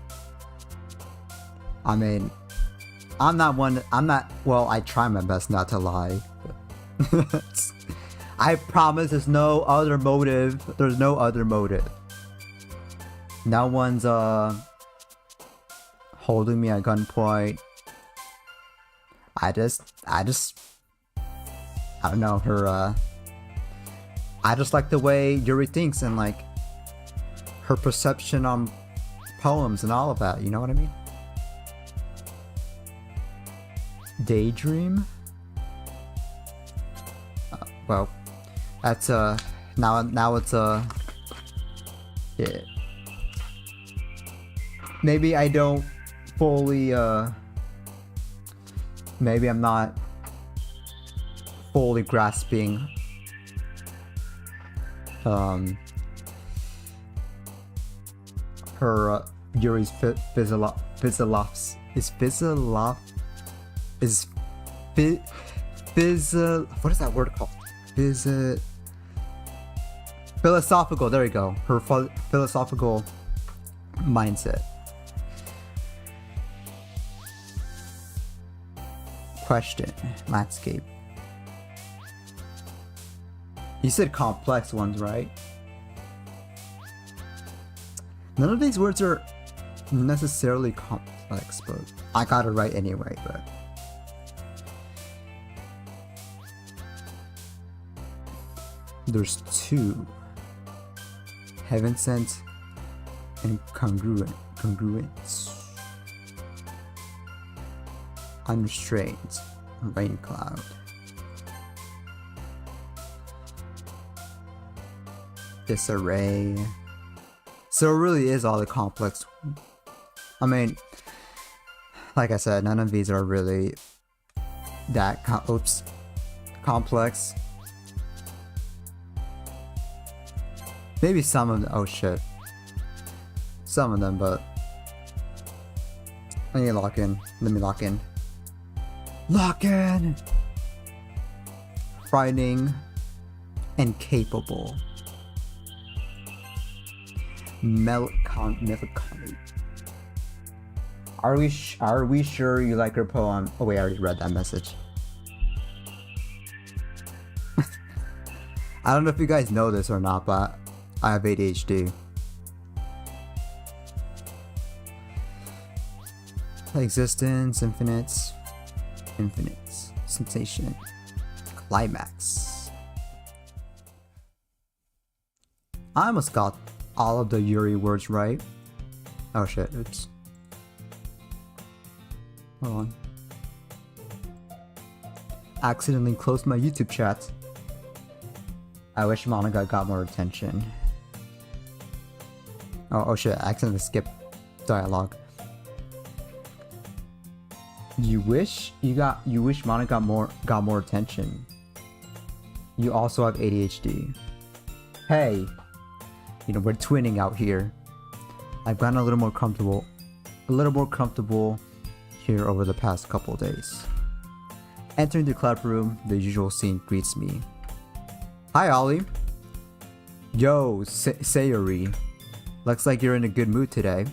I mean, well, I try my best not to lie. I promise there's no other motive. There's no other motive. No one's holding me at gunpoint. I don't know, her I just like the way Yuri thinks and like her perception on poems and all of that, you know what I mean? Daydream? Well, that's now it's yeah. Maybe I don't fully maybe I'm not fully grasping her Yuri's Fizzaloffs what is that word called? Philosophical, there we go. Her philosophical mindset. Question. Landscape. You said complex ones, right? None of these words are necessarily complex, but I got it right anyway, but there's two. Heaven sent and congruence. unrestrained rain cloud. Disarray. So it really is all the complex. I mean, like I said, none of these are really that complex. Maybe some of them. Oh shit. Some of them, but I need to lock in. Let me lock in. Lock in! Frightening and capable. Melancholy. Are we sure you like her poem? Oh wait, I already read that message. I don't know if you guys know this or not, but I have ADHD. Existence, infinite, sensation, climax. I almost got all of the Yuri words right. Oh shit, oops. Hold on. Accidentally closed my YouTube chat. I wish Monica got more attention. Oh shit, I accidentally skipped dialogue. You wish Monica got more attention. You also have ADHD. Hey, you know, we're twinning out here. I've gotten a little more comfortable here over the past couple days. Entering the club room, the usual scene greets me. Hi, Ollie. Yo, Sayuri. Looks like you're in a good mood today.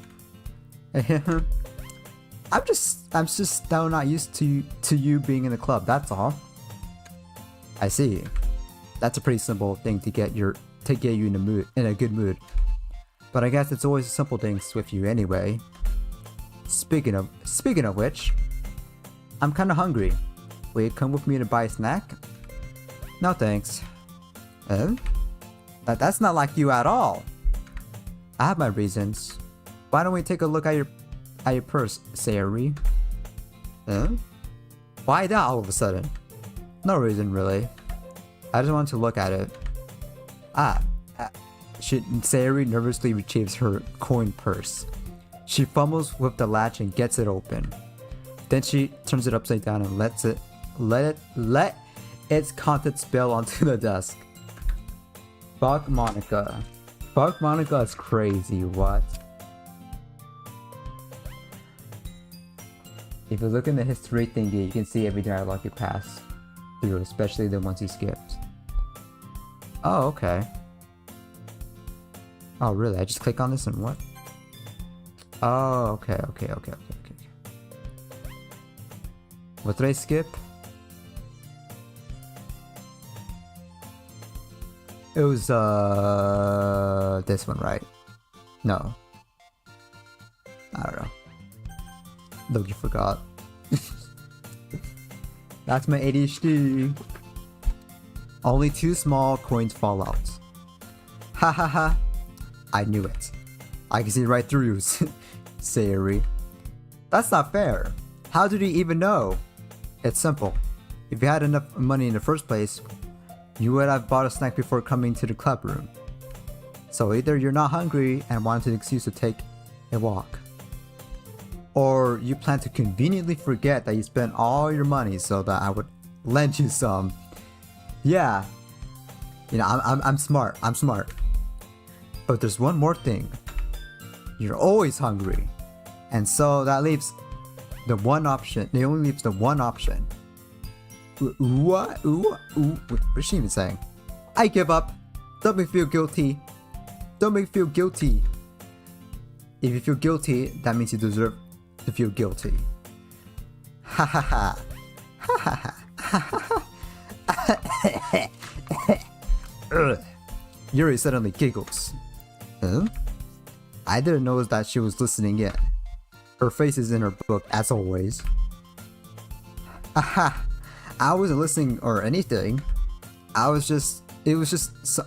I'm just now not used to you being in the club, that's all. I see. That's a pretty simple thing to get you in a good mood. But I guess it's always simple things with you anyway. Speaking of which, I'm kinda hungry. Will you come with me to buy a snack? No thanks. That's not like you at all. I have my reasons. Why don't we take a look at your purse, Sayuri? Why that all of a sudden? No reason really. I just wanted to look at it. Sayuri nervously retrieves her coin purse. She fumbles with the latch and gets it open. Then she turns it upside down and let its contents spill onto the desk. Fuck Monica. Fuck Monica is crazy, what? If you look in the history thingy, you can see every dialogue you pass through, especially the ones you skipped. Oh, okay. Oh, really? I just click on this and what? Oh, okay. What did I skip? It was, this one, right? No. I don't know. Loki forgot. That's my ADHD. Only 2 small coins fall out. Ha ha ha. I knew it. I can see right through you, Sayuri. That's not fair. How did he even know? It's simple. If you had enough money in the first place, you would have bought a snack before coming to the club room. So either you're not hungry and wanted an excuse to take a walk, or you plan to conveniently forget that you spent all your money so that I would lend you some. Yeah, you know, I'm smart. But there's one more thing. You're always hungry, and so that leaves the one option. It only leaves the one option. What? What's she even saying? I give up. Don't make me feel guilty. Don't make me feel guilty. If you feel guilty, that means you deserve to feel guilty. Ha ha ha. Ha ha ha. Yuri suddenly giggles. Huh? I didn't notice that she was listening in. Her face is in her book as always. Aha! I wasn't listening or anything. It was just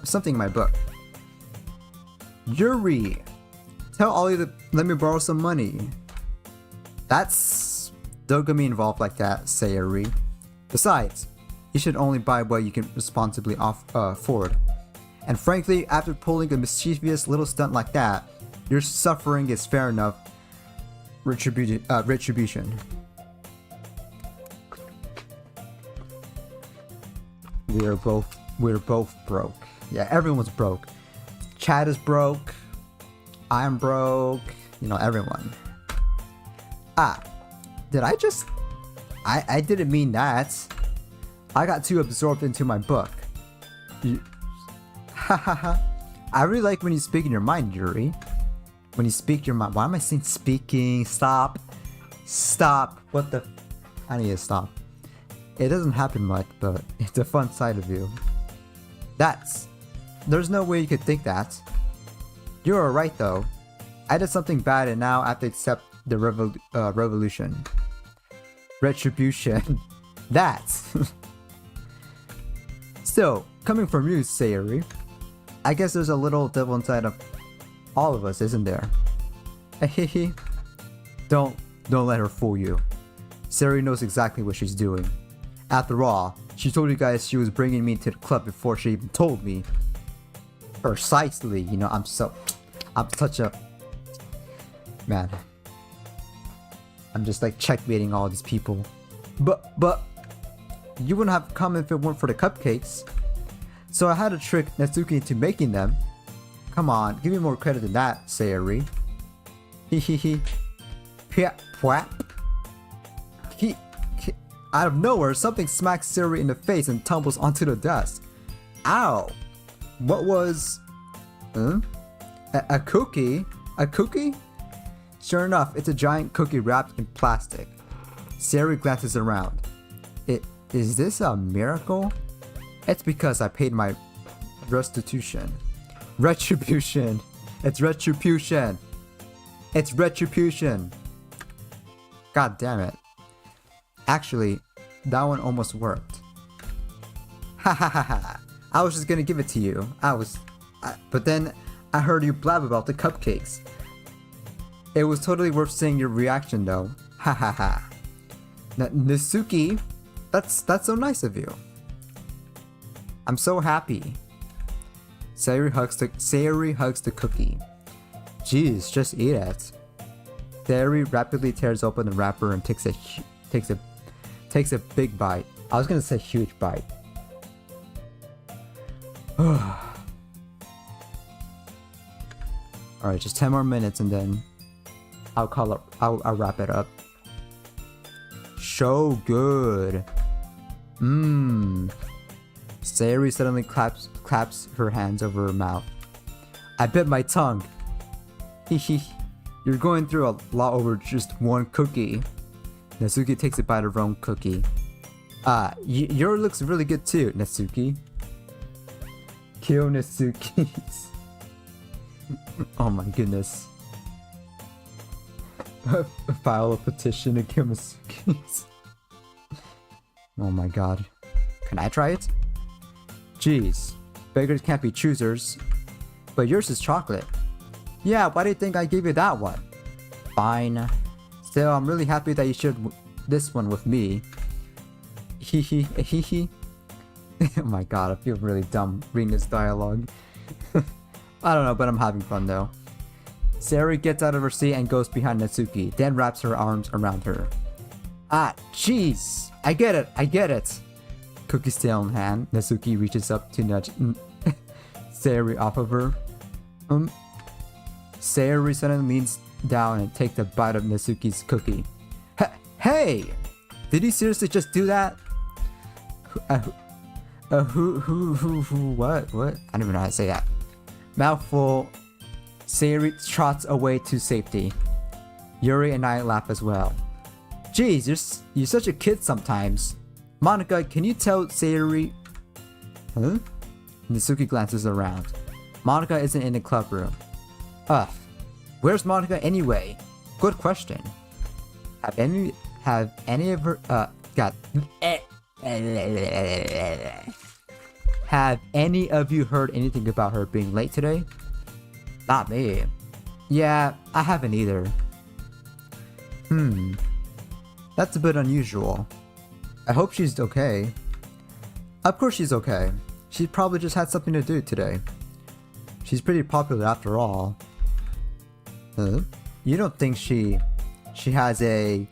something in my book. Yuri! Tell Ollie to let me borrow some money. That's Don't get me involved like that, Sayuri. Besides, you should only buy what you can responsibly afford. And frankly, after pulling a mischievous little stunt like that, your suffering is fair enough retribution. We're both broke. Yeah, everyone's broke. Chad is broke. I'm broke. You know, everyone. Did I just... I didn't mean that. I got too absorbed into my book. Hahaha. I really like when you speak in your mind, Yuri. When you speak your mind. Why am I saying speaking? Stop. Stop. What the... I need to stop. It doesn't happen much, but it's a fun side of you. There's no way you could think that. You were right though. I did something bad and now I have to accept the revolution. Retribution. Still, coming from you, Sayuri, I guess there's a little devil inside of all of us, isn't there? Hehe. Don't let her fool you. Sayuri knows exactly what she's doing. After all, she told you guys she was bringing me to the club before she even told me. Precisely, you know, I'm such a... Man. I'm just like checkmating all these people. But, you wouldn't have come if it weren't for the cupcakes. So I had to trick Natsuki into making them. Come on, give me more credit than that, Sayuri. Hehehe. Pwap. Out of nowhere, something smacks Sayuri in the face and tumbles onto the desk. Ow! What was... A cookie? A cookie? Sure enough, it's a giant cookie wrapped in plastic. Sayuri glances around. Is this a miracle? It's because I paid my restitution. Retribution. It's retribution. It's retribution. God damn it. Actually, that one almost worked. Ha ha ha ha. I was just gonna give it to you. But then I heard you blab about the cupcakes. It was totally worth seeing your reaction though. Ha ha ha. Natsuki, that's so nice of you. I'm so happy. Sayuri hugs the cookie. Jeez, just eat it. Sayuri rapidly tears open the wrapper and takes a big bite. I was gonna say huge bite. Alright, just 10 more minutes and then I'll wrap it up. So good. Sayuri suddenly claps her hands over her mouth. I bit my tongue. Hehe. You're going through a lot over just one cookie. Natsuki takes a bite of her own cookie. Your looks really good too, Natsuki. Kill Natsuki's. Oh my goodness. File a petition to kill Natsuki's. Oh my god. Can I try it? Jeez. Beggars can't be choosers. But yours is chocolate. Yeah, why do you think I gave you that one? Fine. Still, I'm really happy that you shared this one with me. Hehe, hehe. Oh my god, I feel really dumb reading this dialogue. I don't know, but I'm having fun though. Sayuri gets out of her seat and goes behind Natsuki, then wraps her arms around her. Jeez! I get it! Cookie still in hand, Natsuki reaches up to nudge Sayuri off of her. Sayuri suddenly leans down and takes a bite of Natsuki's cookie. Hey! Did you seriously just do that? What? I don't even know how to say that. Mouthful. Sayuri trots away to safety. Yuri and I laugh as well. Jeez, you're such a kid sometimes. Monika, can you tell Sayuri... Huh? Natsuki glances around. Monika isn't in the club room. Where's Monika anyway? Good question. Have any of her... Have any of you heard anything about her being late today? Not me. Yeah, I haven't either. That's a bit unusual. I hope she's okay. Of course she's okay. She probably just had something to do today. She's pretty popular after all. Huh? You don't think she has a...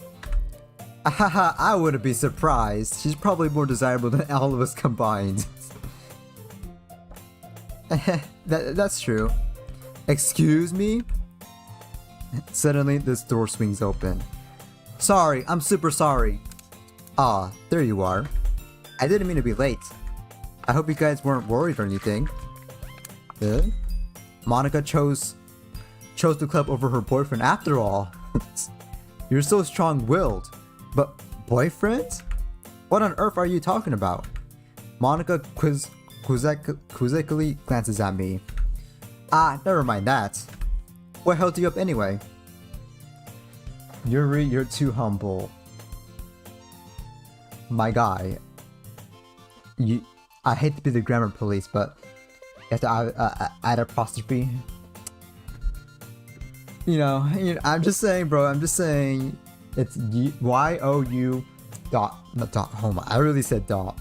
Haha, I wouldn't be surprised. She's probably more desirable than all of us combined. That's true. Excuse me? Suddenly, this door swings open. Sorry, I'm super sorry. Ah, there you are. I didn't mean to be late. I hope you guys weren't worried or anything. Monica chose the club over her boyfriend after all. You're so strong-willed. But boyfriend? What on earth are you talking about? Monica quizzically glances at me. Ah, never mind that. What held you up anyway? Yuri, you're too humble. My guy. I hate to be the grammar police, but you have to add apostrophe. You know, I'm just saying, bro. I'm just saying. It's Y-O-U dot, not dot, oh my, I really said dot.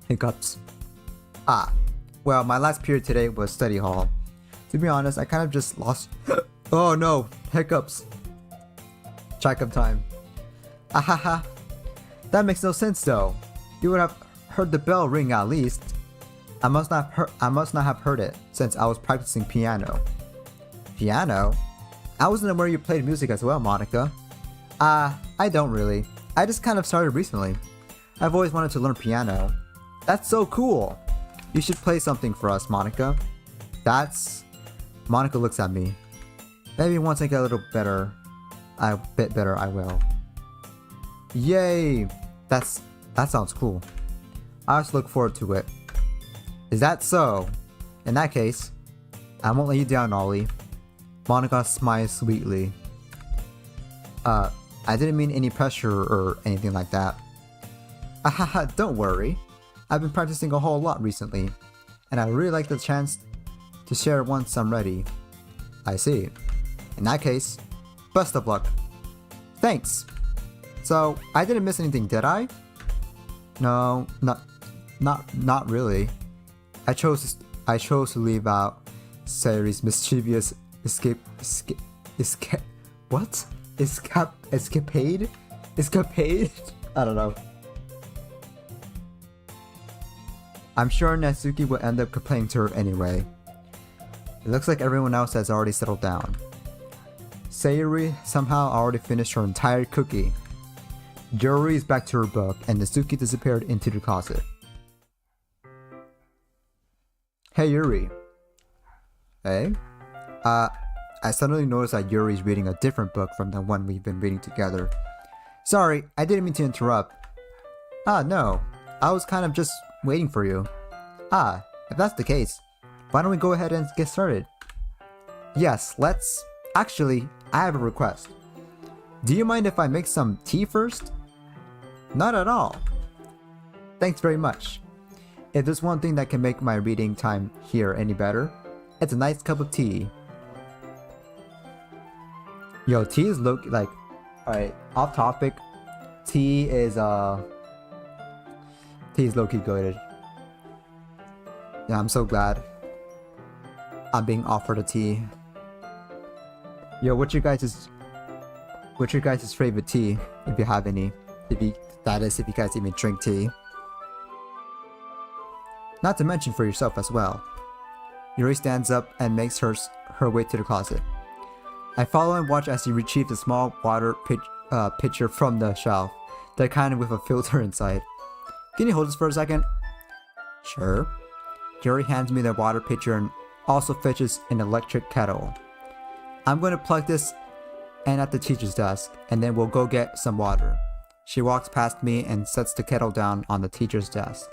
Hiccups. Ah, well, my last period today was study hall. To be honest, I kind of just lost. Oh no, hiccups. Track of time. Ahaha. That makes no sense though. You would have heard the bell ring at least. I must not have heard it since I was practicing piano. Piano? I wasn't aware you played music as well, Monica. I don't really. I just kind of started recently. I've always wanted to learn piano. That's so cool. You should play something for us, Monica. Monica looks at me. Maybe once I get a little better, I will. Yay! That sounds cool. I also look forward to it. Is that so? In that case, I won't let you down, Ollie. Monica smiles sweetly. I didn't mean any pressure or anything like that. Ahaha, don't worry. I've been practicing a whole lot recently, and I really like the chance to share once I'm ready. I see. In that case, best of luck. Thanks. So, I didn't miss anything, did I? No, not really. I chose to leave out Sayori's mischievous escapade? I don't know. I'm sure Natsuki will end up complaining to her anyway. It looks like everyone else has already settled down. Sayori somehow already finished her entire cookie. Yuri is back to her book, and Natsuki disappeared into the closet. Hey Yuri. Hey? I suddenly noticed that Yuri's reading a different book from the one we've been reading together. Sorry, I didn't mean to interrupt. Ah, no. I was kind of just waiting for you. Ah, if that's the case, why don't we go ahead and get started? Yes, let's... Actually, I have a request. Do you mind if I make some tea first? Not at all. Thanks very much. If there's one thing that can make my reading time here any better, it's a nice cup of tea. Yo, tea is low-key, like, alright, off topic. Tea is low-key goated. Yeah, I'm so glad I'm being offered a tea. Yo, what's your guys' favorite tea, if you have any? If you guys even drink tea. Not to mention for yourself as well. Yuri stands up and makes her way to the closet. I follow and watch as he retrieves a small water pitcher from the shelf, that kind with a filter inside. Can you hold this for a second? Sure. Yuri hands me the water pitcher and also fetches an electric kettle. I'm going to plug this in at the teacher's desk, and then we'll go get some water. She walks past me and sets the kettle down on the teacher's desk.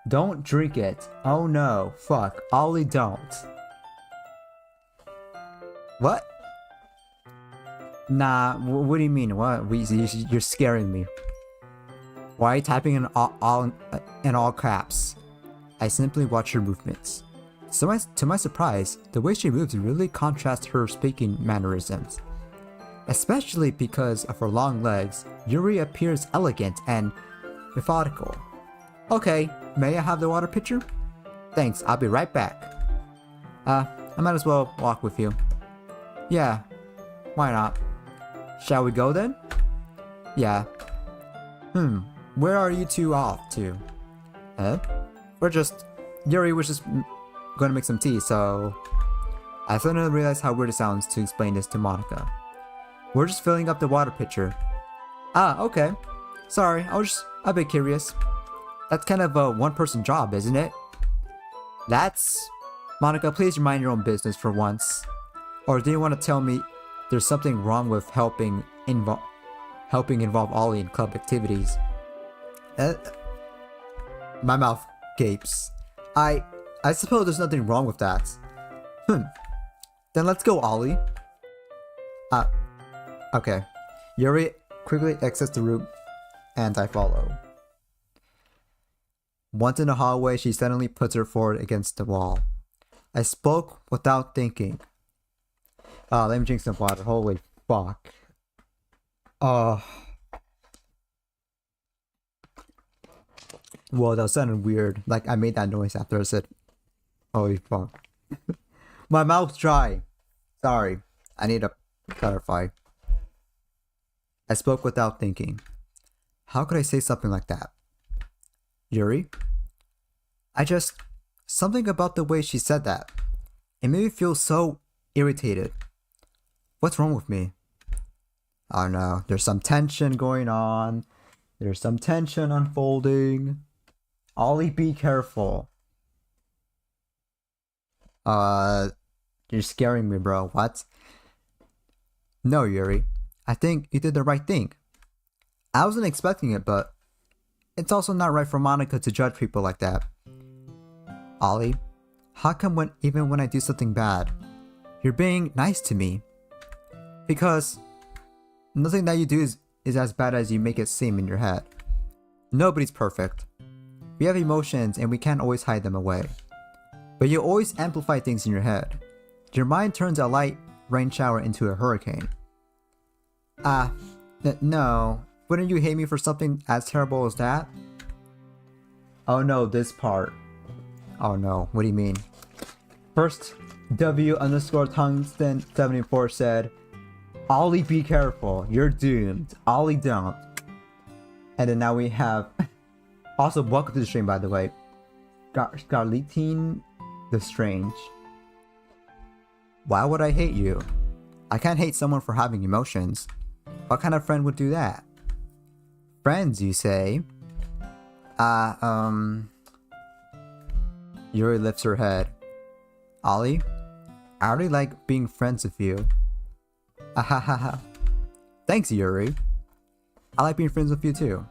Don't drink it. Oh no, fuck. Ollie, don't. What? Nah, what do you mean? What? You're scaring me. Why are you typing in all caps? I simply watch her movements. So to my surprise, the way she moves really contrasts her speaking mannerisms. Especially because of her long legs, Yuri appears elegant and methodical. Okay, may I have the water pitcher? Thanks, I'll be right back. I might as well walk with you. Yeah, why not? Shall we go then? Yeah. Where are you two off to? Yuri was just gonna make some tea, so... I suddenly realized how weird it sounds to explain this to Monica. We're just filling up the water pitcher. Ah, okay. Sorry, I was just a bit curious. That's kind of a one-person job, isn't it? That's... Monica, please mind your own business for once. Or do you want to tell me there's something wrong with helping involve Ollie in club activities? My mouth gapes. I suppose there's nothing wrong with that. Then let's go, Ollie. Okay. Yuri quickly exits the room, and I follow. Once in the hallway, she suddenly puts her forehead against the wall. I spoke without thinking. Let me drink some water. Holy fuck. Well, that sounded weird. Like, I made that noise after I said, holy fuck. My mouth's dry. Sorry. I need to clarify. I spoke without thinking. How could I say something like that? Yuri? Something about the way she said that. It made me feel so irritated. What's wrong with me? Oh no, there's some tension going on. There's some tension unfolding. Ollie, be careful. You're scaring me, bro. What? No, Yuri. I think you did the right thing. I wasn't expecting it, but it's also not right for Monica to judge people like that. Ollie, how come even when I do something bad, you're being nice to me? Because nothing that you do is as bad as you make it seem in your head. Nobody's perfect. We have emotions and we can't always hide them away. But you always amplify things in your head. Your mind turns a light rain shower into a hurricane. No. Wouldn't you hate me for something as terrible as that? Oh no, this part. Oh no, what do you mean? First, W_tungsten74 said, Ollie, be careful, you're doomed. Ollie, don't. And then now we have... Also, welcome to the stream, by the way. Scarletine the Strange. Why would I hate you? I can't hate someone for having emotions. What kind of friend would do that? Friends, you say? Yuri lifts her head. Ollie, I already like being friends with you. Ahahaha. Thanks, Yuri. I like being friends with you too.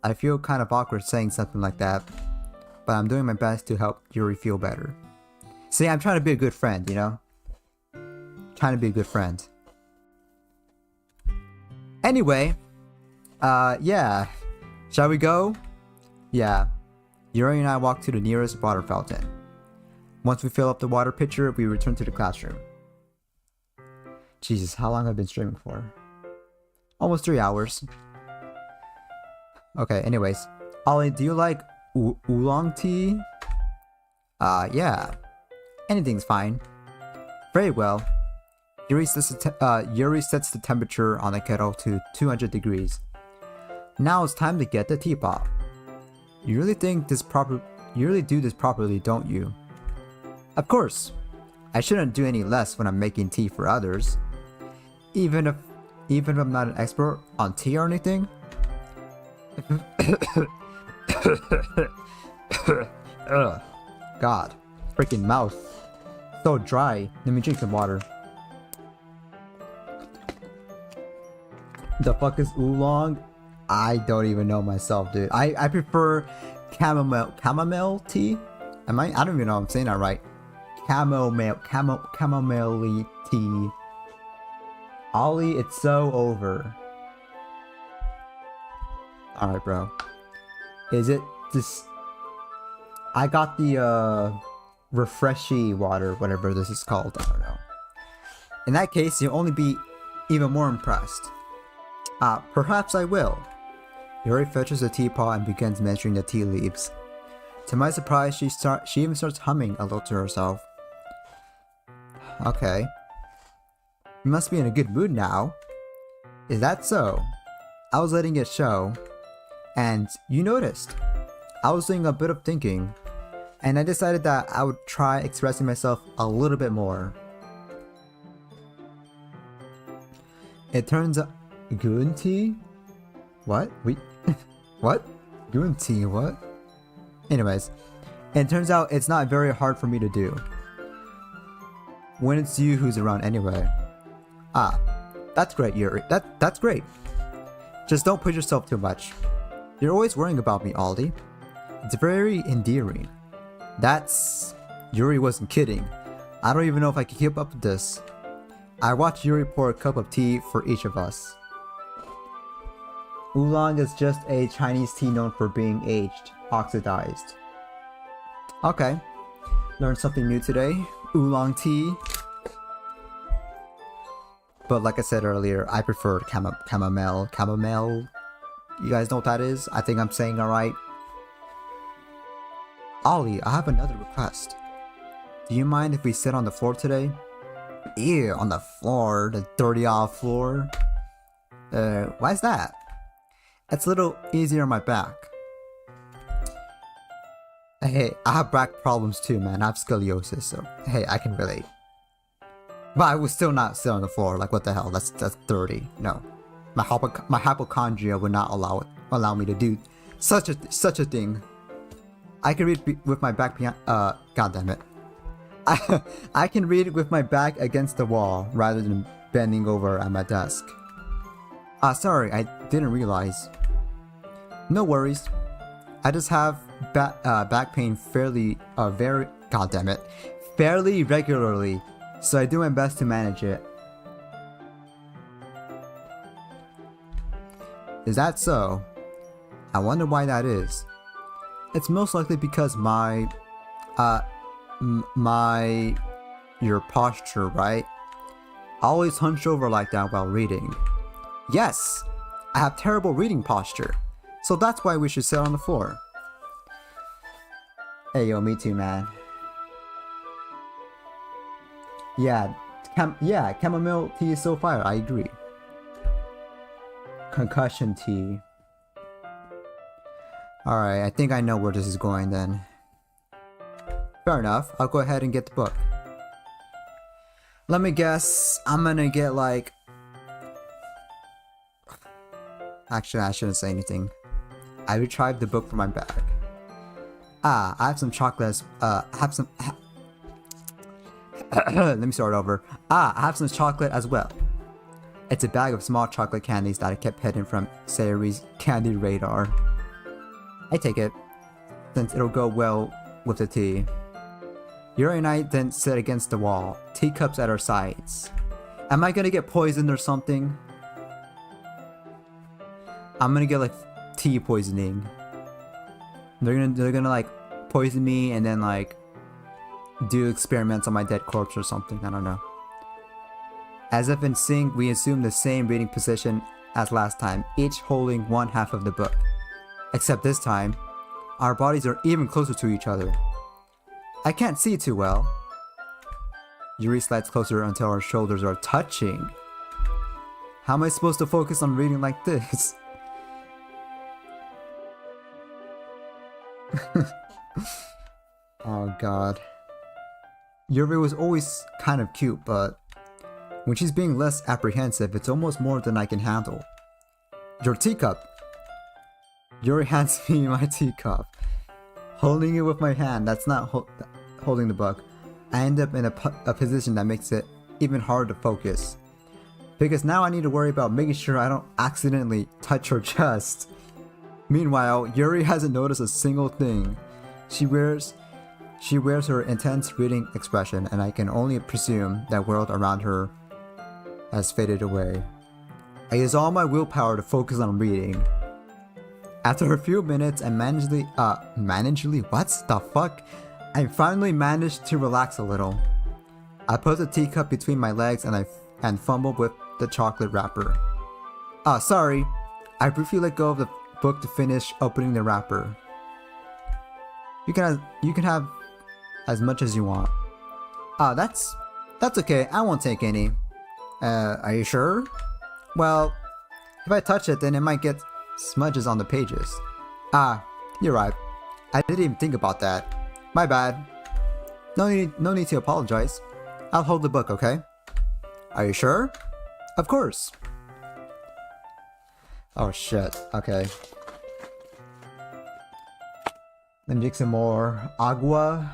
I feel kind of awkward saying something like that, but I'm doing my best to help Yuri feel better. See, I'm trying to be a good friend, you know? Trying to be a good friend. Anyway, yeah. Shall we go? Yeah. Yuri and I walk to the nearest water fountain. Once we fill up the water pitcher, we return to the classroom. Jesus, how long have I been streaming for? Almost 3 hours. Okay, anyways. Ollie, do you like oolong tea? Yeah. Anything's fine. Very well. Yuri sets the temperature on the kettle to 200 degrees. Now it's time to get the teapot. You really do this properly, don't you? Of course. I shouldn't do any less when I'm making tea for others. Even if I'm not an expert on tea or anything. God, freaking mouth. So dry. Let me drink some water. The fuck is oolong? I don't even know myself, dude. I prefer chamomile tea. I don't even know if I'm saying that right. Chamomile tea. Ollie, it's so over. Alright, bro. Is it this? I got the refreshy water, whatever this is called. I don't know. In that case, you'll only be even more impressed. Perhaps I will. Yuri fetches a teapot and begins measuring the tea leaves. To my surprise, she even starts humming a little to herself. Okay. You must be in a good mood now. Is that so? I was letting it show. And you noticed. I was doing a bit of thinking. And I decided that I would try expressing myself a little bit more. It turns out... Goon tea? What? What? Goon tea, what? Anyways, it turns out it's not very hard for me to do. When it's you who's around anyway. That's great, Yuri. That's great. Just don't push yourself too much. You're always worrying about me, Aldi. It's very endearing. Yuri wasn't kidding. I don't even know if I can keep up with this. I watched Yuri pour a cup of tea for each of us. Oolong is just a Chinese tea known for being aged, oxidized. Okay. Learned something new today. Oolong tea. But like I said earlier, I prefer chamomile. Chamomile. You guys know what that is? I think I'm saying alright. Ollie, I have another request. Do you mind if we sit on the floor today? Ew, on the floor, the dirty old floor. Why's that? It's a little easier on my back. Hey, I have back problems too, man. I have scoliosis, so hey, I can relate. But I would still not sit on the floor. Like, what the hell? That's dirty. No, my hypochondria would not allow me to do such a thing. I can read with my back behind. God damn it. I can read with my back against the wall rather than bending over at my desk. Sorry, I didn't realize. No worries. I just have back pain fairly regularly, so I do my best to manage it. Is that so? I wonder why that is. It's most likely because your posture, right? I always hunch over like that while reading. Yes, I have terrible reading posture, so that's why we should sit on the floor. Hey yo, me too, man. Yeah, chamomile tea is so fire, I agree. Concussion tea. Alright, I think I know where this is going then. Fair enough, I'll go ahead and get the book. Let me guess, I'm gonna get like... Actually, I shouldn't say anything. I retrieved the book from my bag. I have some chocolates, let me start over. I have some chocolate as well. It's a bag of small chocolate candies that I kept hidden from Sayori's candy radar. I take it, since it'll go well with the tea. Yuri and I then sit against the wall, teacups at our sides. Am I gonna get poisoned or something? I'm gonna get like tea poisoning. They're gonna like poison me and then like do experiments on my dead corpse or something. I don't know. As if in sync, we assume the same reading position as last time, each holding one half of the book. Except this time, our bodies are even closer to each other. I can't see too well. Yuri slides closer until our shoulders are touching. How am I supposed to focus on reading like this? Oh god. Yuri was always kind of cute, but when she's being less apprehensive, it's almost more than I can handle. Your teacup! Yuri hands me my teacup. Holding it with my hand, that's not holding the book. I end up in a position that makes it even harder to focus. Because now I need to worry about making sure I don't accidentally touch her chest. Meanwhile, Yuri hasn't noticed a single thing. She wears her intense reading expression, and I can only presume that world around her has faded away. I use all my willpower to focus on reading. After a few minutes, I what the fuck? I finally managed to relax a little. I put the teacup between my legs and fumbled with the chocolate wrapper. Sorry. I briefly let go of the book to finish opening the wrapper. You can have as much as you want. That's okay. I won't take any. Are you sure? Well, if I touch it, then it might get smudges on the pages. You're right. I didn't even think about that. My bad. No need to apologize. I'll hold the book, okay? Are you sure? Of course. Oh shit. Okay. Let me drink some more agua.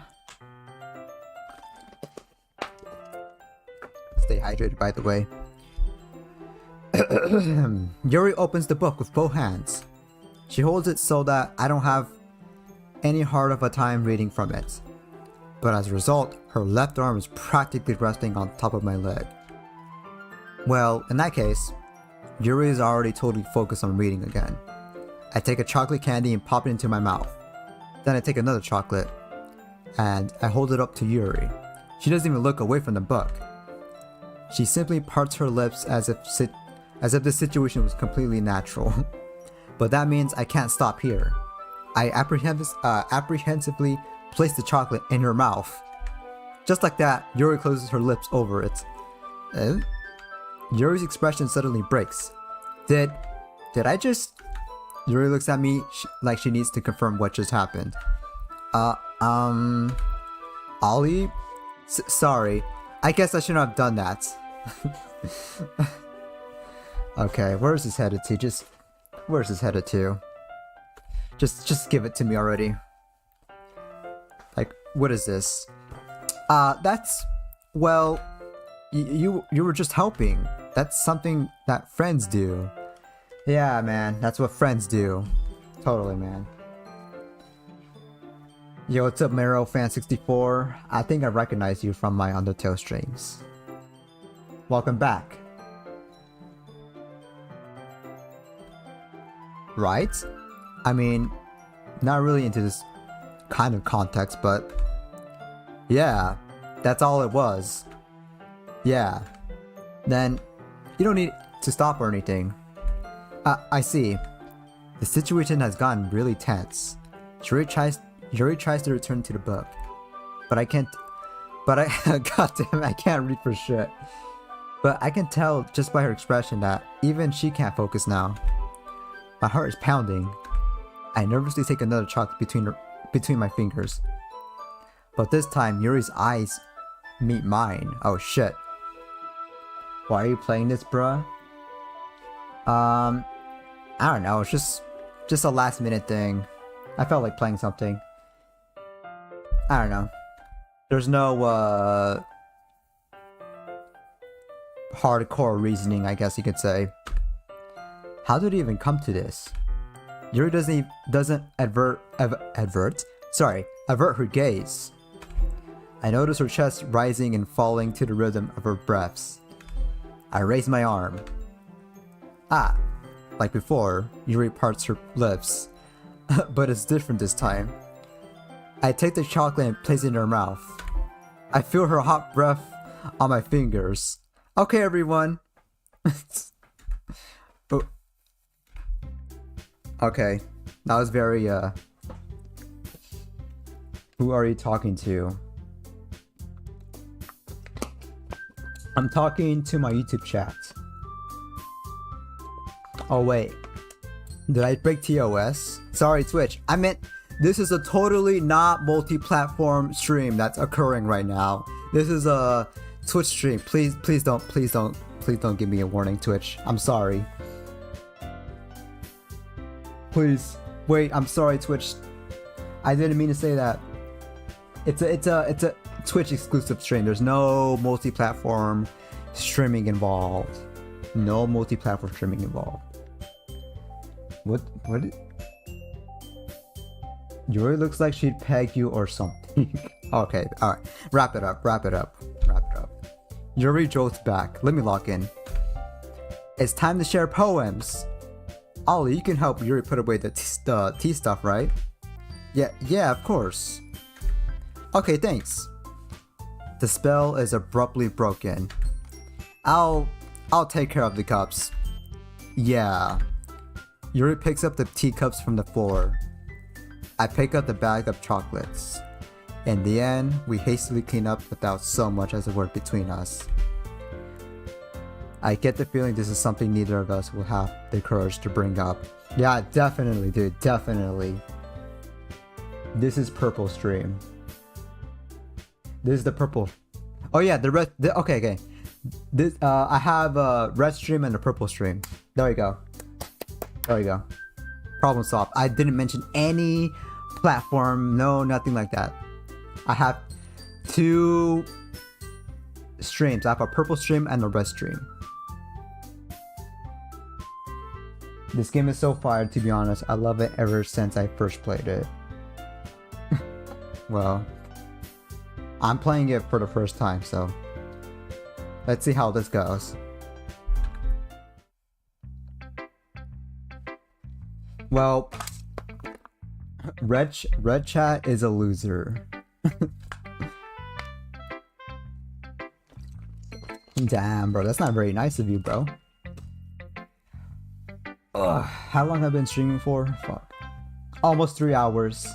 Stay hydrated, by the way. Yuri opens the book with both hands. She holds it so that I don't have any hard of a time reading from it. But as a result, her left arm is practically resting on top of my leg. Well, in that case, Yuri is already totally focused on reading again. I take a chocolate candy and pop it into my mouth. Then I take another chocolate and I hold it up to Yuri. She doesn't even look away from the book. She simply parts her lips as if the situation was completely natural. But that means I can't stop here. I apprehensively place the chocolate in her mouth. Just like that, Yuri closes her lips over it. Yuri's expression suddenly breaks. Did I just... Yuri looks at me like she needs to confirm what just happened. Ollie? Sorry. I guess I shouldn't have done that. Okay, where's this headed to? Where's this headed to? Just give it to me already. Like, what is this? That's... Well... You were just helping. That's something that friends do. Yeah, man, that's what friends do. Totally, man. Yo, what's up, Mero Fan 64? I think I recognize you from my Undertale streams. Welcome back. Right? I mean, not really into this kind of context, but yeah, that's all it was. Yeah. Then you don't need to stop or anything. I see. The situation has gotten really tense. Yuri tries to return to the book, but I can't. Goddamn, I can't read for shit. But I can tell just by her expression that even she can't focus now. My heart is pounding. I nervously take another chocolate between my fingers. But this time, Yuri's eyes meet mine. Oh shit. Why are you playing this, bruh? I don't know. It's just a last minute thing. I felt like playing something. I don't know. There's no hardcore reasoning, I guess you could say. How did it even come to this? Yuri doesn't avert her gaze. I notice her chest rising and falling to the rhythm of her breaths. I raise my arm. Like before, Yuri parts her lips. But it's different this time. I take the chocolate and place it in her mouth. I feel her hot breath on my fingers. Okay, everyone. Oh. Okay, that was very, Who are you talking to? I'm talking to my YouTube chat. Oh wait, did I break TOS? Sorry, Twitch. I meant this is a totally not multi-platform stream that's occurring right now. This is a Twitch stream. Please don't give me a warning, Twitch. I'm sorry. Please wait. I'm sorry, Twitch. I didn't mean to say that. It's a Twitch exclusive stream. There's no multi-platform streaming involved. No multi-platform streaming involved. What? Yuri looks like she'd peg you or something. Okay, alright. Wrap it up. Yuri jolts back. Let me lock in. It's time to share poems. Ollie, you can help Yuri put away the tea stuff, right? Yeah, of course. Okay, thanks. The spell is abruptly broken. I'll I'll take care of the cups. Yeah. Yuri picks up the teacups from the floor. I pick up the bag of chocolates. In the end, we hastily clean up without so much as a word between us. I get the feeling this is something neither of us will have the courage to bring up. Yeah, definitely, dude, definitely. This is purple stream. This is the purple. Oh yeah, the red. Okay. This I have a red stream and a purple stream. There we go. There we go. Problem solved. I didn't mention any platform. No, nothing like that. I have 2 streams. I have a purple stream and a red stream. This game is so fire, to be honest. I love it ever since I first played it. Well, I'm playing it for the first time, so let's see how this goes. Well, Red Chat is a loser. Damn, bro, that's not very nice of you, bro. Ugh, how long have I been streaming for? Fuck. Almost 3 hours.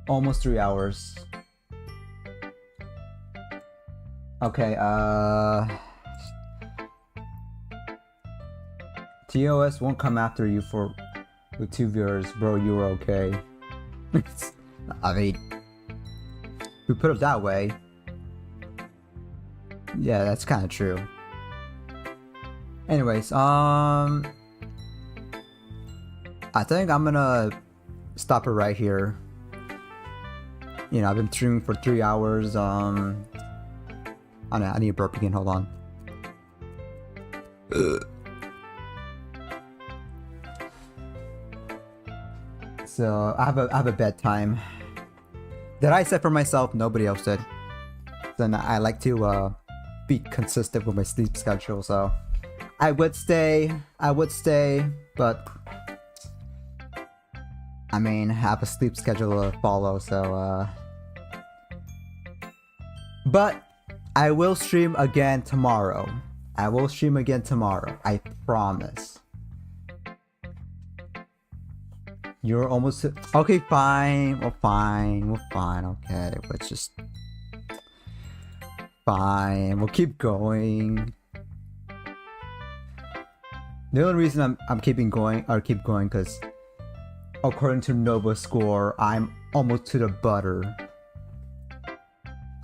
Almost 3 hours. Okay, TOS won't come after you with 2 viewers, bro, you're okay. I mean, we put it that way. Yeah, that's kind of true. Anyways, I think I'm gonna stop it right here. You know, I've been streaming for 3 hours. I need a burp again. Hold on. So I have a bedtime that I set for myself. Nobody else did. Then I like to be consistent with my sleep schedule. So I would stay, but I mean, I have a sleep schedule to follow. So but I will stream again tomorrow. I I promise. You're almost... Okay, fine. We're fine. Okay, let's just... Fine. We'll keep going. The only reason I'm keep going because according to Nova score, I'm almost to the butter.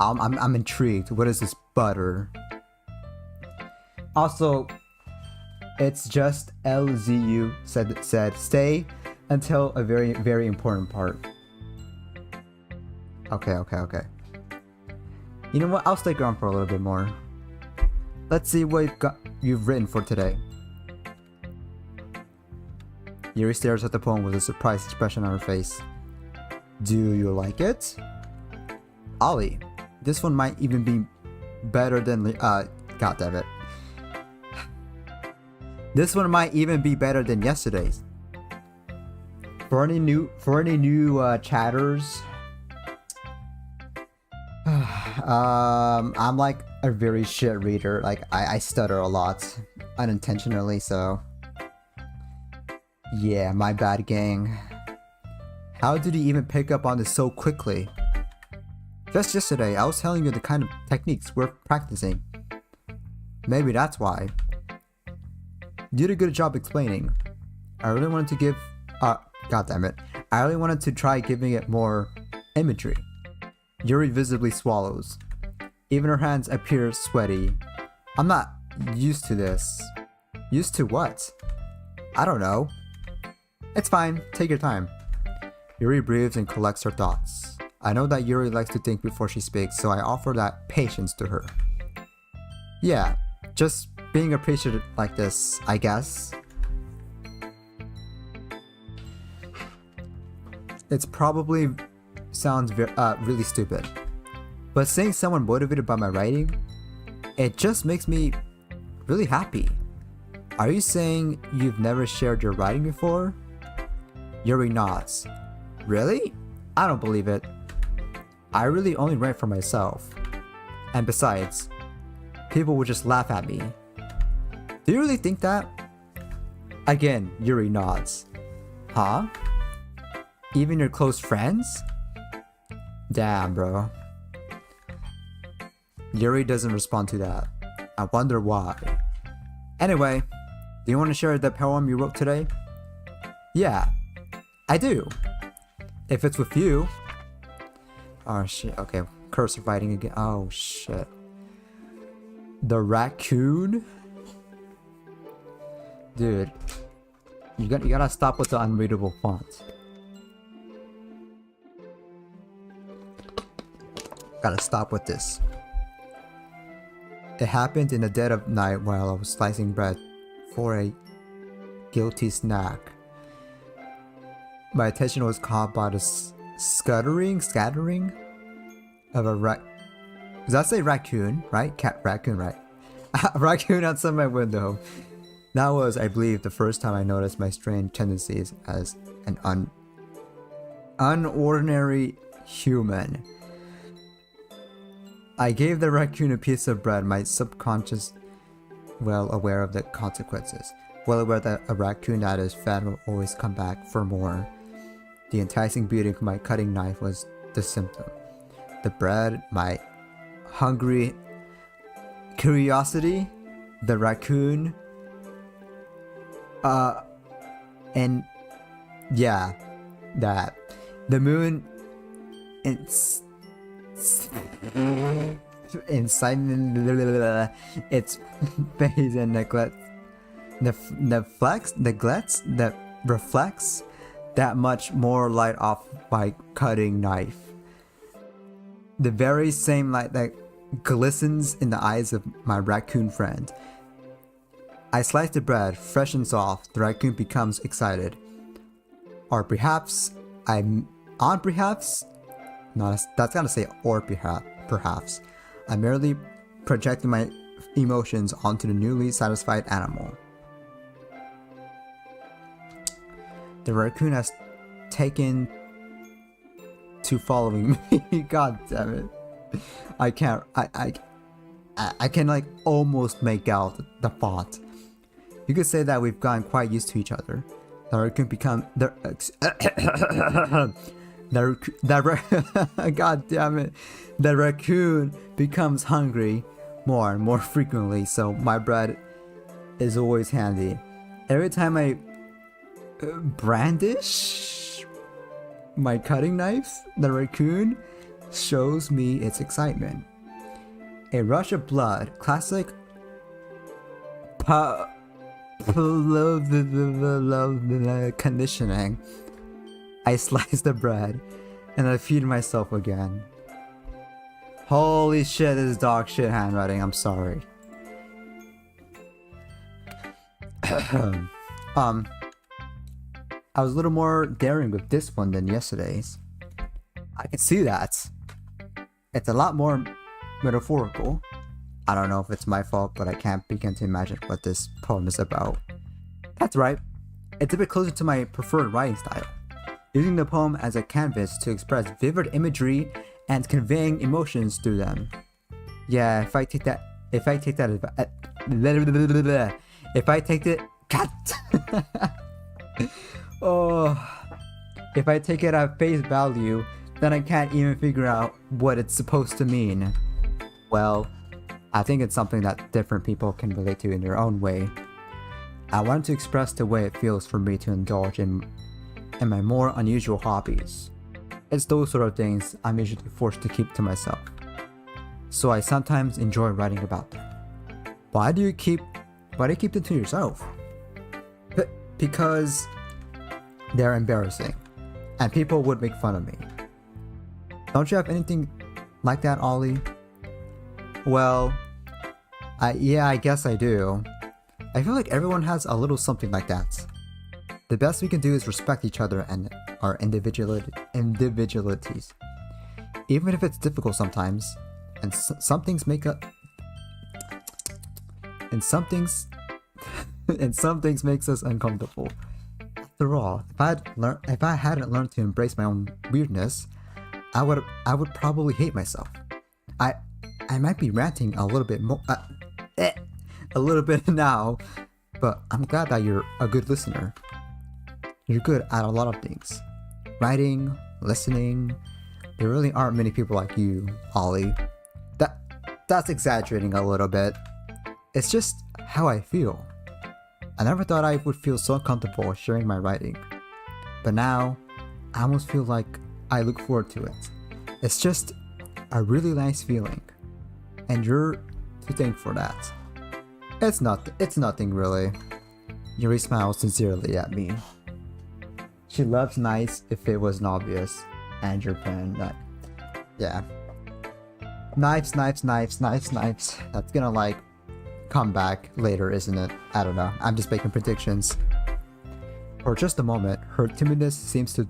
I'm intrigued. What is this butter? Also, it's just LZU said stay until a very, very important part. Okay. You know what? I'll stick around for a little bit more. Let's see what you've written for today. Yuri stares at the poem with a surprised expression on her face. Do you like it? Ollie, this one might even be better than God damn it. This one might even be better than yesterday's. For any new chatters, I'm like a very shit reader. Like I stutter a lot unintentionally, so yeah, my bad, gang. How did you even pick up on this so quickly? Just yesterday, I was telling you the kind of techniques we're practicing. Maybe that's why. You did a good job explaining. I really wanted to give God damn it. I really wanted to try giving it more imagery. Yuri visibly swallows. Even her hands appear sweaty. I'm not used to this. Used to what? I don't know. It's fine. Take your time. Yuri breathes and collects her thoughts. I know that Yuri likes to think before she speaks, so I offer that patience to her. Yeah, just being appreciated like this, I guess. It's probably sounds really stupid, but seeing someone motivated by my writing, it just makes me really happy. Are you saying you've never shared your writing before? Yuri nods. Really? I don't believe it. I really only write for myself. And besides, people would just laugh at me. Do you really think that? Again, Yuri nods. Huh? Even your close friends? Damn, bro. Yuri doesn't respond to that. I wonder why. Anyway, do you want to share the poem you wrote today? Yeah, I do. If it's with you. Oh shit, okay. Cursor fighting again. Oh shit. The raccoon? Dude. You gotta stop with the unreadable font. Gotta stop with this. It happened in the dead of night while I was slicing bread for a guilty snack. My attention was caught by the scattering of a does that say raccoon, right? Raccoon, right? A raccoon outside my window. That was, I believe, the first time I noticed my strange tendencies as an unordinary human. I gave the raccoon a piece of bread, my subconscious well aware of the consequences. Well aware that a raccoon that is fed will always come back for more. The enticing beauty of my cutting knife was the symptom. The bread, my hungry curiosity, the raccoon, and yeah, that. The moon, it's inside its phase and neglect that reflects that much more light off my cutting knife. The very same light that glistens in the eyes of my raccoon friend. I slice the bread, fresh and soft. The raccoon becomes excited. Or perhaps that's gotta say or perhaps. I'm merely projecting my emotions onto the newly satisfied animal. The raccoon has taken to following me. God damn it. I can't. I can like almost make out the font. You could say that we've gotten quite used to each other. The raccoon become God damn it. The raccoon becomes hungry more and more frequently, so my bread is always handy. Every time I brandish my cutting knives, the raccoon shows me its excitement. A rush of blood, classic conditioning. I slice the bread and I feed myself again. Holy shit, this is dog shit handwriting, I'm sorry. I was a little more daring with this one than yesterday's. I can see that. It's a lot more metaphorical. I don't know if it's my fault, but I can't begin to imagine what this poem is about. That's right. It's a bit closer to my preferred writing style. Using the poem as a canvas to express vivid imagery and conveying emotions through them. Yeah, if I take it at face value, then I can't even figure out what it's supposed to mean. Well, I think it's something that different people can relate to in their own way. I want to express the way it feels for me to indulge in my more unusual hobbies. It's those sort of things I'm usually forced to keep to myself. So I sometimes enjoy writing about them. Why do you keep them to yourself? Because they're embarrassing, and people would make fun of me. Don't you have anything like that, Ollie? Well, I guess I do. I feel like everyone has a little something like that. The best we can do is respect each other and our individualities. Even if it's difficult sometimes, and some things make us uncomfortable. After all, if I hadn't learned to embrace my own weirdness, I would probably hate myself. I might be ranting a little bit more. a little bit now, but I'm glad that you're a good listener. You're good at a lot of things. Writing, listening. There really aren't many people like you, Ollie. That's exaggerating a little bit. It's just how I feel. I never thought I would feel so comfortable sharing my writing. But now, I almost feel like I look forward to it. It's just a really nice feeling. And you're to thank for that. It's nothing really. Yuri smiles sincerely at me. She loves nice if it wasn't obvious. And your pen, yeah. Knives. That's gonna like come back later, isn't it? I don't know. I'm just making predictions. For just a moment, her timidness seems to.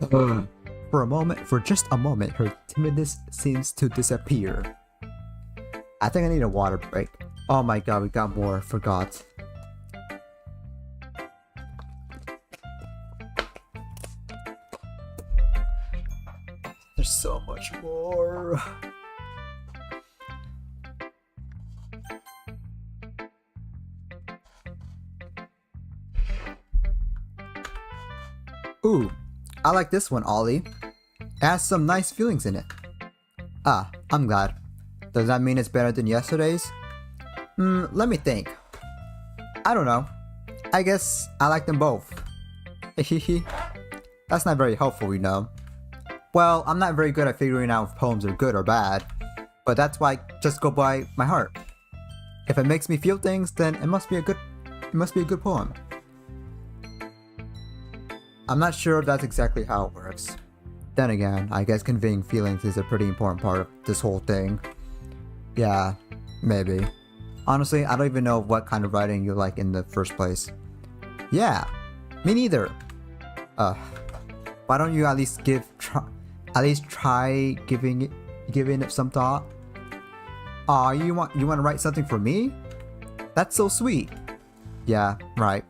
For just a moment, her timidness seems to disappear. I think I need a water break. Oh my god, we got more. Forgot. There's so much more. Ooh, I like this one, Ollie. It has some nice feelings in it. Ah, I'm glad. Does that mean it's better than yesterday's? Let me think. I don't know. I guess I like them both. Hehe. That's not very helpful, you know. Well, I'm not very good at figuring out if poems are good or bad, but that's why I just go by my heart. If it makes me feel things, then it must be a good poem. I'm not sure if that's exactly how it works. Then again, I guess conveying feelings is a pretty important part of this whole thing. Yeah, maybe. Honestly, I don't even know what kind of writing you like in the first place. Yeah, me neither. Why don't you at least try giving it some thought? Aw, you want to write something for me? That's so sweet. Yeah, right.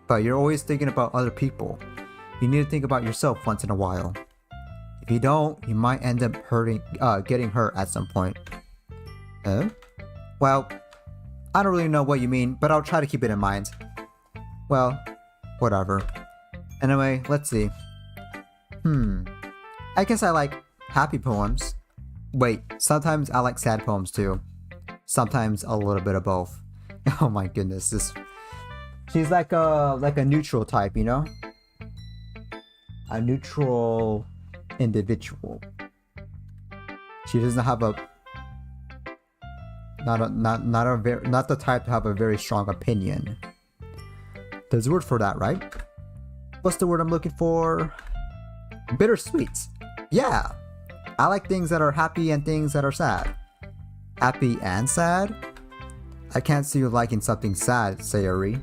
But you're always thinking about other people. You need to think about yourself once in a while. If you don't, you might end up getting hurt at some point. Well, I don't really know what you mean, but I'll try to keep it in mind. Well, whatever. Anyway, let's see. I guess I like happy poems. Wait, sometimes I like sad poems too. Sometimes a little bit of both. Oh my goodness, she's like a neutral type, you know? A neutral individual. She doesn't have not the type to have a very strong opinion. There's a word for that, right? What's the word I'm looking for? Bittersweet. Yeah. I like things that are happy and things that are sad. Happy and sad? I can't see you liking something sad, Sayori.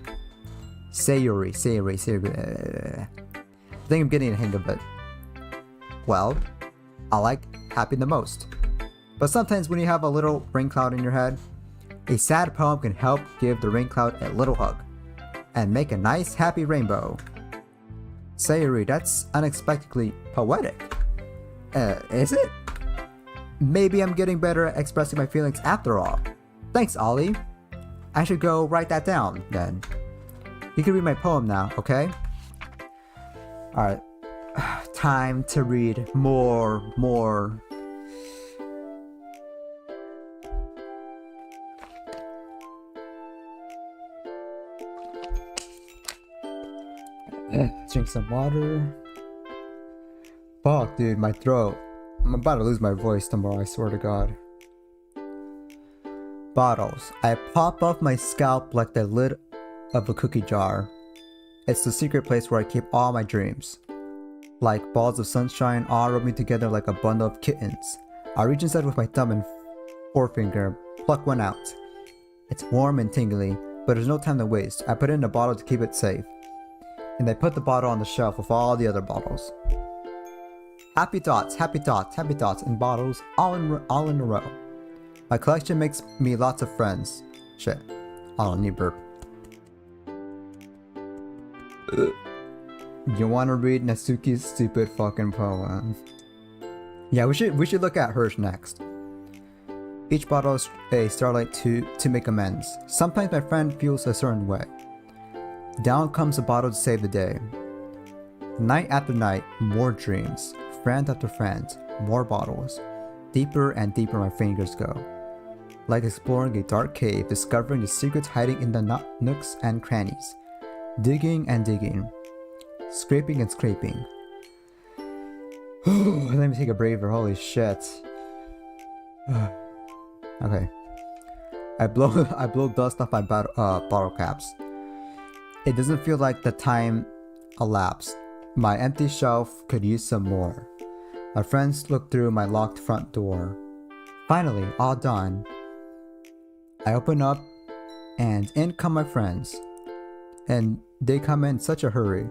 Sayori. I think I'm getting the hang of it. Well, I like happy the most. But sometimes when you have a little rain cloud in your head, a sad poem can help give the rain cloud a little hug and make a nice happy rainbow. Sayori, that's unexpectedly poetic. Is it? Maybe I'm getting better at expressing my feelings after all. Thanks, Ollie. I should go write that down, then. You can read my poem now, okay? Alright. Time to read more. Drink some water. Fuck, dude, my throat. I'm about to lose my voice tomorrow, I swear to God. Bottles. I pop off my scalp like the lid of a cookie jar. It's the secret place where I keep all my dreams. Like balls of sunshine, all rubbing together like a bundle of kittens. I reach inside with my thumb and forefinger, pluck one out. It's warm and tingly, but there's no time to waste. I put it in a bottle to keep it safe. And I put the bottle on the shelf with all the other bottles. Happy thoughts in bottles, all in a row. My collection makes me lots of friends. Shit. I don't need burp. You wanna read Natsuki's stupid fucking poem? Yeah, we should look at hers next. Each bottle is a starlight to make amends. Sometimes my friend feels a certain way. Down comes a bottle to save the day. Night after night, more dreams. Friend after friend, more bottles. Deeper and deeper my fingers go. Like exploring a dark cave, discovering the secrets hiding in the nooks and crannies. Digging and digging. Scraping and scraping. Let me take a breather, holy shit. Okay. I blow dust off my bottle caps. It doesn't feel like the time elapsed. My empty shelf could use some more. My friends look through my locked front door. Finally, all done. I open up and in come my friends. And they come in such a hurry.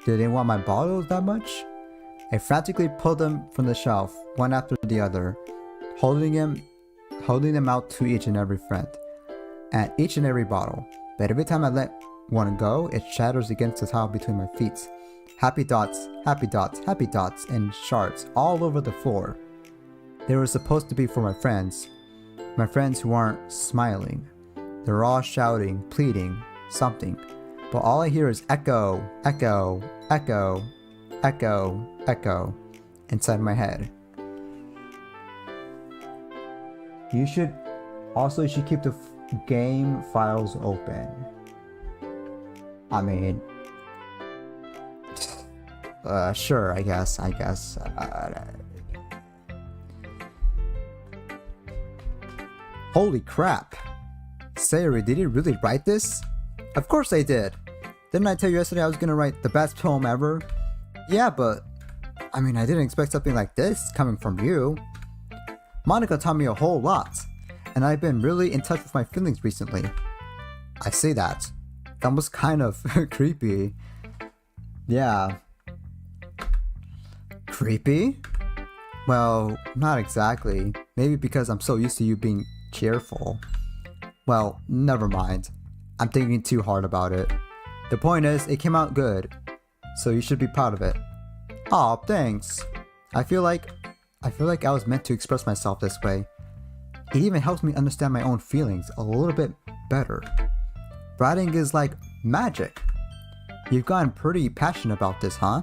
Do they want my bottles that much? I frantically pull them from the shelf, one after the other, holding them out to each and every friend, and each and every bottle. But every time I let one go, it shatters against the tile between my feet. Happy dots, happy dots, happy dots, and shards all over the floor. They were supposed to be for my friends who aren't smiling. They're all shouting, pleading, something. But all I hear is echo, echo, echo, echo, echo inside my head. You should keep the game files open. I mean, sure, I guess. Holy crap! Sayori, did you really write this? Of course I did! Didn't I tell you yesterday I was gonna write the best poem ever? Yeah, but I mean, I didn't expect something like this coming from you. Monica taught me a whole lot, and I've been really in touch with my feelings recently. I say that. That was kind of creepy. Yeah. Creepy? Well, not exactly. Maybe because I'm so used to you being cheerful. Well, never mind. I'm thinking too hard about it. The point is, it came out good, so you should be proud of it. Aw, thanks. I feel like I was meant to express myself this way. It even helps me understand my own feelings a little bit better. Writing is like magic. You've gotten pretty passionate about this, huh?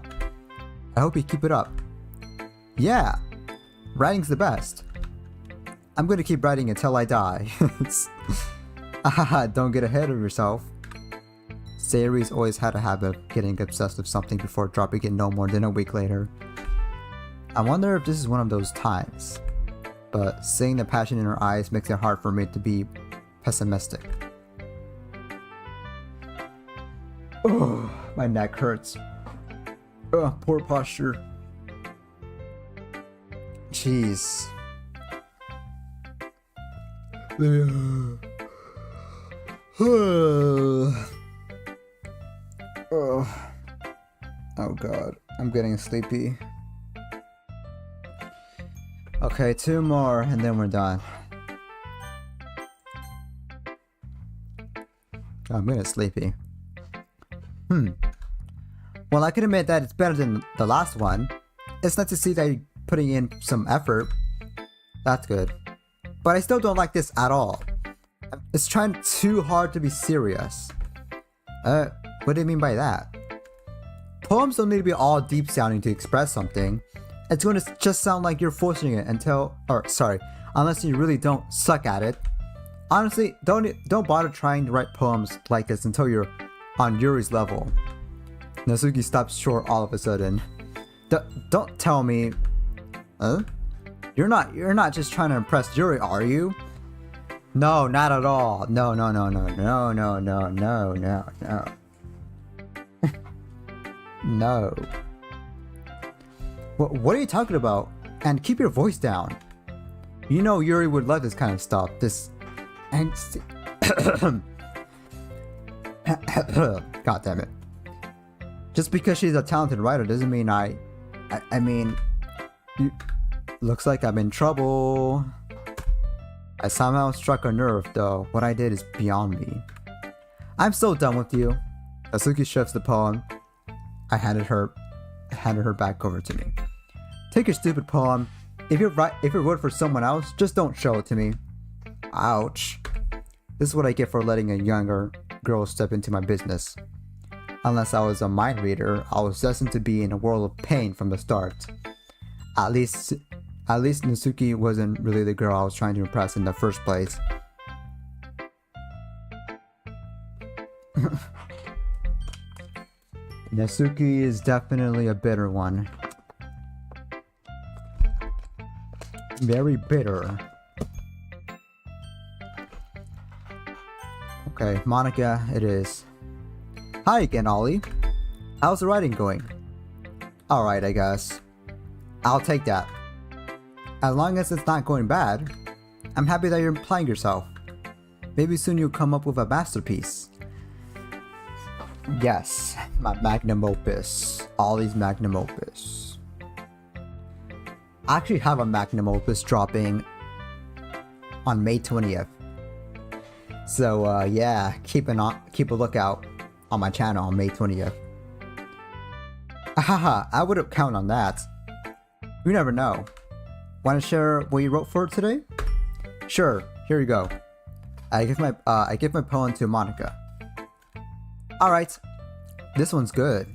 I hope you keep it up. Yeah, writing's the best. I'm gonna keep writing until I die. Don't get ahead of yourself. Sayori's always had a habit of getting obsessed with something before dropping it no more than a week later. I wonder if this is one of those times, but seeing the passion in her eyes makes it hard for me to be pessimistic. Oh, my neck hurts. Poor posture. Jeez. Oh god, I'm getting sleepy. Okay, 2 more and then we're done. I'm getting sleepy. Well, I can admit that it's better than the last one. It's nice to see that you're putting in some effort. That's good. But I still don't like this at all. It's trying too hard to be serious. What do you mean by that? Poems don't need to be all deep sounding to express something. It's going to just sound like you're forcing it unless you really don't suck at it. Honestly, don't bother trying to write poems like this until you're on Yuri's level. Natsuki stops short all of a sudden. Don't tell me, You're not just trying to impress Yuri, are you? No, not at all. No. No. What are you talking about? And keep your voice down. You know Yuri would love this kind of stuff. This angsty. God damn it. Just because she's a talented writer doesn't mean I mean, looks like I'm in trouble. I somehow struck a nerve, though. What I did is beyond me. I'm so done with you. Asuki shoves the poem. I handed her back over to me. Take your stupid poem. If you wrote for someone else, just don't show it to me. Ouch. This is what I get for letting a younger girl step into my business. Unless I was a mind reader, I was destined to be in a world of pain from the start. At least Natsuki wasn't really the girl I was trying to impress in the first place. Natsuki is definitely a bitter one. Very bitter. Okay, Monica it is. Hi again, Ollie. How's the writing going? Alright, I guess. I'll take that. As long as it's not going bad, I'm happy that you're applying yourself. Maybe soon you'll come up with a masterpiece. Yes, my magnum opus. Ollie's magnum opus. I actually have a magnum opus dropping on May 20th. So yeah, keep a lookout on my channel on May 20th. Haha, I wouldn't count on that. You never know. Want to share what you wrote for today? Sure, here you go. I give my poem to Monica. Alright, this one's good.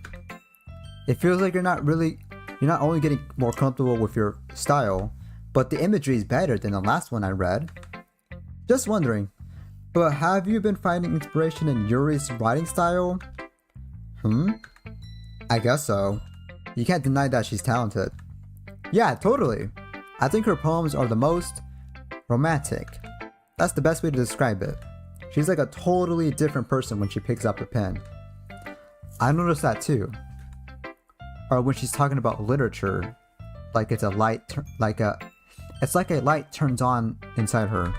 It feels like you're not only getting more comfortable with your style, but the imagery is better than the last one I read. Just wondering, but have you been finding inspiration in Yuri's writing style? I guess so. You can't deny that she's talented. Yeah, totally. I think her poems are the most romantic. That's the best way to describe it. She's like a totally different person when she picks up a pen. I noticed that too. Or when she's talking about literature, like it's a light, it's like a light turns on inside her.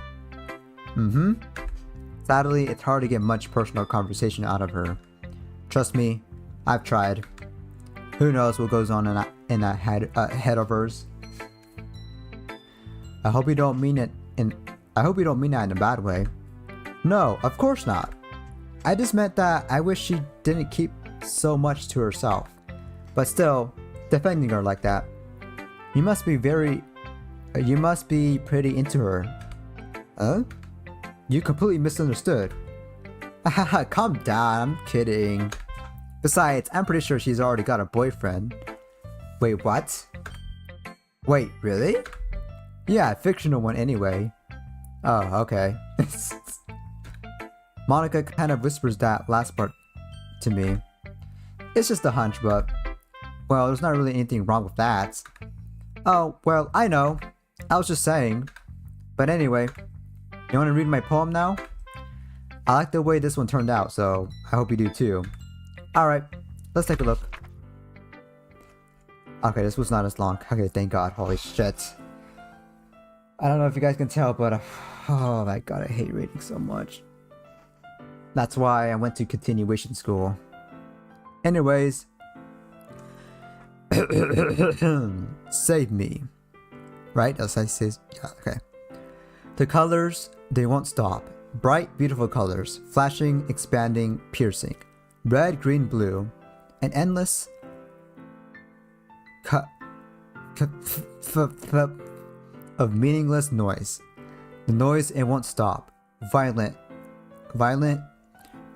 Sadly, it's hard to get much personal conversation out of her. Trust me, I've tried. Who knows what goes on in that head of hers. I hope you don't mean that in a bad way. No, of course not. I just meant that I wish she didn't keep so much to herself. But still, defending her like that. You must be pretty into her. Huh? You completely misunderstood. Haha, calm down, I'm kidding. Besides, I'm pretty sure she's already got a boyfriend. Wait, what? Wait, really? Yeah, a fictional one anyway. Oh, okay. Monica kind of whispers that last part to me. It's just a hunch, but... well, there's not really anything wrong with that. Oh, well, I know. I was just saying. But anyway, you want to read my poem now? I like the way this one turned out, so I hope you do too. Alright, let's take a look. Okay, this was not as long. Okay, thank God. Holy shit. I don't know if you guys can tell, but oh my god, I hate reading so much. That's why I went to continuation school. Anyways. Save me. Right? As I say, yeah, okay. The colors, they won't stop. Bright, beautiful colors. Flashing, expanding, piercing. Red, green, blue. An endless... of meaningless noise. The noise, it won't stop. Violent,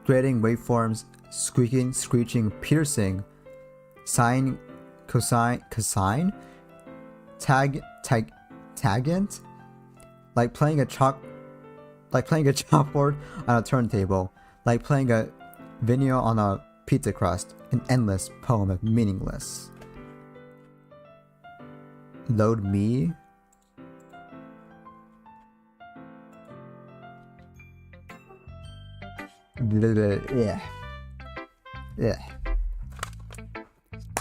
grating waveforms, squeaking, screeching, piercing, sine, cosine, tangent, like playing a chalkboard on a turntable, like playing a vinyl on a pizza crust. An endless poem of meaningless. Load me. Yeah. Yeah.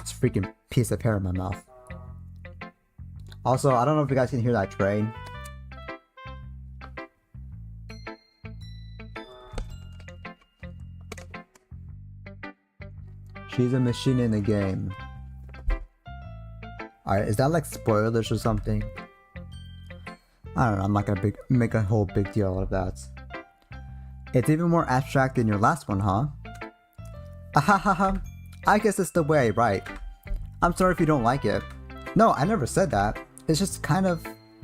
It's a freaking piece of hair in my mouth. Also, I don't know if you guys can hear that train. She's a machine in the game. Alright, is that like spoilers or something? I don't know, I'm not gonna make a whole big deal out of that. It's even more abstract than your last one, huh? Ahahaha, I guess it's the way I write. I'm sorry if you don't like it. No, I never said that. It's just kind of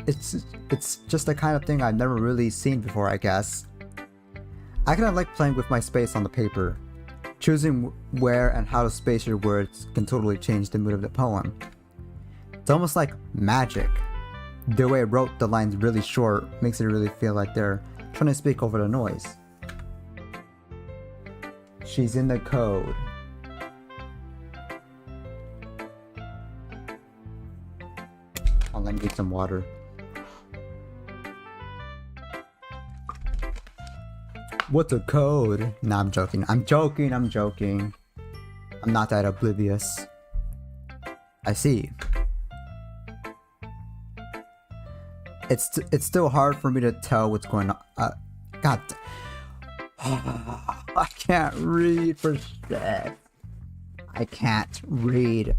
it's just the kind of thing I've never really seen before, I guess. I kinda like playing with my space on the paper. Choosing where and how to space your words can totally change the mood of the poem. It's almost like magic. The way I wrote the lines really short makes it really feel like they're trying to speak over the noise. She's in the code. Oh, let me get some water. What's a code? Nah, I'm joking. I'm joking. I'm not that oblivious. I see. It's still hard for me to tell what's going on. God. I can't read for shit. I can't read.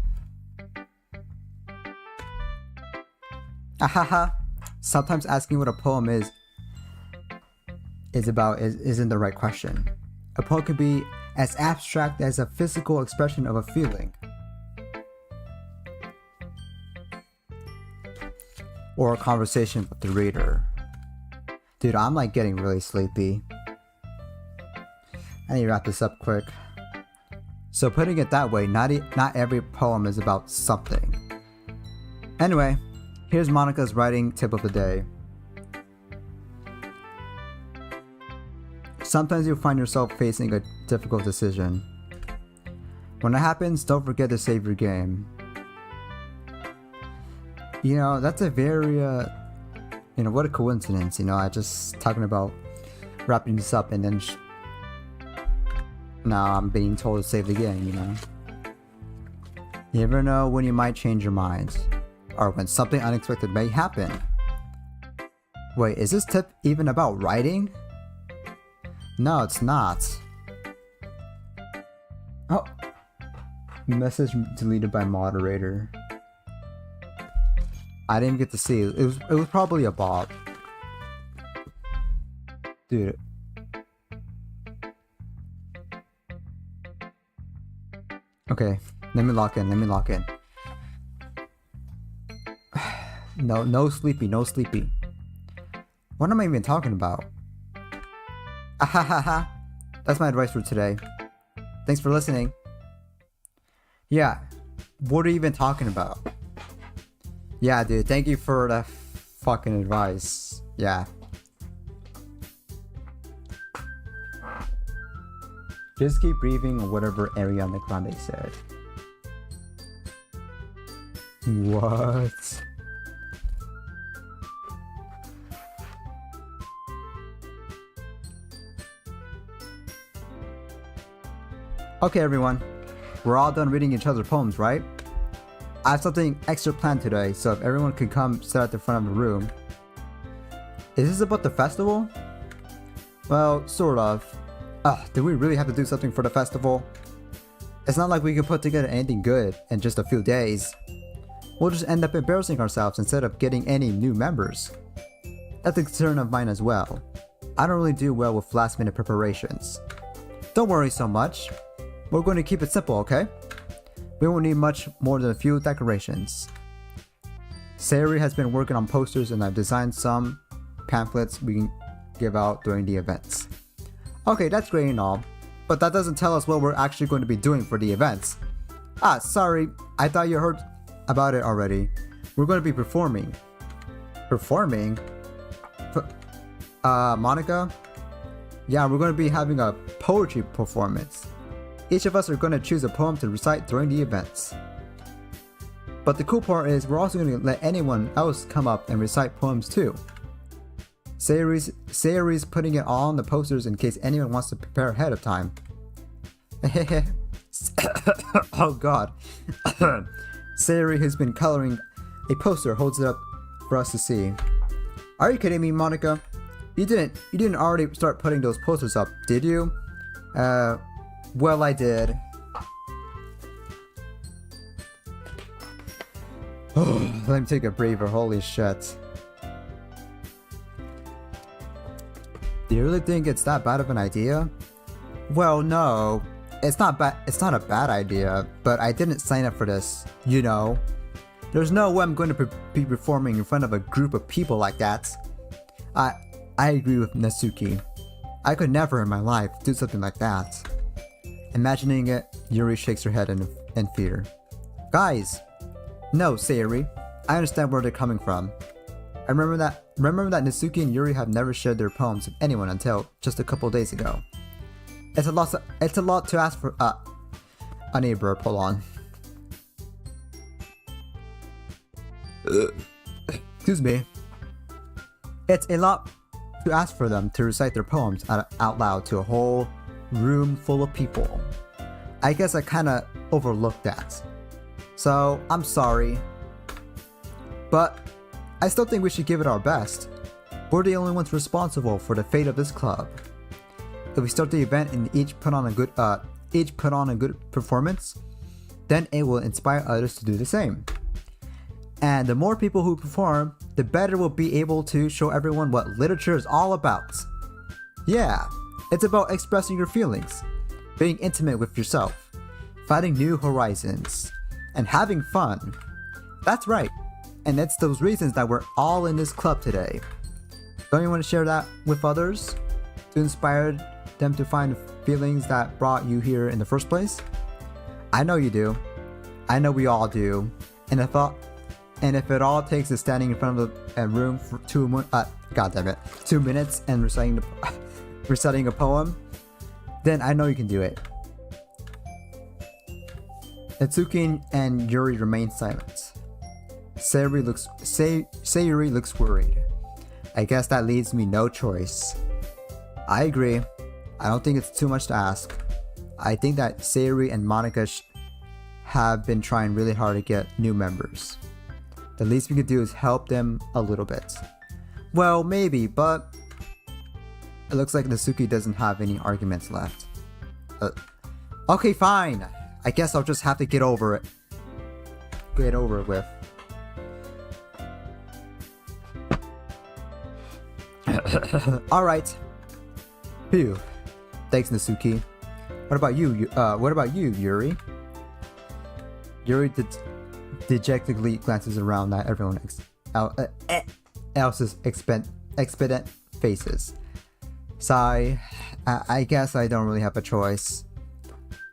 Ahaha. Sometimes asking what a poem isn't the right question. A poem could be as abstract as a physical expression of a feeling. Or a conversation with the reader. Dude, I'm like getting really sleepy. I need to wrap this up quick. So putting it that way, not every poem is about something. Anyway, here's Monica's writing tip of the day. Sometimes you'll find yourself facing a difficult decision. When it happens, don't forget to save your game. You know, that's a very, what a coincidence, I just talking about wrapping this up and then now I'm being told to save the game, You never know when you might change your mind, or when something unexpected may happen. Wait, is this tip even about writing? No, it's not. Oh. Message deleted by moderator. I didn't get to see it. It was probably a bot. Dude. Okay, let me lock in. No sleepy. What am I even talking about? Ahahaha. That's my advice for today. Thanks for listening. Yeah, what are you even talking about? Yeah, dude, thank you for the fucking advice. Yeah. Just keep breathing or whatever Ariana Grande said. What? Okay, everyone. We're all done reading each other's poems, right? I have something extra planned today, so if everyone could come sit at the front of the room. Is this about the festival? Well, sort of. Do we really have to do something for the festival? It's not like we could put together anything good in just a few days. We'll just end up embarrassing ourselves instead of getting any new members. That's a concern of mine as well. I don't really do well with last minute preparations. Don't worry so much. We're going to keep it simple, okay? We won't need much more than a few decorations. Sayuri has been working on posters and I've designed some pamphlets we can give out during the events. Okay, that's great and all, but that doesn't tell us what we're actually going to be doing for the events. Sorry, I thought you heard about it already. We're going to be performing. Performing? Monica? Yeah, we're going to be having a poetry performance. Each of us are going to choose a poem to recite during the events. But the cool part is we're also going to let anyone else come up and recite poems too. Sayuri's putting it all on the posters in case anyone wants to prepare ahead of time. Oh god. Sayuri, who's been coloring a poster, holds it up for us to see. Are you kidding me, Monica? You didn't already start putting those posters up, did you? Well, I did. Let me take a breather, holy shit. Do you really think it's that bad of an idea? Well, no. It's not a bad idea, but I didn't sign up for this, you know. There's no way I'm going to be performing in front of a group of people like that. I agree with Natsuki. I could never in my life do something like that. Imagining it, Yuri shakes her head in fear. Guys! No, Sayuri. I understand where they're coming from. I remember that Natsuki and Yuri have never shared their poems with anyone until just a couple days ago. It's a lot to ask for. I need a burp. Hold on. Excuse me. It's a lot to ask for them to recite their poems out loud to a whole room full of people. I guess I kinda overlooked that. So, I'm sorry. But, I still think we should give it our best. We're the only ones responsible for the fate of this club. If we start the event and each put on a good performance, then it will inspire others to do the same. And the more people who perform, the better we'll be able to show everyone what literature is all about. Yeah, it's about expressing your feelings, being intimate with yourself, finding new horizons, and having fun. That's right, and it's those reasons that we're all in this club today. Don't you want to share that with others? To inspire them to find the feelings that brought you here in the first place? I know you do. I know we all do. And if it all takes is standing in front of a room for 2 minutes and reciting a poem, then I know you can do it. Natsuki and Yuri remain silent. Sayuri looks worried. I guess that leaves me no choice. I agree. I don't think it's too much to ask. I think that Sayuri and Monica have been trying really hard to get new members. The least we could do is help them a little bit. Well, maybe, but it looks like Natsuki doesn't have any arguments left. Okay, fine. I guess I'll just have to get over it. Get over it with. Alright. Phew. Thanks, Natsuki. What about you, Yuri? Yuri dejectedly glances around at everyone else's expedient faces. Sigh. I guess I don't really have a choice.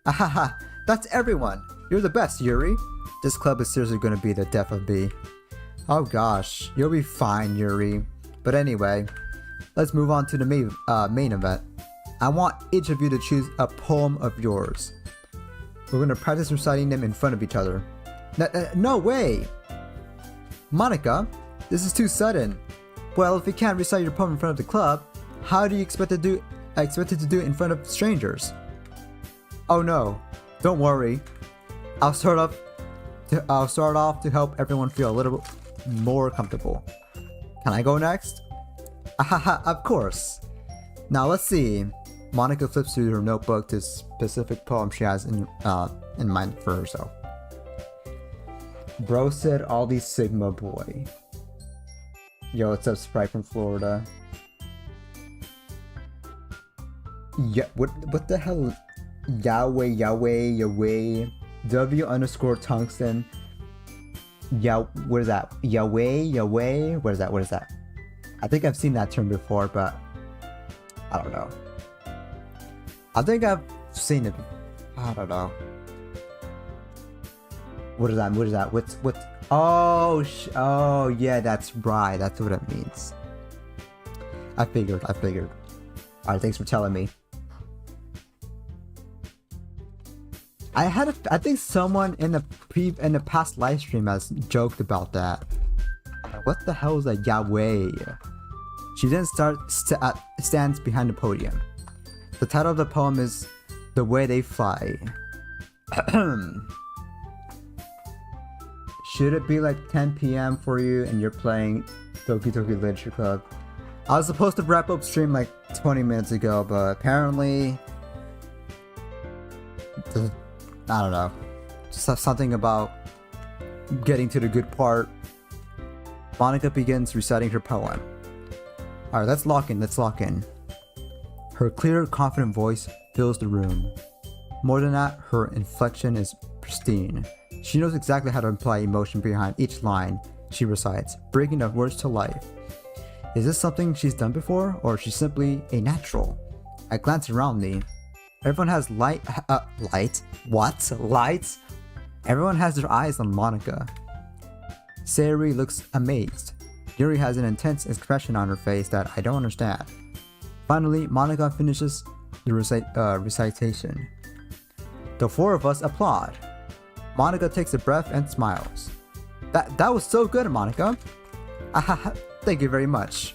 Ahaha, that's everyone. You're the best, Yuri. This club is seriously gonna be the death of me. Oh gosh, you'll be fine, Yuri. But anyway, let's move on to the main event. I want each of you to choose a poem of yours. We're gonna practice reciting them in front of each other. No way! Monica, this is too sudden. Well, if you can't recite your poem in front of the club, how do you expect it to do it in front of strangers? Oh no, don't worry. I'll start off to help everyone feel a little more comfortable. Can I go next? Ahaha, of course. Now let's see. Monica flips through her notebook to a specific poem she has in mind for herself. Bro said all these Sigma boy. Yo, what's up, Sprite from Florida? Yeah, what the hell? Yahweh, W _tungsten. Yeah, what is that? Yahweh? What is that? I think I've seen that term before, but I don't know. I think I've seen it. I don't know. What is that? What's? Oh, yeah, that's right. That's what it means. I figured. Alright, thanks for telling me. I think someone in the past live stream has joked about that. What the hell is that Yahweh? She then stands behind the podium. The title of the poem is The Way They Fly. Should it be like 10 p.m. for you and you're playing Doki Doki Literature Club? I was supposed to wrap up stream like 20 minutes ago, but apparently I don't know. Just something about getting to the good part. Monica begins reciting her poem. Alright, let's lock in. Her clear, confident voice fills the room. More than that, her inflection is pristine. She knows exactly how to imply emotion behind each line she recites, bringing the words to life. Is this something she's done before, or is she simply a natural? I glance around me. Everyone has light? What? Lights? Everyone has their eyes on Monica. Sayuri looks amazed. Yuri has an intense expression on her face that I don't understand. Finally, Monica finishes the recitation. The four of us applaud. Monica takes a breath and smiles. That was so good, Monica. Thank you very much.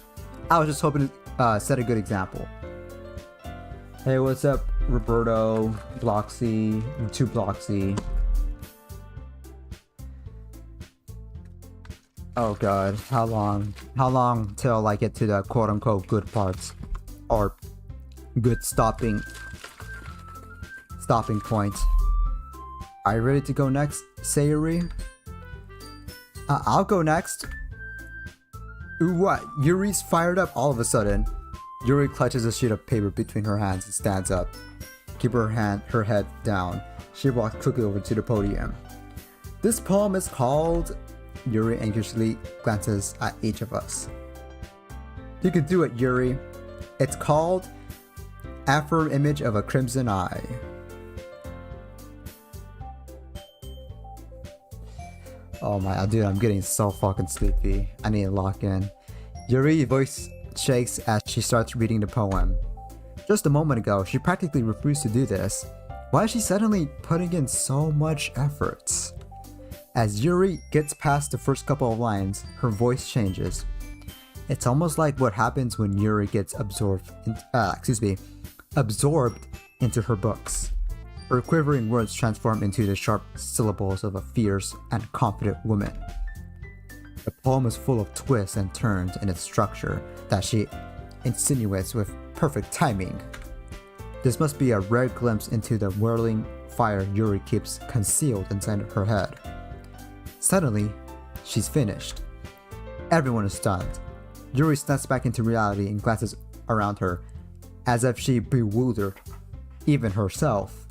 I was just hoping to set a good example. Hey, what's up, Roberto, Bloxy, 2 Bloxy. Oh god, how long? How long till I get to the quote-unquote good parts? Or good stopping point. Are you ready to go next, Sayuri? I'll go next. Ooh, what? Yuri's fired up all of a sudden. Yuri clutches a sheet of paper between her hands and stands up. Keep her head down. She walks quickly over to the podium. This poem is called... Yuri anxiously glances at each of us. You can do it, Yuri. It's called Affirm Image of a Crimson Eye. Oh my, dude, I'm getting so fucking sleepy. I need to lock in. Yuri's voice shakes as she starts reading the poem. Just a moment ago, she practically refused to do this. Why is she suddenly putting in so much effort? As Yuri gets past the first couple of lines, her voice changes. It's almost like what happens when Yuri gets absorbed into her books. Her quivering words transform into the sharp syllables of a fierce and confident woman. The poem is full of twists and turns in its structure that she insinuates with perfect timing. This must be a rare glimpse into the whirling fire Yuri keeps concealed inside her head. Suddenly, she's finished. Everyone is stunned. Yuri snaps back into reality and glances around her, as if she bewildered even herself.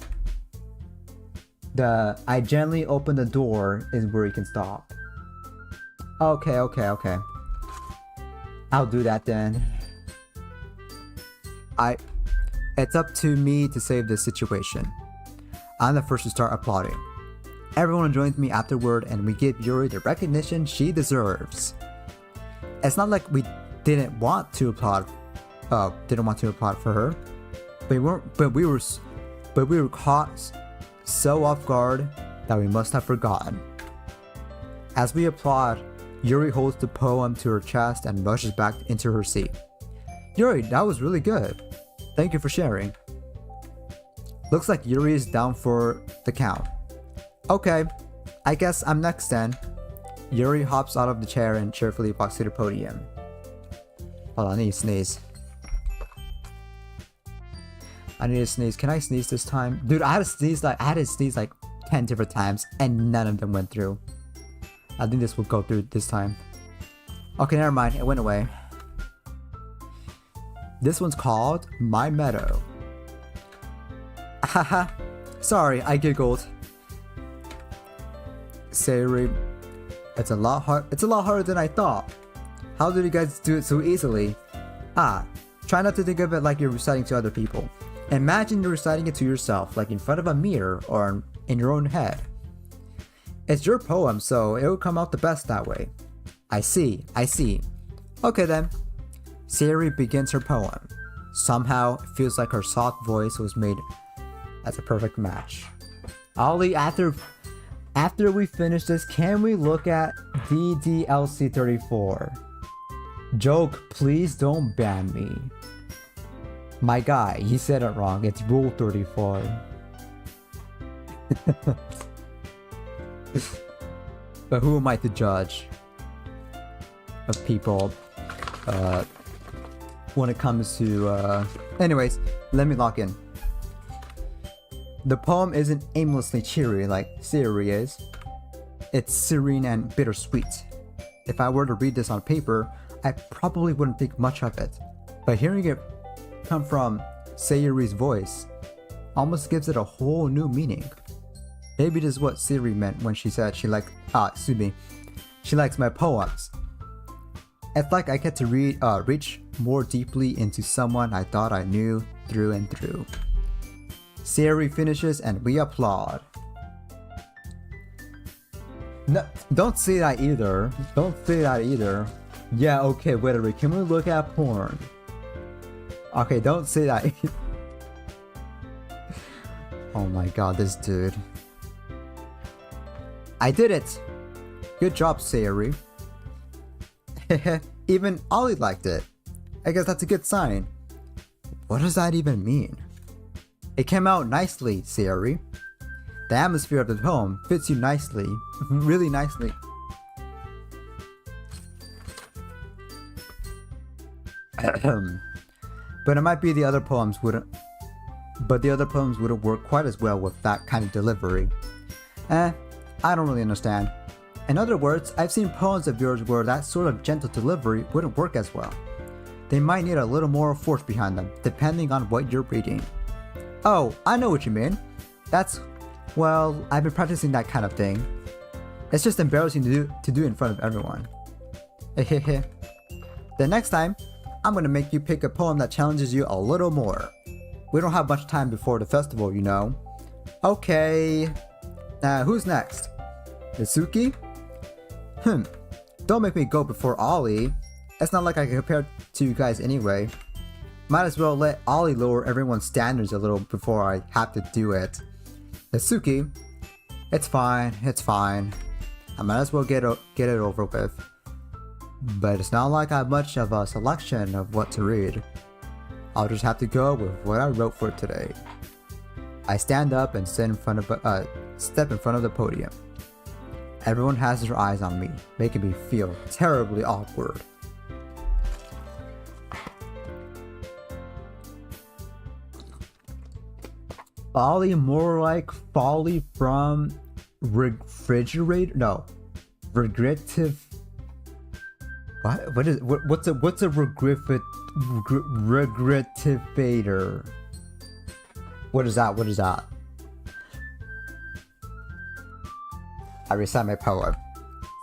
The I gently open the door is where you can stop. Okay. I'll do that then. It's up to me to save this situation. I'm the first to start applauding. Everyone joins me afterward and we give Yuri the recognition she deserves. It's not like we didn't want to applaud for her, but we were caught so off guard that we must have forgotten. As we applaud, Yuri holds the poem to her chest and rushes back into her seat. Yuri, that was really good. Thank you for sharing. Looks like Yuri is down for the count. Okay, I guess I'm next then. Yuri hops out of the chair and cheerfully walks to the podium. Hold on, I need to sneeze. Can I sneeze this time? Dude, I had to sneeze like 10 different times and none of them went through. I think this will go through this time. Okay, never mind, it went away. This one's called My Meadow. Haha, sorry, I giggled. Sayuri, it's a lot harder than I thought. How did you guys do it so easily? Try not to think of it like you're reciting to other people. Imagine you're reciting it to yourself, like in front of a mirror or in your own head. It's your poem, so it will come out the best that way. I see. Okay then. Sayuri begins her poem. Somehow, it feels like her soft voice was made as a perfect match. Ollie, after we finish this, can we look at DDLC 34? Joke, please don't ban me. My guy, he said it wrong. It's Rule 34. But who am I to judge of people when it comes to anyways, let me lock in. The poem isn't aimlessly cheery like Sayuri is. It's serene and bittersweet. If I were to read this on paper, I probably wouldn't think much of it. But hearing it come from Sayuri's voice almost gives it a whole new meaning. Maybe this is what Siri meant when she said she likes my poems. It's like I get to reach more deeply into someone I thought I knew through and through. Siri finishes and we applaud. No, don't say that either. Don't say that either. Yeah, okay, whatever. Can we look at porn? Okay, don't say that. Oh my god, this dude. I did it! Good job, Sayori. Even Ollie liked it. I guess that's a good sign. What does that even mean? It came out nicely, Sayori. The atmosphere of the poem fits you nicely. Really nicely. But it might be the other poems wouldn't work quite as well with that kind of delivery. I don't really understand. In other words, I've seen poems of yours where that sort of gentle delivery wouldn't work as well. They might need a little more force behind them, depending on what you're reading. Oh, I know what you mean. Well, I've been practicing that kind of thing. It's just embarrassing to do in front of everyone. The next time, I'm gonna make you pick a poem that challenges you a little more. We don't have much time before the festival, you know. Okay. Who's next? Mitsuki? Don't make me go before Ollie. It's not like I can compare to you guys anyway. Might as well let Ollie lower everyone's standards a little before I have to do it. Mitsuki? It's fine. I might as well get it over with. But it's not like I have much of a selection of what to read. I'll just have to go with what I wrote for today. I stand up and step in front of the podium. Everyone has their eyes on me, making me feel terribly awkward. Ollie more like Folly from Refrigerator? No. Regrettative. What's a regretivator? What is that? I recite my poem.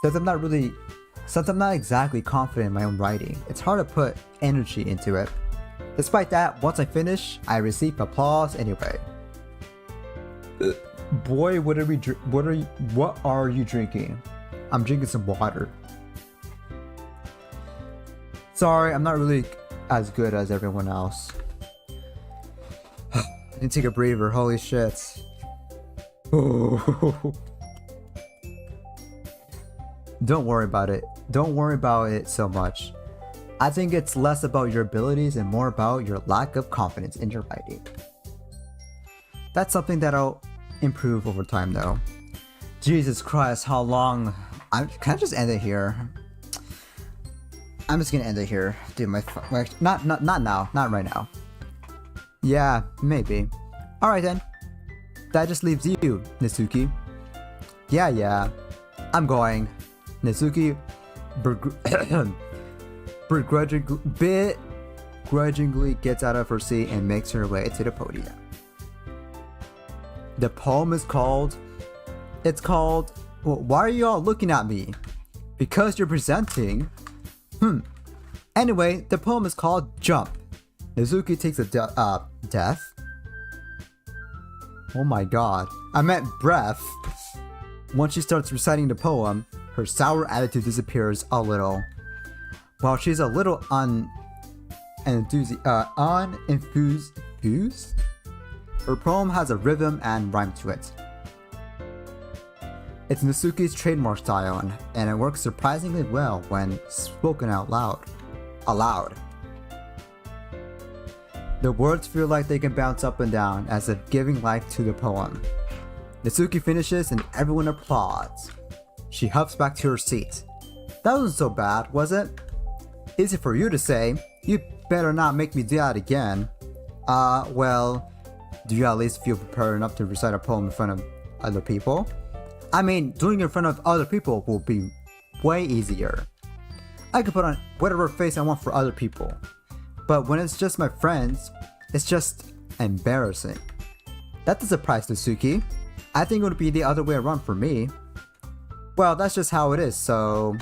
Since I'm not exactly confident in my own writing, it's hard to put energy into it. Despite that, once I finish, I receive applause anyway. Boy, what are you drinking? I'm drinking some water. Sorry, I'm not really as good as everyone else. I need to take a breather, holy shit. Don't worry about it. Don't worry about it so much. I think it's less about your abilities and more about your lack of confidence in your writing. That's something that'll improve over time though. Jesus Christ, how long? Can I just end it here? I'm just gonna end it here. Dude, not now. Not right now. Yeah, maybe. Alright then. That just leaves you, Nitsuki. Yeah. I'm going. Nitsuki begrudgingly gets out of her seat and makes her way to the podium. The poem is called... Well, why are you all looking at me? Because you're presenting... Anyway, the poem is called Jump. Nitsuki takes a death. Oh my god. I meant breath. Once she starts reciting the poem, her sour attitude disappears a little. While she's a little unenthused, her poem has a rhythm and rhyme to it. It's Nitsuki's trademark style, and it works surprisingly well when spoken out loud. The words feel like they can bounce up and down as if giving life to the poem. Nitsuki finishes and everyone applauds. She huffs back to her seat. That wasn't so bad, was it? Easy for you to say. You better not make me do that again. Well, do you at least feel prepared enough to recite a poem in front of other people? I mean, doing it in front of other people will be way easier. I can put on whatever face I want for other people. But when it's just my friends, it's just embarrassing. That's a surprise, Nitsuki. I think it would be the other way around for me. Well, that's just how it is, so...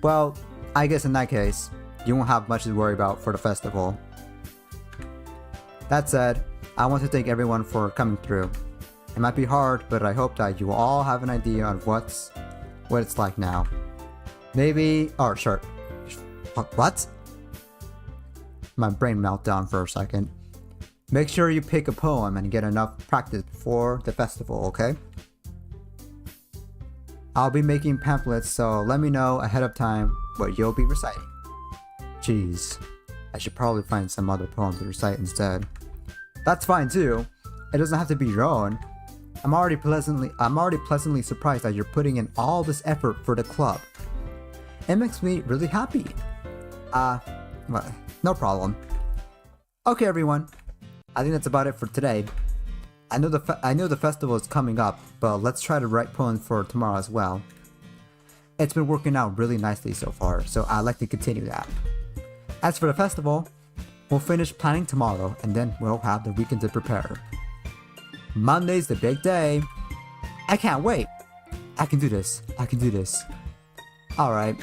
Well, I guess in that case, you won't have much to worry about for the festival. That said, I want to thank everyone for coming through. It might be hard, but I hope that you all have an idea on what it's like now. Maybe... Oh, sure. What? My brain meltdown for a second. Make sure you pick a poem and get enough practice before the festival, okay? I'll be making pamphlets, so let me know ahead of time what you'll be reciting. Jeez, I should probably find some other poem to recite instead. That's fine too. It doesn't have to be your own. I'm already pleasantly surprised that you're putting in all this effort for the club. It makes me really happy. No problem. Okay, everyone. I think that's about it for today. I know the festival is coming up, but let's try to write poems for tomorrow as well. It's been working out really nicely so far, so I'd like to continue that. As for the festival, we'll finish planning tomorrow, and then we'll have the weekend to prepare. Monday's the big day. I can't wait. I can do this. I can do this. Alright.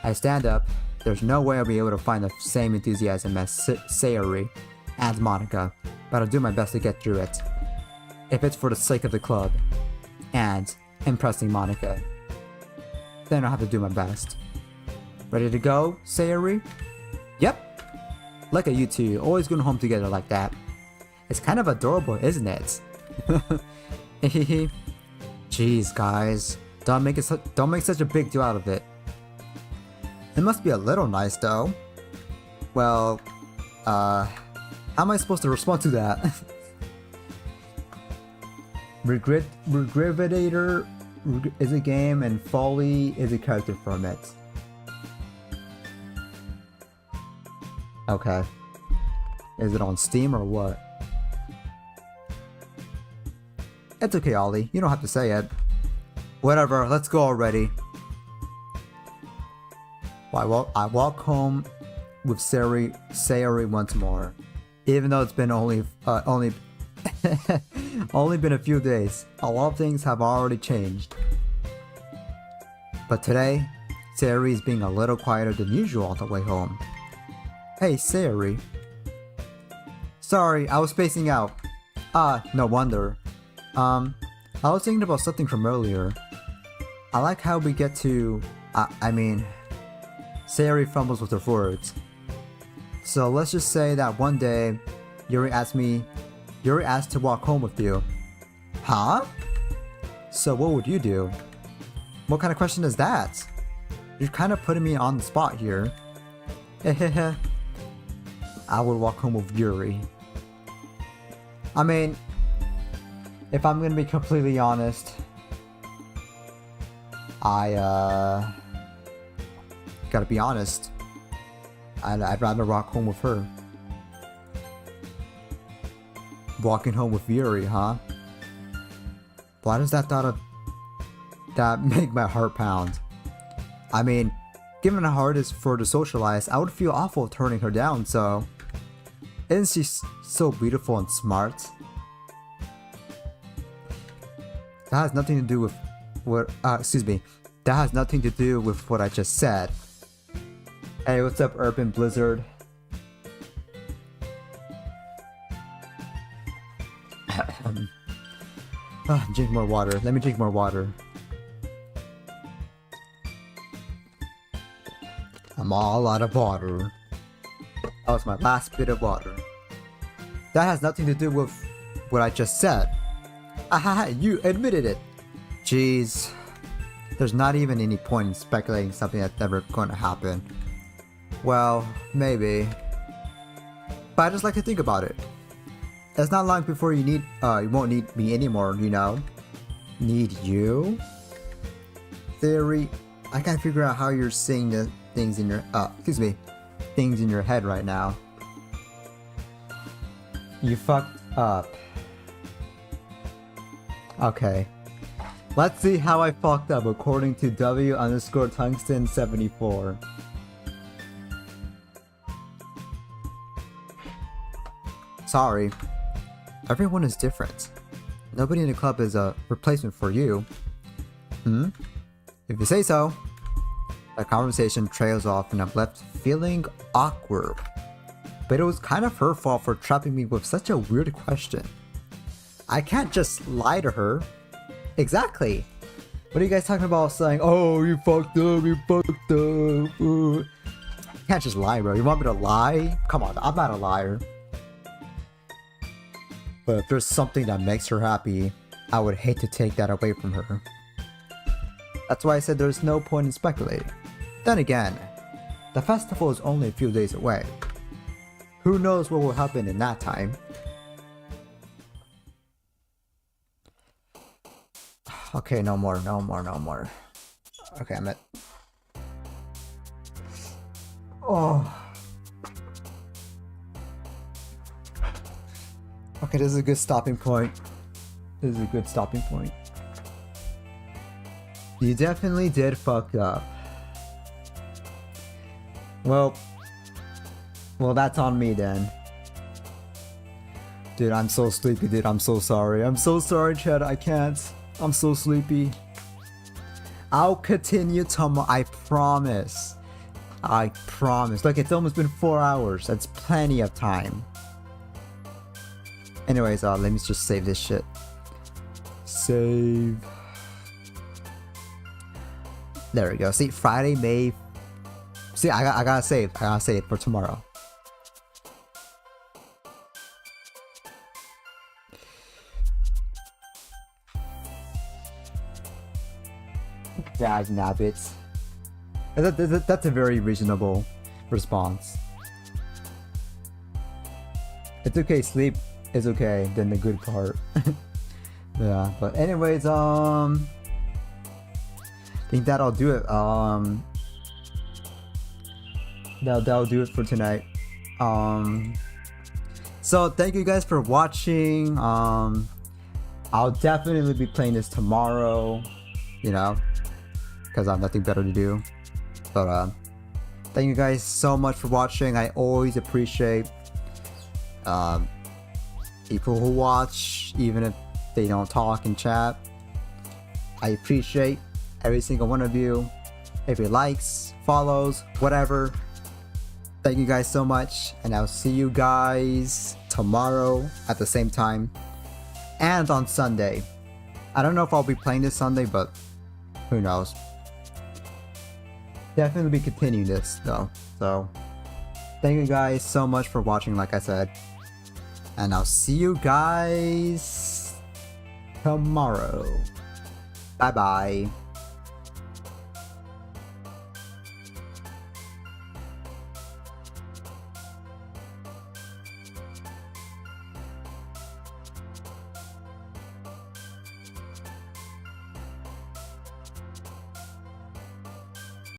I stand up. There's no way I'll be able to find the same enthusiasm as Sayori and Monica, but I'll do my best to get through it. If it's for the sake of the club and impressing Monica, then I'll have to do my best. Ready to go, Sayori? Yep. Look at you two, always going home together like that. It's kind of adorable, isn't it? Jeez, guys, don't make such a big deal out of it. It must be a little nice, though. Well, how am I supposed to respond to that? Regravator is a game and Folly is a character from it. Okay. Is it on Steam or what? It's okay, Ollie. You don't have to say it. Whatever, let's go already. Well, I walk home with Sayori once more. Even though it's been only been a few days, a lot of things have already changed. But today, Sayori is being a little quieter than usual on the way home. Hey, Sayori. Sorry, I was spacing out. No wonder. I was thinking about something from earlier. I like how we get to... Sayori fumbles with her words. So let's just say that one day, Yuri asked to walk home with you. Huh? So what would you do? What kind of question is that? You're kind of putting me on the spot here. Hehehe. I would walk home with Yuri. I mean, if I'm gonna be completely honest, gotta be honest, I'd rather walk home with her. Walking home with Yuri, huh? Why does that make my heart pound? I mean, given how hard it is for her to socialize, I would feel awful turning her down, so... Isn't she so beautiful and smart? That has nothing to do with what... That has nothing to do with what I just said. Hey, what's up, Urban Blizzard? Drink more water. Let me drink more water. I'm all out of water. That was my last bit of water. That has nothing to do with what I just said. Ahaha, you admitted it. Jeez. There's not even any point in speculating something that's never going to happen. Well, maybe. But I just like to think about it. It's not long before you won't need me anymore, you know? Need you? Theory. I can't figure out how you're seeing the things in your, things in your head right now. You fucked up. Okay. Let's see how I fucked up according to W_tungsten74. Sorry. Everyone is different. Nobody in the club is a replacement for you. Hmm? If you say so. The conversation trails off and I'm left feeling awkward. But it was kind of her fault for trapping me with such a weird question. I can't just lie to her. Exactly. What are you guys talking about saying, oh, you fucked up, you fucked up. You can't just lie, bro. You want me to lie? Come on, I'm not a liar. But if there's something that makes her happy, I would hate to take that away from her. That's why I said there's no point in speculating. Then again, the festival is only a few days away. Who knows what will happen in that time? Okay, no more. Okay, I'm at... Oh. Okay, this is a good stopping point. You definitely did fuck up. Well, that's on me then. Dude, I'm so sleepy, dude. I'm so sorry. I'm so sorry, Chad. I can't. I'm so sleepy. I'll continue tomorrow. I promise. Look, it's almost been 4 hours. That's plenty of time. Anyways, let me just save this shit. Save. There we go. See, Friday, May. See, I gotta save. For tomorrow. Dag nabbits. That's a very reasonable response. It's okay, sleep is okay, then the good part. Yeah, but anyways, I think that'll do it. That'll do it for tonight. So thank you guys for watching. I'll definitely be playing this tomorrow, you know, because I have nothing better to do. But thank you guys so much for watching. I always appreciate people who watch, even if they don't talk and chat. I appreciate every single one of you. If it likes, follows, whatever. Thank you guys so much, and I'll see you guys tomorrow at the same time and on Sunday. I don't know if I'll be playing this Sunday, but who knows. Definitely be continuing this though. So thank you guys so much for watching, like I said, and I'll see you guys tomorrow. Bye bye.